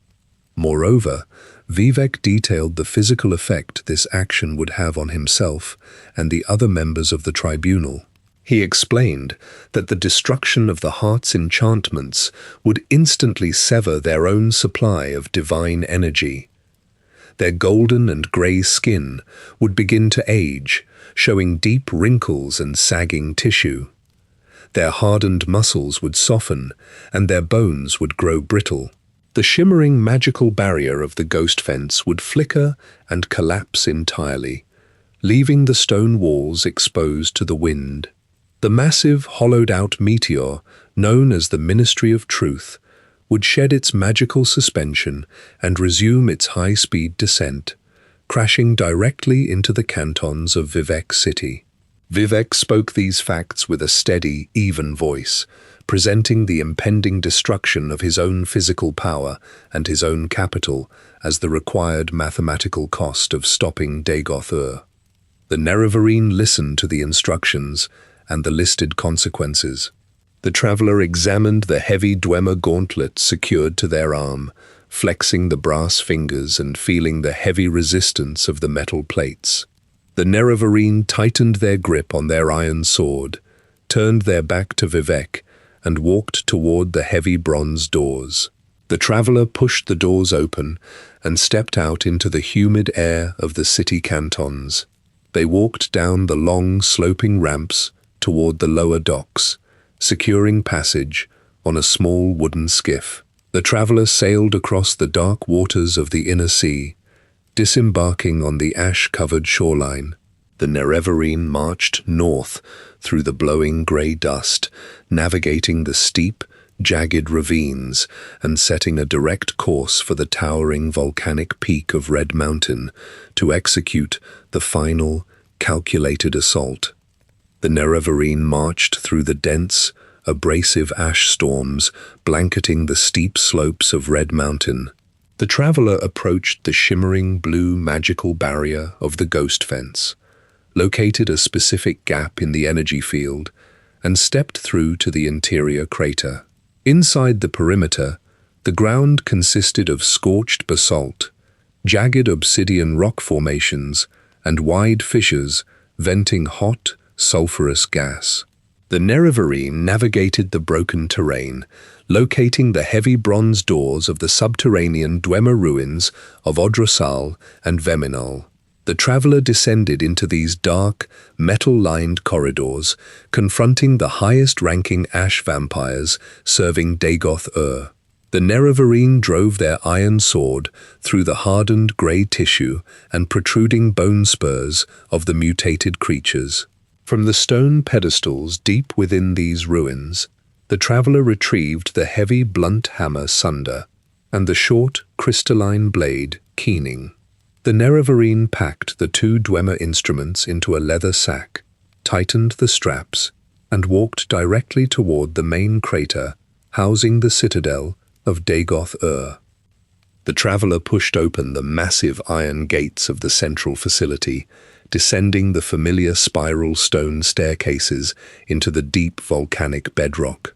A: Moreover, Vivec detailed the physical effect this action would have on himself and the other members of the tribunal. He explained that the destruction of the heart's enchantments would instantly sever their own supply of divine energy. Their golden and grey skin would begin to age, showing deep wrinkles and sagging tissue. Their hardened muscles would soften, and their bones would grow brittle. The shimmering magical barrier of the ghost fence would flicker and collapse entirely, leaving the stone walls exposed to the wind. The massive, hollowed-out meteor, known as the Ministry of Truth, would shed its magical suspension and resume its high-speed descent, crashing directly into the cantons of Vivec City. Vivec spoke these facts with a steady, even voice, presenting the impending destruction of his own physical power and his own capital as the required mathematical cost of stopping Dagoth-Ur. The Nerevarine listened to the instructions and the listed consequences. The traveler examined the heavy Dwemer gauntlet secured to their arm, flexing the brass fingers and feeling the heavy resistance of the metal plates. The Nerevarine tightened their grip on their iron sword, turned their back to Vivec, and walked toward the heavy bronze doors. The traveler pushed the doors open and stepped out into the humid air of the city cantons. They walked down the long, sloping ramps toward the lower docks, securing passage on a small wooden skiff. The traveler sailed across the dark waters of the inner sea, disembarking on the ash-covered shoreline. The Nerevarine marched north through the blowing grey dust, navigating the steep, jagged ravines and setting a direct course for the towering volcanic peak of Red Mountain to execute the final, calculated assault. The Nerevarine marched through the dense, abrasive ash storms, blanketing the steep slopes of Red Mountain. The traveler approached the shimmering blue magical barrier of the Ghost Fence, located a specific gap in the energy field, and stepped through to the interior crater. Inside the perimeter, the ground consisted of scorched basalt, jagged obsidian rock formations, and wide fissures venting hot, sulfurous gas. The Nerevarine navigated the broken terrain, locating the heavy bronze doors of the subterranean Dwemer ruins of Odrasal and Veminal. The traveler descended into these dark, metal-lined corridors, confronting the highest-ranking ash vampires serving Dagoth-Ur. The Nerevarine drove their iron sword through the hardened grey tissue and protruding bone spurs of the mutated creatures. From the stone pedestals deep within these ruins, the traveler retrieved the heavy blunt hammer Sunder and the short crystalline blade Keening. The Nerevarine packed the two Dwemer instruments into a leather sack, tightened the straps, and walked directly toward the main crater housing the citadel of Dagoth-Ur. The traveler pushed open the massive iron gates of the central facility, descending the familiar spiral stone staircases into the deep volcanic bedrock.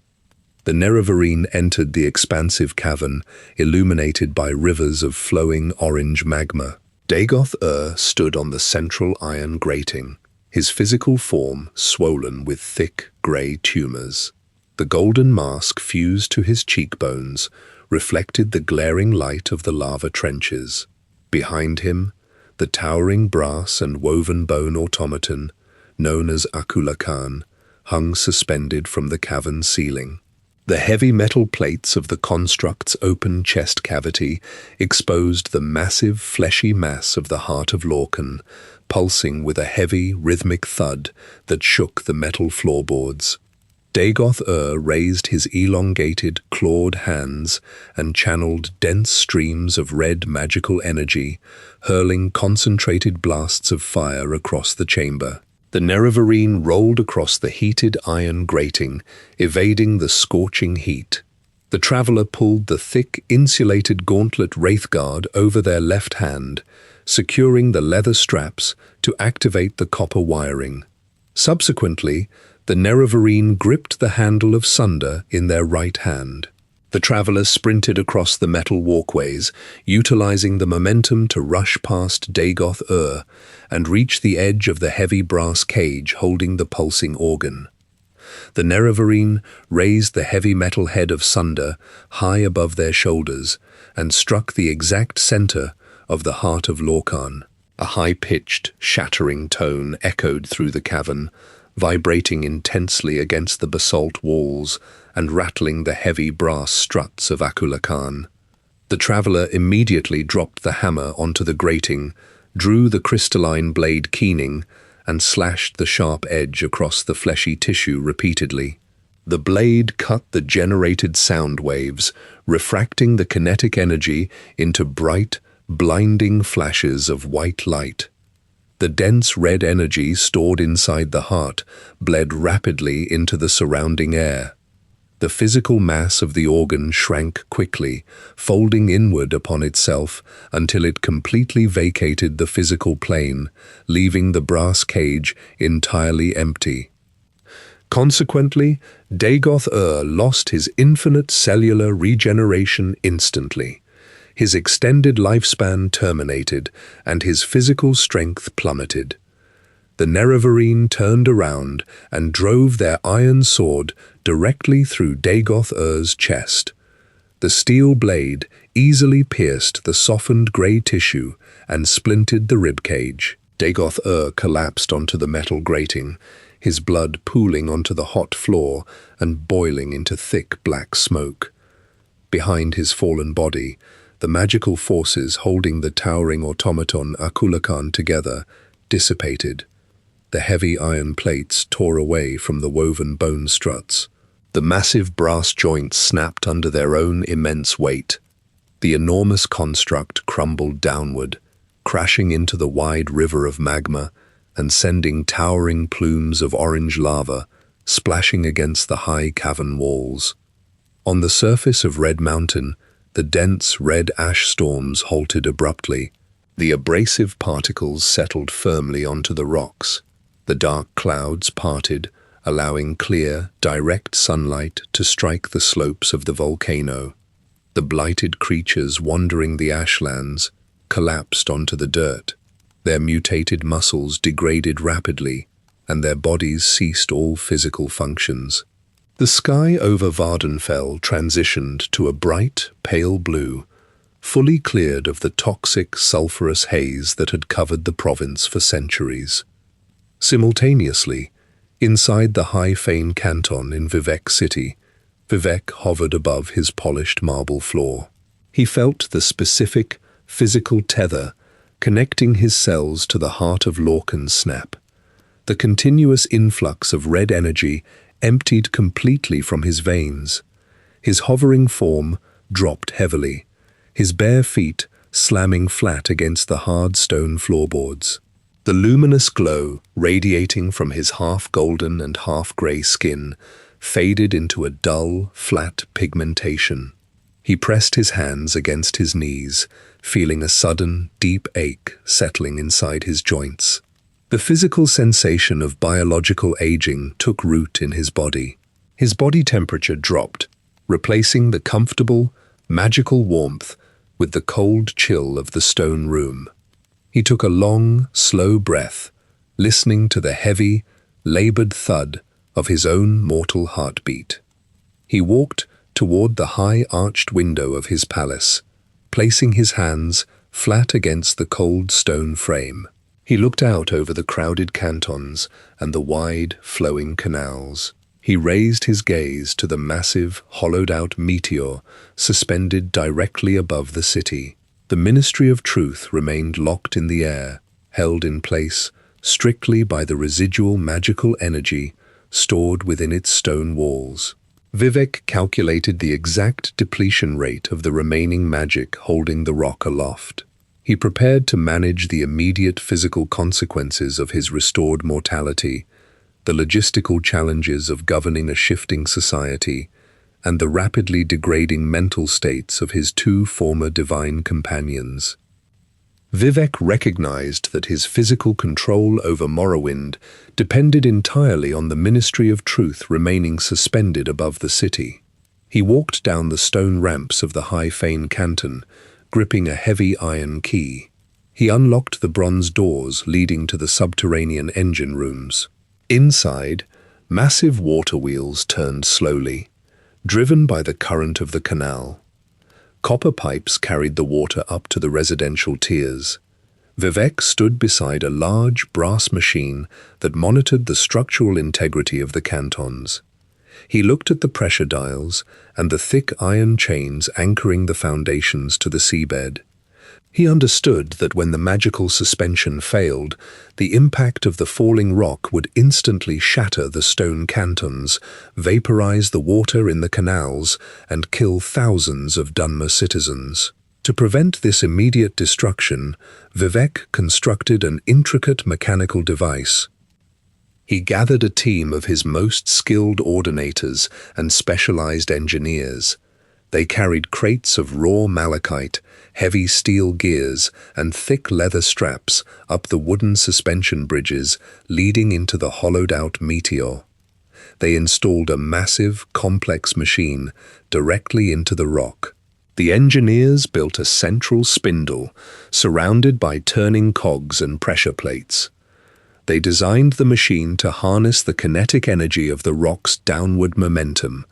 A: The Nerevarine entered the expansive cavern, illuminated by rivers of flowing orange magma. Dagoth-Ur stood on the central iron grating, his physical form swollen with thick grey tumors. The golden mask fused to his cheekbones reflected the glaring light of the lava trenches. Behind him, the towering brass and woven bone automaton, known as Akulakan, hung suspended from the cavern ceiling. The heavy metal plates of the construct's open chest cavity exposed the massive fleshy mass of the heart of Lorcan, pulsing with a heavy, rhythmic thud that shook the metal floorboards. Dagoth-Ur raised his elongated, clawed hands and channeled dense streams of red magical energy, hurling concentrated blasts of fire across the chamber. The Nerevarine rolled across the heated iron grating, evading the scorching heat. The traveler pulled the thick, insulated gauntlet Wraithguard over their left hand, securing the leather straps to activate the copper wiring. Subsequently, the Nerevarine gripped the handle of Sunder in their right hand. The travelers sprinted across the metal walkways, utilizing the momentum to rush past Dagoth-Ur and reach the edge of the heavy brass cage holding the pulsing organ. The Nerevarine raised the heavy metal head of Sunder high above their shoulders and struck the exact center of the heart of Lorcan. A high-pitched, shattering tone echoed through the cavern, vibrating intensely against the basalt walls and rattling the heavy brass struts of Akulakan. The traveler immediately dropped the hammer onto the grating, drew the crystalline blade Keening, and slashed the sharp edge across the fleshy tissue repeatedly. The blade cut the generated sound waves, refracting the kinetic energy into bright, blinding flashes of white light. The dense red energy stored inside the heart bled rapidly into the surrounding air. The physical mass of the organ shrank quickly, folding inward upon itself until it completely vacated the physical plane, leaving the brass cage entirely empty. Consequently, Dagoth-Ur lost his infinite cellular regeneration instantly. His extended lifespan terminated, and his physical strength plummeted. The Nerevarine turned around and drove their iron sword directly through Dagoth-Ur's chest. The steel blade easily pierced the softened grey tissue and splintered the ribcage. Dagoth-Ur collapsed onto the metal grating, his blood pooling onto the hot floor and boiling into thick black smoke. Behind his fallen body, the magical forces holding the towering automaton Akulakan together dissipated. The heavy iron plates tore away from the woven bone struts. The massive brass joints snapped under their own immense weight. The enormous construct crumbled downward, crashing into the wide river of magma and sending towering plumes of orange lava splashing against the high cavern walls. On the surface of Red Mountain, the dense red ash storms halted abruptly. The abrasive particles settled firmly onto the rocks. The dark clouds parted, allowing clear, direct sunlight to strike the slopes of the volcano. The blighted creatures wandering the ashlands collapsed onto the dirt. Their mutated muscles degraded rapidly, and their bodies ceased all physical functions. The sky over Vardenfell transitioned to a bright, pale blue, fully cleared of the toxic, sulphurous haze that had covered the province for centuries. Simultaneously, inside the High Fane Canton in Vivec city, Vivec hovered above his polished marble floor. He felt the specific, physical tether connecting his cells to the heart of Lorcan's snap. The continuous influx of red energy emptied completely from his veins. His hovering form dropped heavily, his bare feet slamming flat against the hard stone floorboards. The luminous glow radiating from his half-golden and half-grey skin faded into a dull, flat pigmentation. He pressed his hands against his knees, feeling a sudden, deep ache settling inside his joints. The physical sensation of biological aging took root in his body. His body temperature dropped, replacing the comfortable, magical warmth with the cold chill of the stone room. He took a long, slow breath, listening to the heavy, labored thud of his own mortal heartbeat. He walked toward the high arched window of his palace, placing his hands flat against the cold stone frame. He looked out over the crowded cantons and the wide, flowing canals. He raised his gaze to the massive, hollowed-out meteor suspended directly above the city. The Ministry of Truth remained locked in the air, held in place strictly by the residual magical energy stored within its stone walls. Vivec calculated the exact depletion rate of the remaining magic holding the rock aloft. He prepared to manage the immediate physical consequences of his restored mortality, the logistical challenges of governing a shifting society, and the rapidly degrading mental states of his two former divine companions. Vivec recognized that his physical control over Morrowind depended entirely on the Ministry of Truth remaining suspended above the city. He walked down the stone ramps of the High Fane Canton, gripping a heavy iron key. He unlocked the bronze doors leading to the subterranean engine rooms. Inside, massive water wheels turned slowly, driven by the current of the canal. Copper pipes carried the water up to the residential tiers. Vivec stood beside a large brass machine that monitored the structural integrity of the cantons. He looked at the pressure dials and the thick iron chains anchoring the foundations to the seabed. He understood that when the magical suspension failed, the impact of the falling rock would instantly shatter the stone cantons, vaporize the water in the canals, and kill thousands of Dunmer citizens. To prevent this immediate destruction, Vivec constructed an intricate mechanical device. He gathered a team of his most skilled ordinators and specialized engineers. They carried crates of raw malachite, heavy steel gears, and thick leather straps up the wooden suspension bridges leading into the hollowed-out meteor. They installed a massive, complex machine directly into the rock. The engineers built a central spindle surrounded by turning cogs and pressure plates. They designed the machine to harness the kinetic energy of the rock's downward momentum,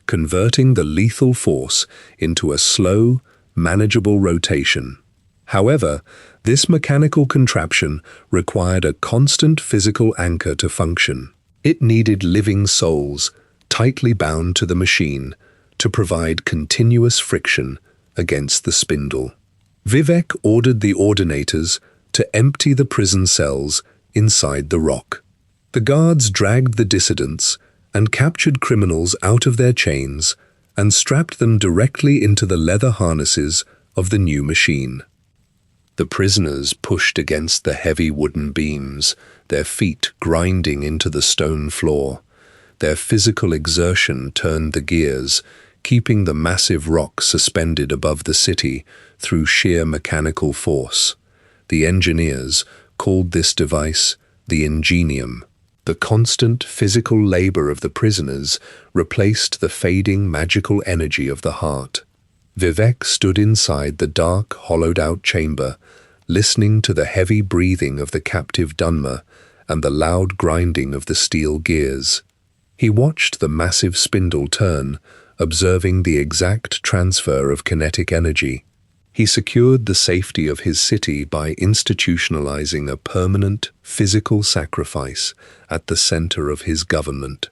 A: converting the lethal force into a slow, manageable rotation. However, this mechanical contraption required a constant physical anchor to function. It needed living souls, tightly bound to the machine, to provide continuous friction against the spindle. Vivec ordered the ordinators to empty the prison cells inside the rock. The guards dragged the dissidents and captured criminals out of their chains and strapped them directly into the leather harnesses of the new machine. The prisoners pushed against the heavy wooden beams, their feet grinding into the stone floor. Their physical exertion turned the gears, keeping the massive rock suspended above the city through sheer mechanical force. The engineers called this device the ingenium. The constant physical labor of the prisoners replaced the fading magical energy of the heart. Vivec stood inside the dark, hollowed-out chamber, listening to the heavy breathing of the captive Dunmer and the loud grinding of the steel gears. He watched the massive spindle turn, observing the exact transfer of kinetic energy. He secured the safety of his city by institutionalizing a permanent physical sacrifice at the center of his government.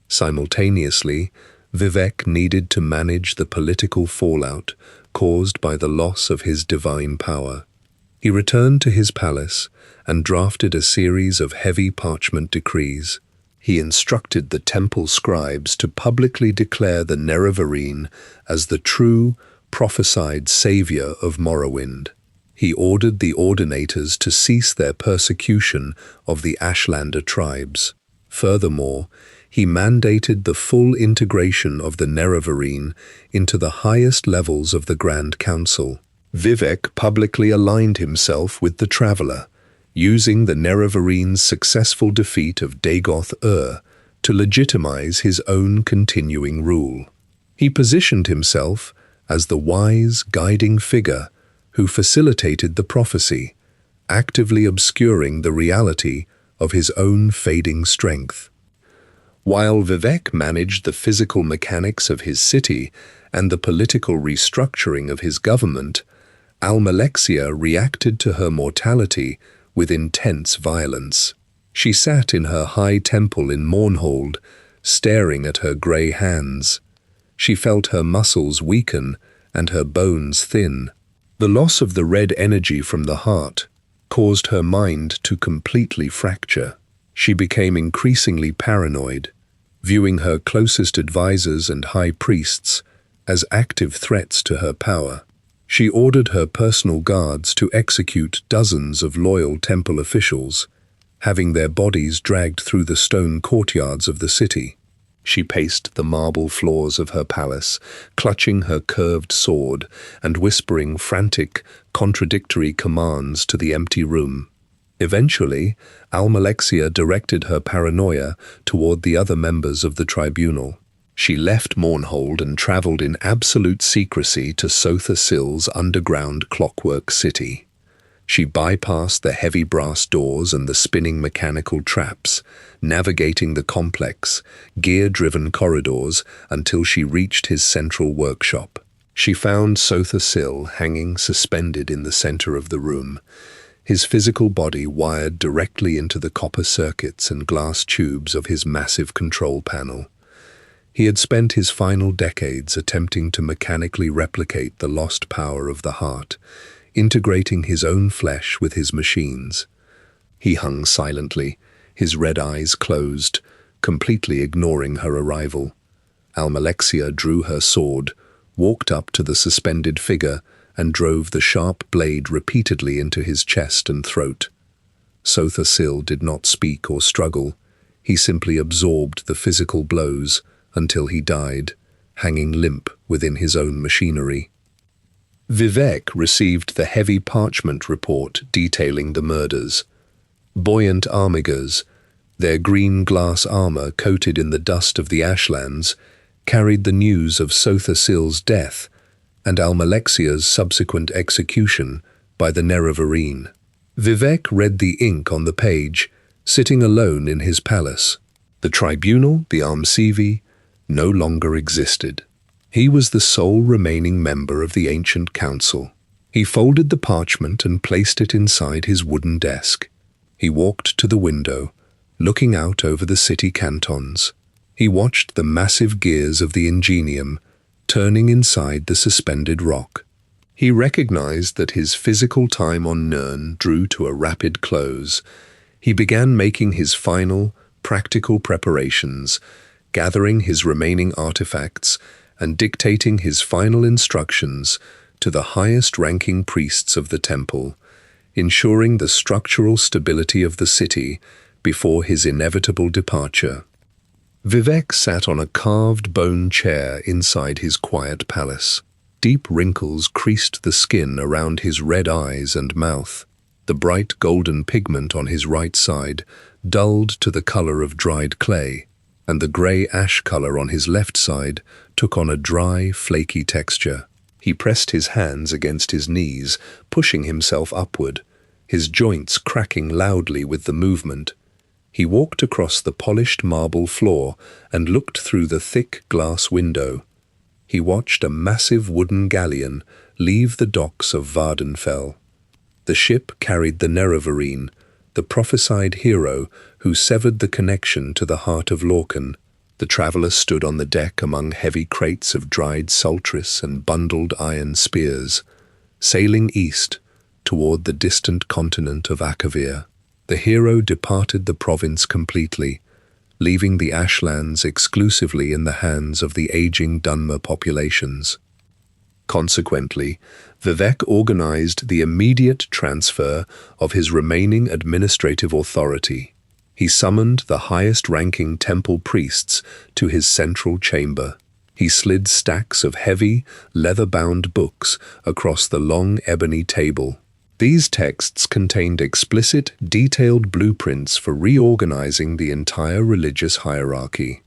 A: Simultaneously, Vivec needed to manage the political fallout caused by the loss of his divine power. He returned to his palace and drafted a series of heavy parchment decrees. He instructed the temple scribes to publicly declare the Nerevarine as the true, prophesied savior of Morrowind. He ordered the ordinators to cease their persecution of the Ashlander tribes. Furthermore, he mandated the full integration of the Nerevarine into the highest levels of the Grand Council. Vivec publicly aligned himself with the Traveler, using the Nerevarines' successful defeat of Dagoth-Ur to legitimize his own continuing rule. He positioned himself as the wise, guiding figure who facilitated the prophecy, actively obscuring the reality of his own fading strength. While Vivec managed the physical mechanics of his city and the political restructuring of his government, Almalexia reacted to her mortality with intense violence. She sat in her high temple in Mournhold, staring at her grey hands. She felt her muscles weaken and her bones thin. The loss of the red energy from the heart caused her mind to completely fracture. She became increasingly paranoid, viewing her closest advisors and high priests as active threats to her power. She ordered her personal guards to execute dozens of loyal temple officials, having their bodies dragged through the stone courtyards of the city. She paced the marble floors of her palace, clutching her curved sword and whispering frantic, contradictory commands to the empty room. Eventually, Almalexia directed her paranoia toward the other members of the tribunal. She left Mournhold and traveled in absolute secrecy to Sotha Sil's underground clockwork city. She bypassed the heavy brass doors and the spinning mechanical traps, navigating the complex, gear-driven corridors until she reached his central workshop. She found Sotha Sil hanging suspended in the center of the room, his physical body wired directly into the copper circuits and glass tubes of his massive control panel. He had spent his final decades attempting to mechanically replicate the lost power of the heart, integrating his own flesh with his machines. He hung silently, his red eyes closed, completely ignoring her arrival. Almalexia drew her sword, walked up to the suspended figure, and drove the sharp blade repeatedly into his chest and throat. Sotha Sil did not speak or struggle. He simply absorbed the physical blows until he died, hanging limp within his own machinery. Vivec received the heavy parchment report detailing the murders. Buoyant armigers, their green glass armor coated in the dust of the Ashlands, carried the news of Sotha Sil's death and Almalexia's subsequent execution by the Nerevarine. Vivec read the ink on the page, sitting alone in his palace. The tribunal, the Armsivi, no longer existed. He was the sole remaining member of the ancient council. He folded the parchment and placed it inside his wooden desk. He walked to the window, looking out over the city cantons. He watched the massive gears of the ingenium turning inside the suspended rock. He recognized that his physical time on Nirn drew to a rapid close. He began making his final, practical preparations, gathering his remaining artifacts and dictating his final instructions to the highest-ranking priests of the temple, ensuring the structural stability of the city before his inevitable departure. Vivec sat on a carved bone chair inside his quiet palace. Deep wrinkles creased the skin around his red eyes and mouth. The bright golden pigment on his right side dulled to the color of dried clay, and the grey ash color on his left side took on a dry, flaky texture. He pressed his hands against his knees, pushing himself upward, his joints cracking loudly with the movement. He walked across the polished marble floor and looked through the thick glass window. He watched a massive wooden galleon leave the docks of Vardenfell. The ship carried the Nerevarine, the prophesied hero who severed the connection to the heart of Lorcan. The traveller stood on the deck among heavy crates of dried sultris and bundled iron spears, sailing east toward the distant continent of Akavir. The hero departed the province completely, leaving the ashlands exclusively in the hands of the aging Dunmer populations. Consequently, Vivec organized the immediate transfer of his remaining administrative authority. He summoned the highest-ranking temple priests to his central chamber. He slid stacks of heavy, leather-bound books across the long ebony table. These texts contained explicit, detailed blueprints for reorganizing the entire religious hierarchy.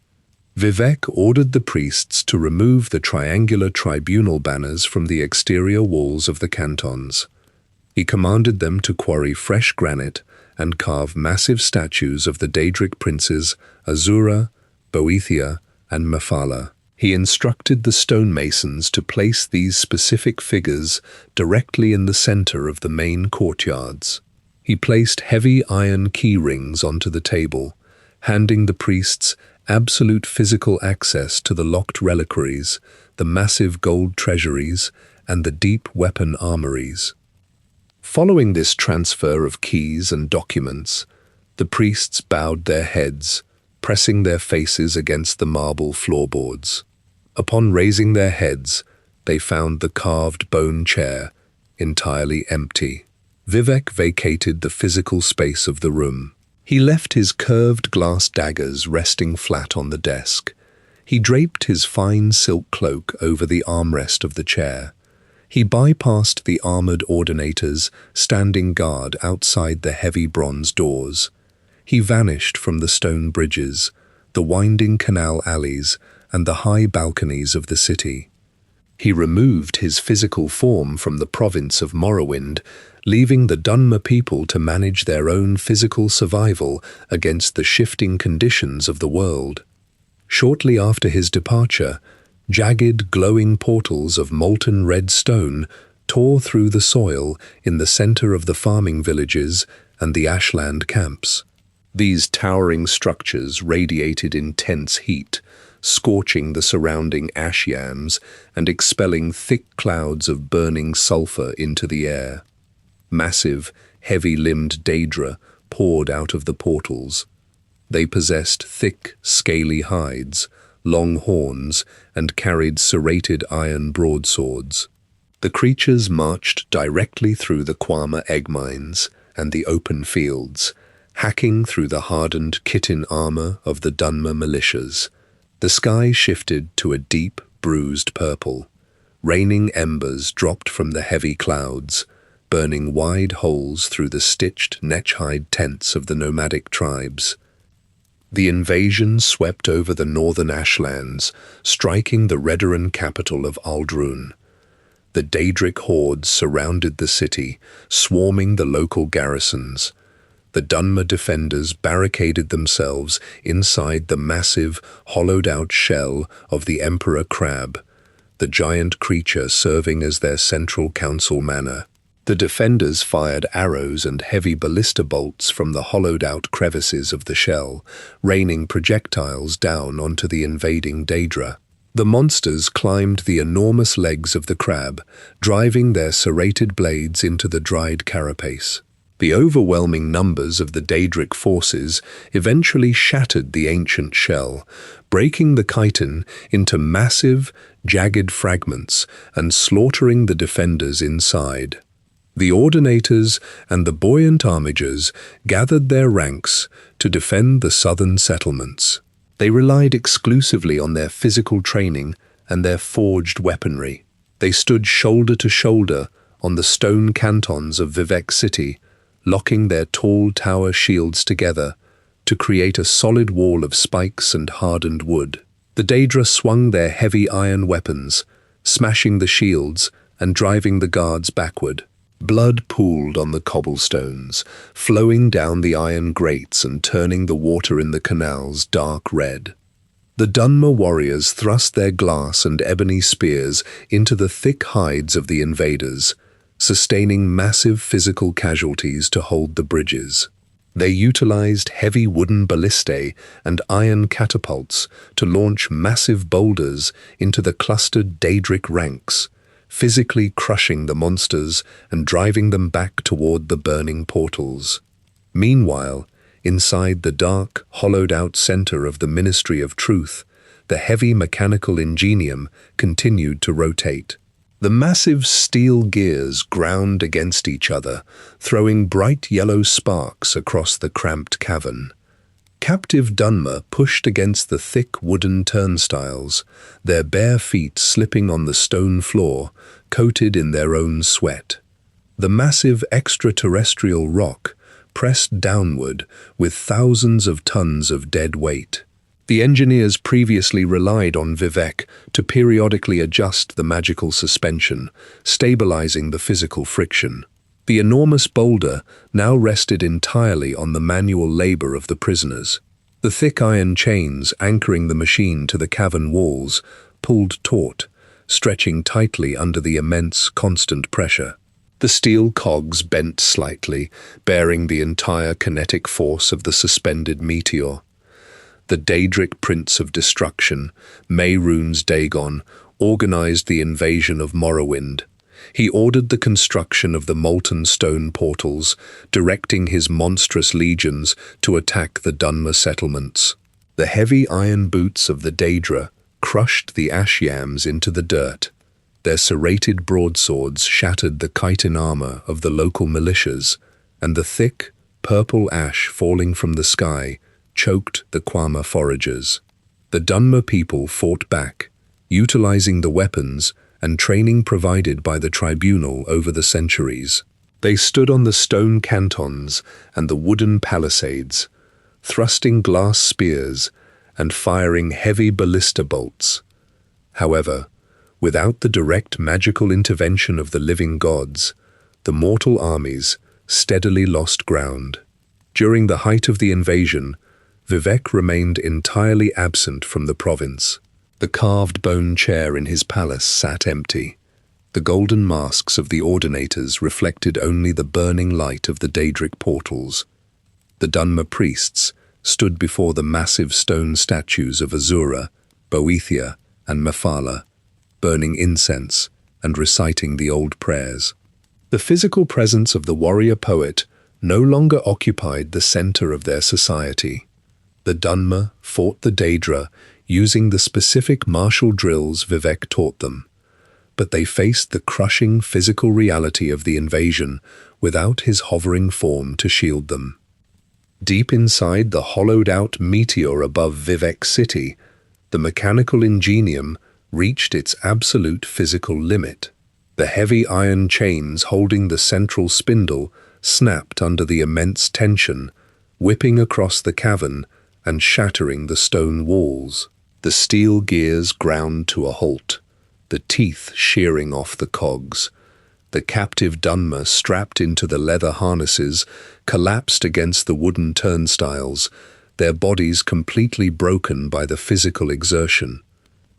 A: Vivec ordered the priests to remove the triangular tribunal banners from the exterior walls of the cantons. He commanded them to quarry fresh granite and carve massive statues of the Daedric princes Azura, Boethia, and Mephala. He instructed the stonemasons to place these specific figures directly in the center of the main courtyards. He placed heavy iron key rings onto the table, handing the priests absolute physical access to the locked reliquaries, the massive gold treasuries, and the deep weapon armories. Following this transfer of keys and documents, the priests bowed their heads, pressing their faces against the marble floorboards. Upon raising their heads, they found the carved bone chair entirely empty. Vivec vacated the physical space of the room. He left his curved glass daggers resting flat on the desk. He draped his fine silk cloak over the armrest of the chair. He bypassed the armored ordinators standing guard outside the heavy bronze doors. He vanished from the stone bridges, the winding canal alleys, and the high balconies of the city. He removed his physical form from the province of Morrowind, leaving the Dunmer people to manage their own physical survival against the shifting conditions of the world. Shortly after his departure, jagged, glowing portals of molten red stone tore through the soil in the center of the farming villages and the ashland camps. These towering structures radiated intense heat, scorching the surrounding ash yams and expelling thick clouds of burning sulfur into the air. Massive, heavy-limbed Daedra poured out of the portals. They possessed thick, scaly hides, long horns, and carried serrated iron broadswords. The creatures marched directly through the Kwama egg mines and the open fields, hacking through the hardened chitin armor of the Dunmer militias. The sky shifted to a deep, bruised purple. Raining embers dropped from the heavy clouds, burning wide holes through the stitched netch-hide tents of the nomadic tribes. The invasion swept over the northern ashlands, striking the Redoran capital of Aldrun. The Daedric hordes surrounded the city, swarming the local garrisons. The Dunmer defenders barricaded themselves inside the massive, hollowed-out shell of the Emperor Crab, the giant creature serving as their central council manor. The defenders fired arrows and heavy ballista bolts from the hollowed-out crevices of the shell, raining projectiles down onto the invading Daedra. The monsters climbed the enormous legs of the crab, driving their serrated blades into the dried carapace. The overwhelming numbers of the Daedric forces eventually shattered the ancient shell, breaking the chitin into massive, jagged fragments and slaughtering the defenders inside. The ordinators and the buoyant armigers gathered their ranks to defend the southern settlements. They relied exclusively on their physical training and their forged weaponry. They stood shoulder to shoulder on the stone cantons of Vivec City, locking their tall tower shields together to create a solid wall of spikes and hardened wood. The Daedra swung their heavy iron weapons, smashing the shields and driving the guards backward. Blood pooled on the cobblestones, flowing down the iron grates and turning the water in the canals dark red. The Dunmer warriors thrust their glass and ebony spears into the thick hides of the invaders, sustaining massive physical casualties to hold the bridges. They utilized heavy wooden ballistae and iron catapults to launch massive boulders into the clustered Daedric ranks, physically crushing the monsters and driving them back toward the burning portals. Meanwhile, inside the dark, hollowed-out center of the Ministry of Truth, the heavy mechanical ingenium continued to rotate. The massive steel gears ground against each other, throwing bright yellow sparks across the cramped cavern. Captive Dunmer pushed against the thick wooden turnstiles, their bare feet slipping on the stone floor, coated in their own sweat. The massive extraterrestrial rock pressed downward with thousands of tons of dead weight. The engineers previously relied on Vivec to periodically adjust the magical suspension, stabilizing the physical friction. The enormous boulder now rested entirely on the manual labor of the prisoners. The thick iron chains anchoring the machine to the cavern walls pulled taut, stretching tightly under the immense, constant pressure. The steel cogs bent slightly, bearing the entire kinetic force of the suspended meteor. The Daedric Prince of Destruction, Mehrunes Dagon, organized the invasion of Morrowind. He ordered the construction of the molten stone portals, directing his monstrous legions to attack the Dunmer settlements. The heavy iron boots of the Daedra crushed the ash yams into the dirt. Their serrated broadswords shattered the chitin armor of the local militias, and the thick, purple ash falling from the sky choked the Quama foragers. The Dunmer people fought back, utilizing the weapons and training provided by the tribunal over the centuries. They stood on the stone cantons and the wooden palisades, thrusting glass spears and firing heavy ballista bolts. However, without the direct magical intervention of the living gods, the mortal armies steadily lost ground. During the height of the invasion, Vivec remained entirely absent from the province. The carved bone chair in his palace sat empty. The golden masks of the ordinators reflected only the burning light of the Daedric portals. The Dunmer priests stood before the massive stone statues of Azura, Boethia, and Mephala, burning incense and reciting the old prayers. The physical presence of the warrior poet no longer occupied the center of their society. The Dunmer fought the Daedra using the specific martial drills Vivec taught them, but they faced the crushing physical reality of the invasion without his hovering form to shield them. Deep inside the hollowed-out meteor above Vivec City, the mechanical ingenium reached its absolute physical limit. The heavy iron chains holding the central spindle snapped under the immense tension, whipping across the cavern and shattering the stone walls. The steel gears ground to a halt, the teeth shearing off the cogs. The captive Dunmer, strapped into the leather harnesses, collapsed against the wooden turnstiles, their bodies completely broken by the physical exertion.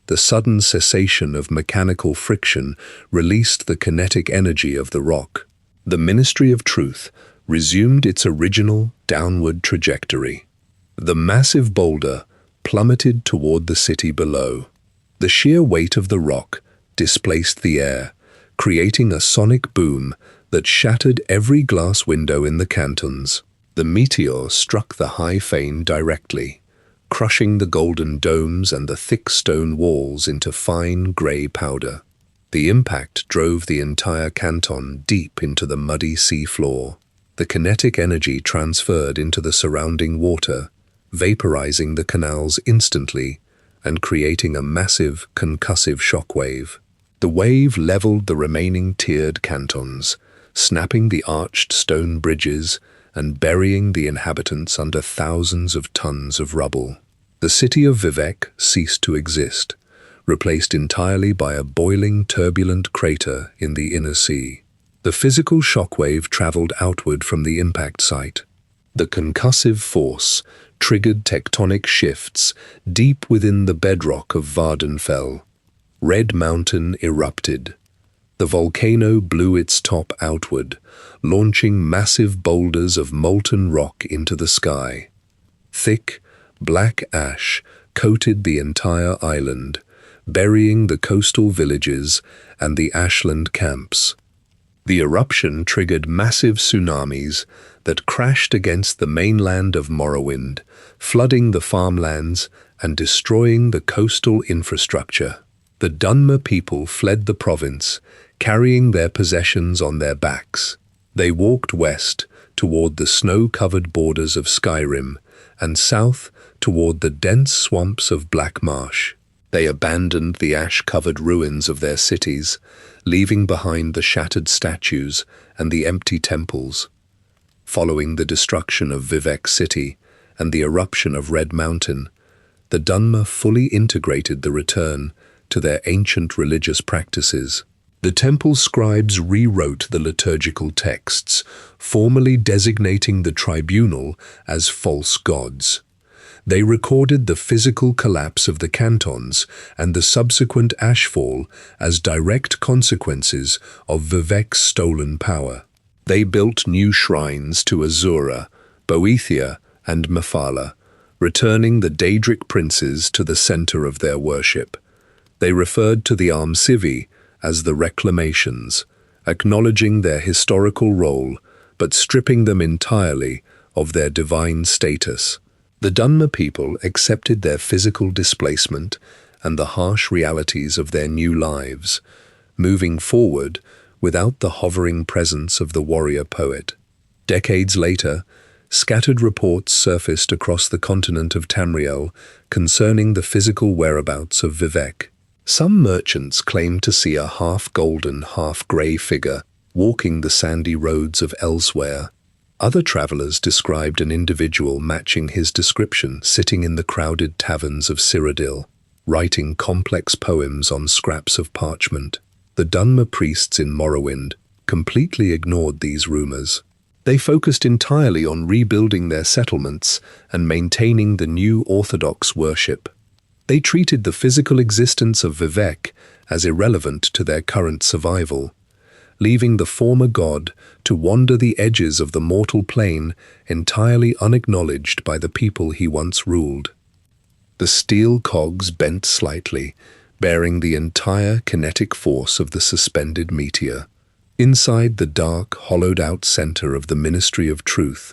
A: The sudden cessation of mechanical friction released the kinetic energy of the rock. The Ministry of Truth resumed its original downward trajectory. The massive boulder plummeted toward the city below. The sheer weight of the rock displaced the air, creating a sonic boom that shattered every glass window in the cantons. The meteor struck the high fane directly, crushing the golden domes and the thick stone walls into fine grey powder. The impact drove the entire canton deep into the muddy sea floor. The kinetic energy transferred into the surrounding water, vaporizing the canals instantly and creating a massive concussive shockwave. The wave leveled the remaining tiered cantons, snapping the arched stone bridges and burying the inhabitants under thousands of tons of rubble. The city of Vivec ceased to exist, replaced entirely by a boiling, turbulent crater in the inner sea. The physical shockwave traveled outward from the impact site. The concussive force triggered tectonic shifts deep within the bedrock of Vardenfell. Red Mountain erupted. The volcano blew its top outward, launching massive boulders of molten rock into the sky. Thick, black ash coated the entire island, burying the coastal villages and the ashland camps. The eruption triggered massive tsunamis that crashed against the mainland of Morrowind, flooding the farmlands and destroying the coastal infrastructure. The Dunmer people fled the province, carrying their possessions on their backs. They walked west toward the snow-covered borders of Skyrim and south toward the dense swamps of Black Marsh. They abandoned the ash-covered ruins of their cities, leaving behind the shattered statues and the empty temples. Following the destruction of Vivec city and the eruption of Red Mountain, the Dunmer fully integrated the return to their ancient religious practices. The temple scribes rewrote the liturgical texts, formally designating the tribunal as false gods. They recorded the physical collapse of the cantons and the subsequent ashfall as direct consequences of Vivec's stolen power. They built new shrines to Azura, Boethia, and Mephala, returning the Daedric princes to the center of their worship. They referred to the Armcivi as the Reclamations, acknowledging their historical role but stripping them entirely of their divine status. The Dunmer people accepted their physical displacement and the harsh realities of their new lives, moving forward without the hovering presence of the warrior poet. Decades later, scattered reports surfaced across the continent of Tamriel concerning the physical whereabouts of Vivec. Some merchants claimed to see a half-golden, half-grey figure walking the sandy roads of Elsewhere. Other travelers described an individual matching his description sitting in the crowded taverns of Cyrodiil, writing complex poems on scraps of parchment. The Dunmer priests in Morrowind completely ignored these rumors. They focused entirely on rebuilding their settlements and maintaining the new orthodox worship. They treated the physical existence of Vivec as irrelevant to their current survival, leaving the former god to wander the edges of the mortal plane entirely unacknowledged by the people he once ruled. The steel cogs bent slightly, bearing the entire kinetic force of the suspended meteor. Inside the dark, hollowed-out center of the Ministry of Truth,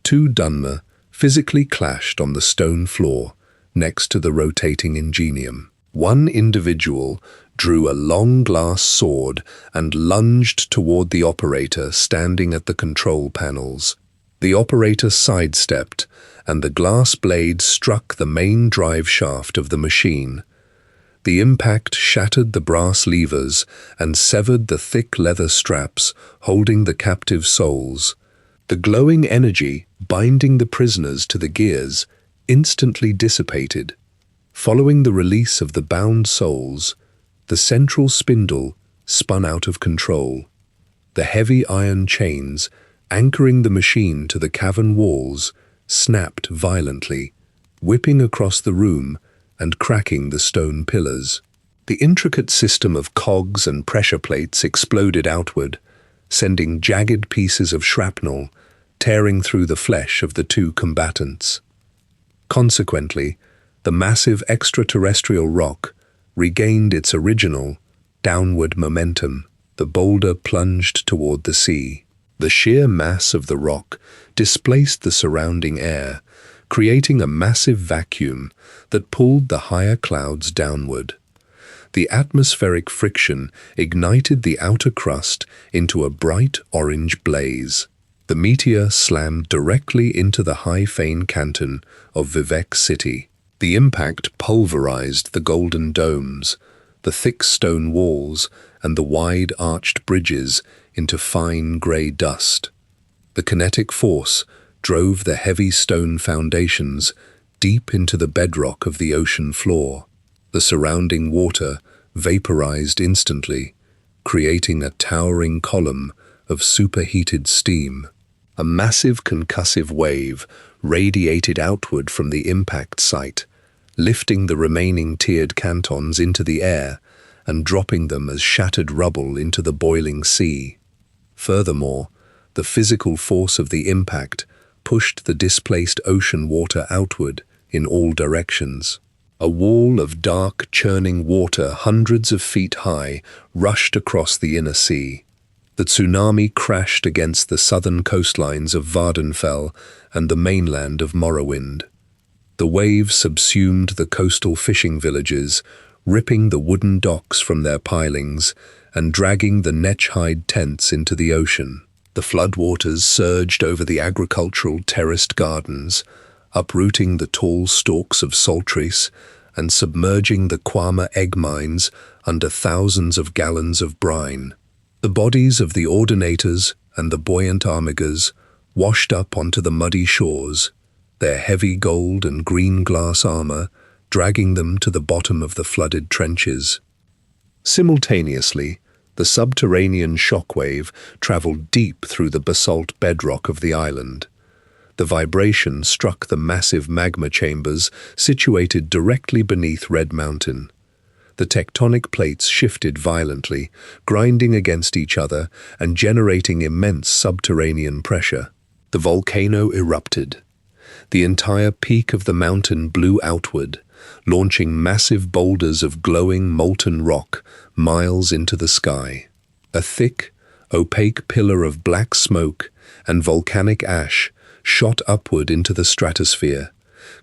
A: two Dunmer physically clashed on the stone floor next to the rotating ingenium. One individual drew a long glass sword and lunged toward the operator standing at the control panels. The operator sidestepped, and the glass blade struck the main drive shaft of the machine. The impact shattered the brass levers and severed the thick leather straps holding the captive souls. The glowing energy binding the prisoners to the gears instantly dissipated. Following the release of the bound souls, the central spindle spun out of control. The heavy iron chains, anchoring the machine to the cavern walls, snapped violently, whipping across the room and cracking the stone pillars. The intricate system of cogs and pressure plates exploded outward, sending jagged pieces of shrapnel tearing through the flesh of the two combatants. Consequently, the massive extraterrestrial rock regained its original, downward momentum. The boulder plunged toward the sea. The sheer mass of the rock displaced the surrounding air, creating a massive vacuum that pulled the higher clouds downward. The atmospheric friction ignited the outer crust into a bright orange blaze. The meteor slammed directly into the high Fane canton of Vivec city. The impact pulverized the golden domes, the thick stone walls, and the wide arched bridges into fine grey dust. The kinetic force drove the heavy stone foundations deep into the bedrock of the ocean floor. The surrounding water vaporized instantly, creating a towering column of superheated steam. A massive concussive wave radiated outward from the impact site, lifting the remaining tiered cantons into the air and dropping them as shattered rubble into the boiling sea. Furthermore, the physical force of the impact pushed the displaced ocean water outward in all directions. A wall of dark, churning water hundreds of feet high rushed across the inner sea. The tsunami crashed against the southern coastlines of Vardenfell and the mainland of Morrowind. The waves subsumed the coastal fishing villages, ripping the wooden docks from their pilings and dragging the netch-hide tents into the ocean. The floodwaters surged over the agricultural terraced gardens, uprooting the tall stalks of saltrees and submerging the Kwama egg mines under thousands of gallons of brine. The bodies of the ordinators and the buoyant armigers washed up onto the muddy shores, their heavy gold and green glass armor dragging them to the bottom of the flooded trenches. Simultaneously, the subterranean shockwave traveled deep through the basalt bedrock of the island. The vibration struck the massive magma chambers situated directly beneath Red Mountain. The tectonic plates shifted violently, grinding against each other and generating immense subterranean pressure. The volcano erupted. The entire peak of the mountain blew outward, launching massive boulders of glowing molten rock miles into the sky. A thick, opaque pillar of black smoke and volcanic ash shot upward into the stratosphere,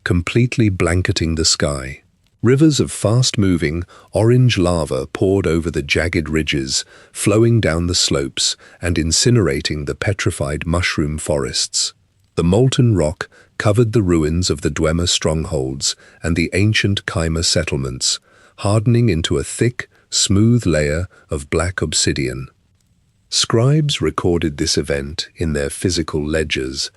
A: completely blanketing the sky. Rivers of fast-moving, orange lava poured over the jagged ridges, flowing down the slopes and incinerating the petrified mushroom forests. The molten rock covered the ruins of the Dwemer strongholds and the ancient Kaima settlements, hardening into a thick, smooth layer of black obsidian. Scribes recorded this event in their physical ledgers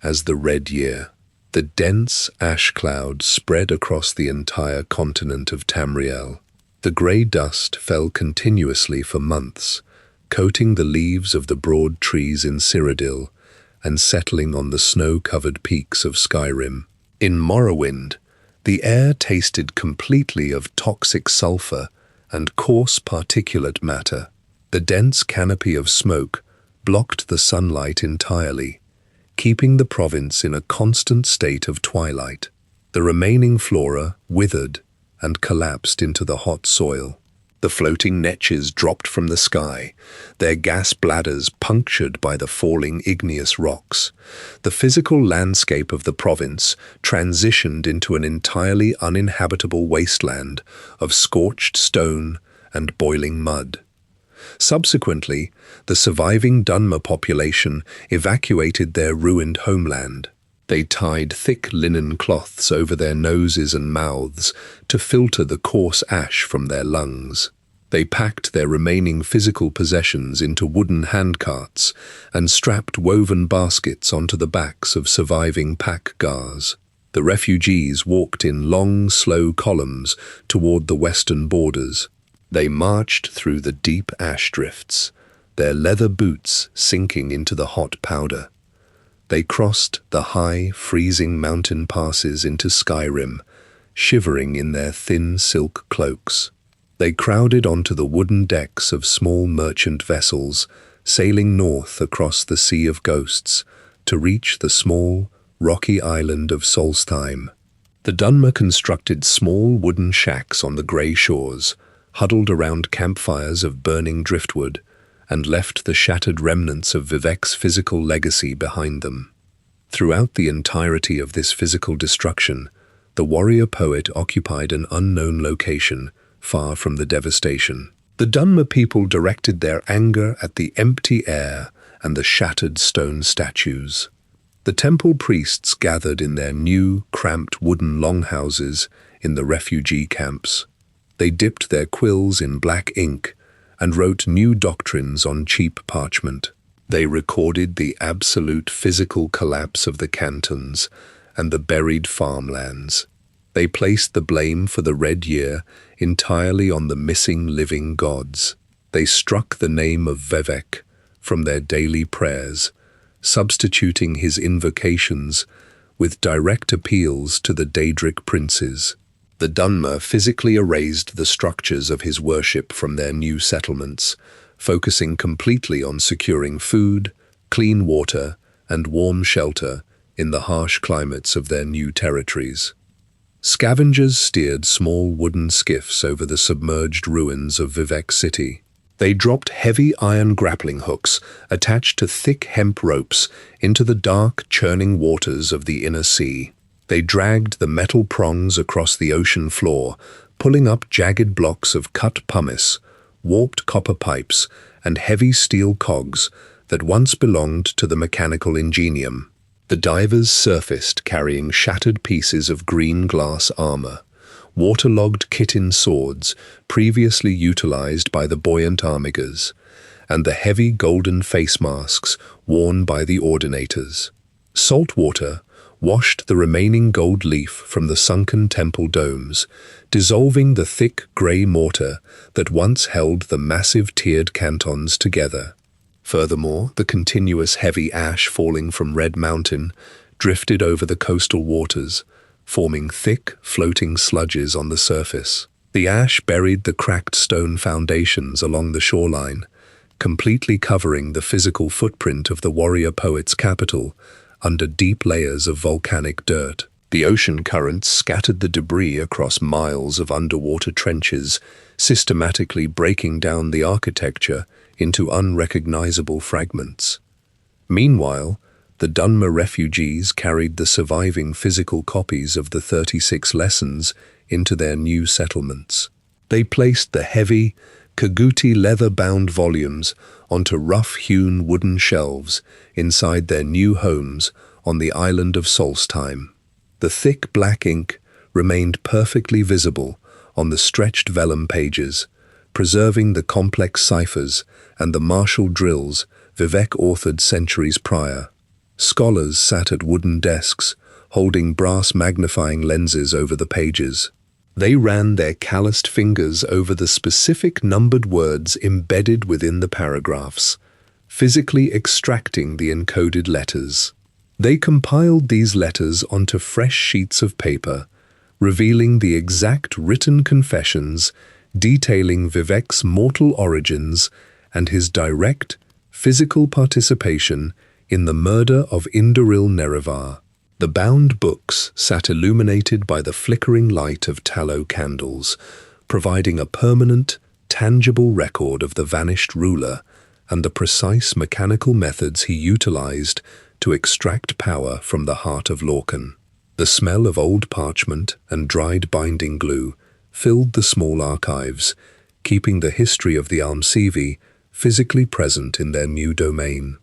A: as the Red Year. The dense ash cloud spread across the entire continent of Tamriel. The grey dust fell continuously for months, coating the leaves of the broad trees in Cyrodiil and settling on the snow-covered peaks of Skyrim. In Morrowind, the air tasted completely of toxic sulfur and coarse particulate matter. The dense canopy of smoke blocked the sunlight entirely, keeping the province in a constant state of twilight. The remaining flora withered and collapsed into the hot soil. The floating netches dropped from the sky, their gas bladders punctured by the falling igneous rocks. The physical landscape of the province transitioned into an entirely uninhabitable wasteland of scorched stone and boiling mud. Subsequently, the surviving Dunmer population evacuated their ruined homeland. They tied thick linen cloths over their noses and mouths to filter the coarse ash from their lungs. They packed their remaining physical possessions into wooden handcarts and strapped woven baskets onto the backs of surviving pack gars. The refugees walked in long, slow columns toward the western borders. They marched through the deep ash drifts, their leather boots sinking into the hot powder. They crossed the high, freezing mountain passes into Skyrim, shivering in their thin silk cloaks. They crowded onto the wooden decks of small merchant vessels, sailing north across the Sea of Ghosts to reach the small, rocky island of Solstheim. The Dunmer constructed small wooden shacks on the grey shores, huddled around campfires of burning driftwood, and left the shattered remnants of Vivec's physical legacy behind them. Throughout the entirety of this physical destruction, the warrior poet occupied an unknown location, far from the devastation. The Dunmer people directed their anger at the empty air and the shattered stone statues. The temple priests gathered in their new, cramped wooden longhouses in the refugee camps. They dipped their quills in black ink and wrote new doctrines on cheap parchment. They recorded the absolute physical collapse of the cantons and the buried farmlands. They placed the blame for the Red Year entirely on the missing living gods. They struck the name of Vivec from their daily prayers, substituting his invocations with direct appeals to the Daedric princes. The Dunmer physically erased the structures of his worship from their new settlements, focusing completely on securing food, clean water, and warm shelter in the harsh climates of their new territories. Scavengers steered small wooden skiffs over the submerged ruins of Vivec city. They dropped heavy iron grappling hooks attached to thick hemp ropes into the dark, churning waters of the inner sea. They dragged the metal prongs across the ocean floor, pulling up jagged blocks of cut pumice, warped copper pipes, and heavy steel cogs that once belonged to the mechanical ingenium. The divers surfaced carrying shattered pieces of green glass armor, waterlogged chitin swords previously utilized by the buoyant armigers, and the heavy golden face masks worn by the ordinators. Salt water washed the remaining gold leaf from the sunken temple domes, dissolving the thick grey mortar that once held the massive tiered cantons together. Furthermore, the continuous heavy ash falling from Red Mountain drifted over the coastal waters, forming thick, floating sludges on the surface. The ash buried the cracked stone foundations along the shoreline, completely covering the physical footprint of the warrior poet's capital under deep layers of volcanic dirt. The ocean currents scattered the debris across miles of underwater trenches, systematically breaking down the architecture into unrecognizable fragments. Meanwhile, the Dunmer refugees carried the surviving physical copies of the 36 lessons into their new settlements. They placed the heavy, Kaguti leather-bound volumes onto rough-hewn wooden shelves inside their new homes on the island of Solstheim. The thick black ink remained perfectly visible on the stretched vellum pages, preserving the complex ciphers and the martial drills Vivec authored centuries prior. Scholars sat at wooden desks, holding brass magnifying lenses over the pages. They ran their calloused fingers over the specific numbered words embedded within the paragraphs, physically extracting the encoded letters. They compiled these letters onto fresh sheets of paper, revealing the exact written confessions detailing Vivec's mortal origins and his direct, physical participation in the murder of Indoril Nerevar. The bound books sat illuminated by the flickering light of tallow candles, providing a permanent, tangible record of the vanished ruler and the precise mechanical methods he utilized to extract power from the heart of Lorcan. The smell of old parchment and dried binding glue filled the small archives, keeping the history of the Almsivi physically present in their new domain.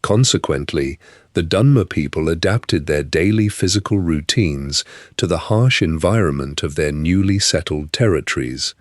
A: Consequently, the Dunmer people adapted their daily physical routines to the harsh environment of their newly settled territories.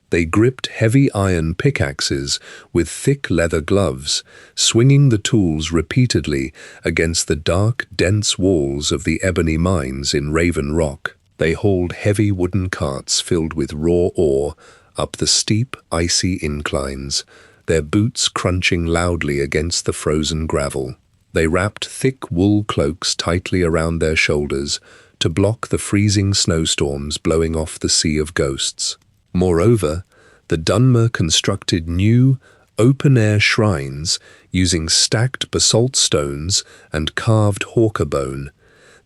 A: They gripped heavy iron pickaxes with thick leather gloves, swinging the tools repeatedly against the dark, dense walls of the ebony mines in Raven Rock. They hauled heavy wooden carts filled with raw ore up the steep, icy inclines, their boots crunching loudly against the frozen gravel. They wrapped thick wool cloaks tightly around their shoulders to block the freezing snowstorms blowing off the Sea of Ghosts. Moreover, the Dunmer constructed new, open-air shrines using stacked basalt stones and carved hawker bone.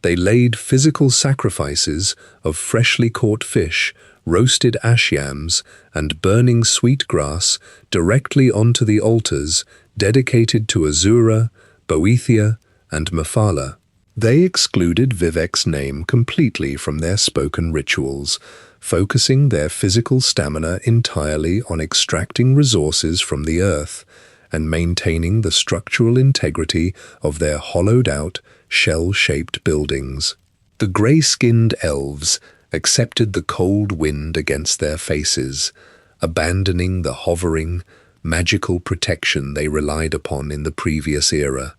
A: They laid physical sacrifices of freshly caught fish, roasted ash yams, and burning sweetgrass directly onto the altars dedicated to Azura, Boethia, and Mephala. They excluded Vivec's name completely from their spoken rituals, focusing their physical stamina entirely on extracting resources from the earth and maintaining the structural integrity of their hollowed-out, shell-shaped buildings. The grey-skinned elves accepted the cold wind against their faces, abandoning the hovering, magical protection they relied upon in the previous era.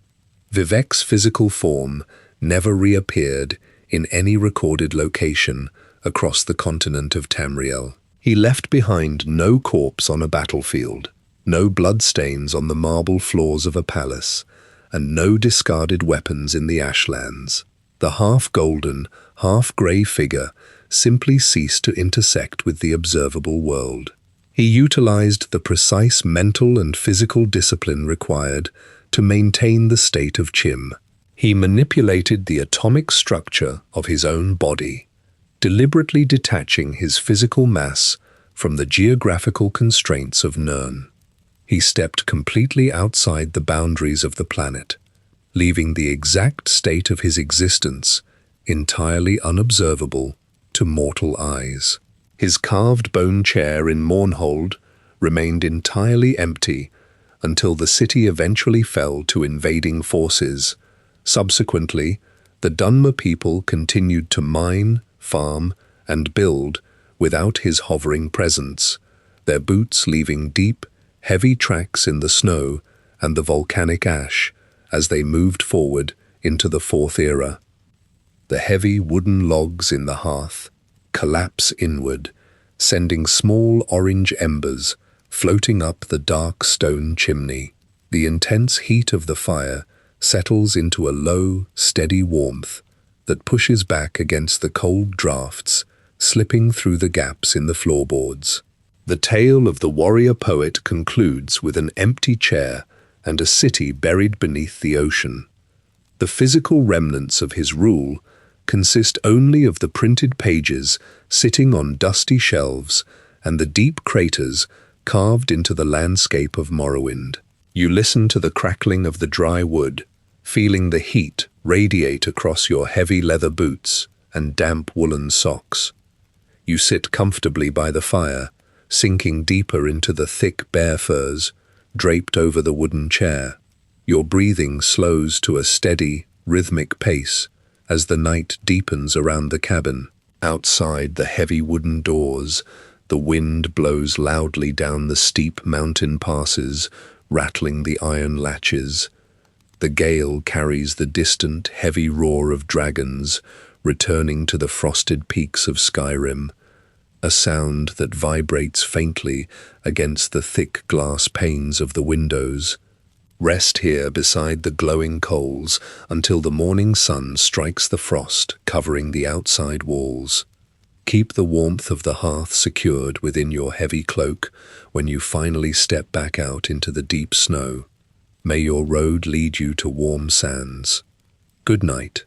A: Vivec's physical form never reappeared in any recorded location across the continent of Tamriel. He left behind no corpse on a battlefield, No bloodstains on the marble floors of a palace, and no discarded weapons in the ashlands. The half-golden, half-grey figure simply ceased to intersect with the observable world. He utilized the precise mental and physical discipline required to maintain the state of Chim. He manipulated the atomic structure of his own body, deliberately detaching his physical mass from the geographical constraints of Nirn. He stepped completely outside the boundaries of the planet, leaving the exact state of his existence entirely unobservable to mortal eyes. His carved bone chair in Mournhold remained entirely empty until the city eventually fell to invading forces. Subsequently, the Dunmer people continued to mine, farm, and build without his hovering presence, their boots leaving deep, heavy tracks in the snow and the volcanic ash as they moved forward into the Fourth Era. The heavy wooden logs in the hearth collapse inward, sending small orange embers floating up the dark stone chimney. The intense heat of the fire settles into a low, steady warmth that pushes back against the cold drafts, slipping through the gaps in the floorboards. The tale of the warrior poet concludes with an empty chair and a city buried beneath the ocean. The physical remnants of his rule consist only of the printed pages sitting on dusty shelves and the deep craters carved into the landscape of Morrowind. You listen to the crackling of the dry wood, feeling the heat radiate across your heavy leather boots and damp woolen socks. You sit comfortably by the fire, sinking deeper into the thick bear furs draped over the wooden chair. Your breathing slows to a steady, rhythmic pace as the night deepens around the cabin. Outside the heavy wooden doors, the wind blows loudly down the steep mountain passes, rattling the iron latches. The gale carries the distant, heavy roar of dragons, returning to the frosted peaks of Skyrim, a sound that vibrates faintly against the thick glass panes of the windows. Rest here beside the glowing coals until the morning sun strikes the frost covering the outside walls. Keep the warmth of the hearth secured within your heavy cloak when you finally step back out into the deep snow. May your road lead you to warm sands. Good night.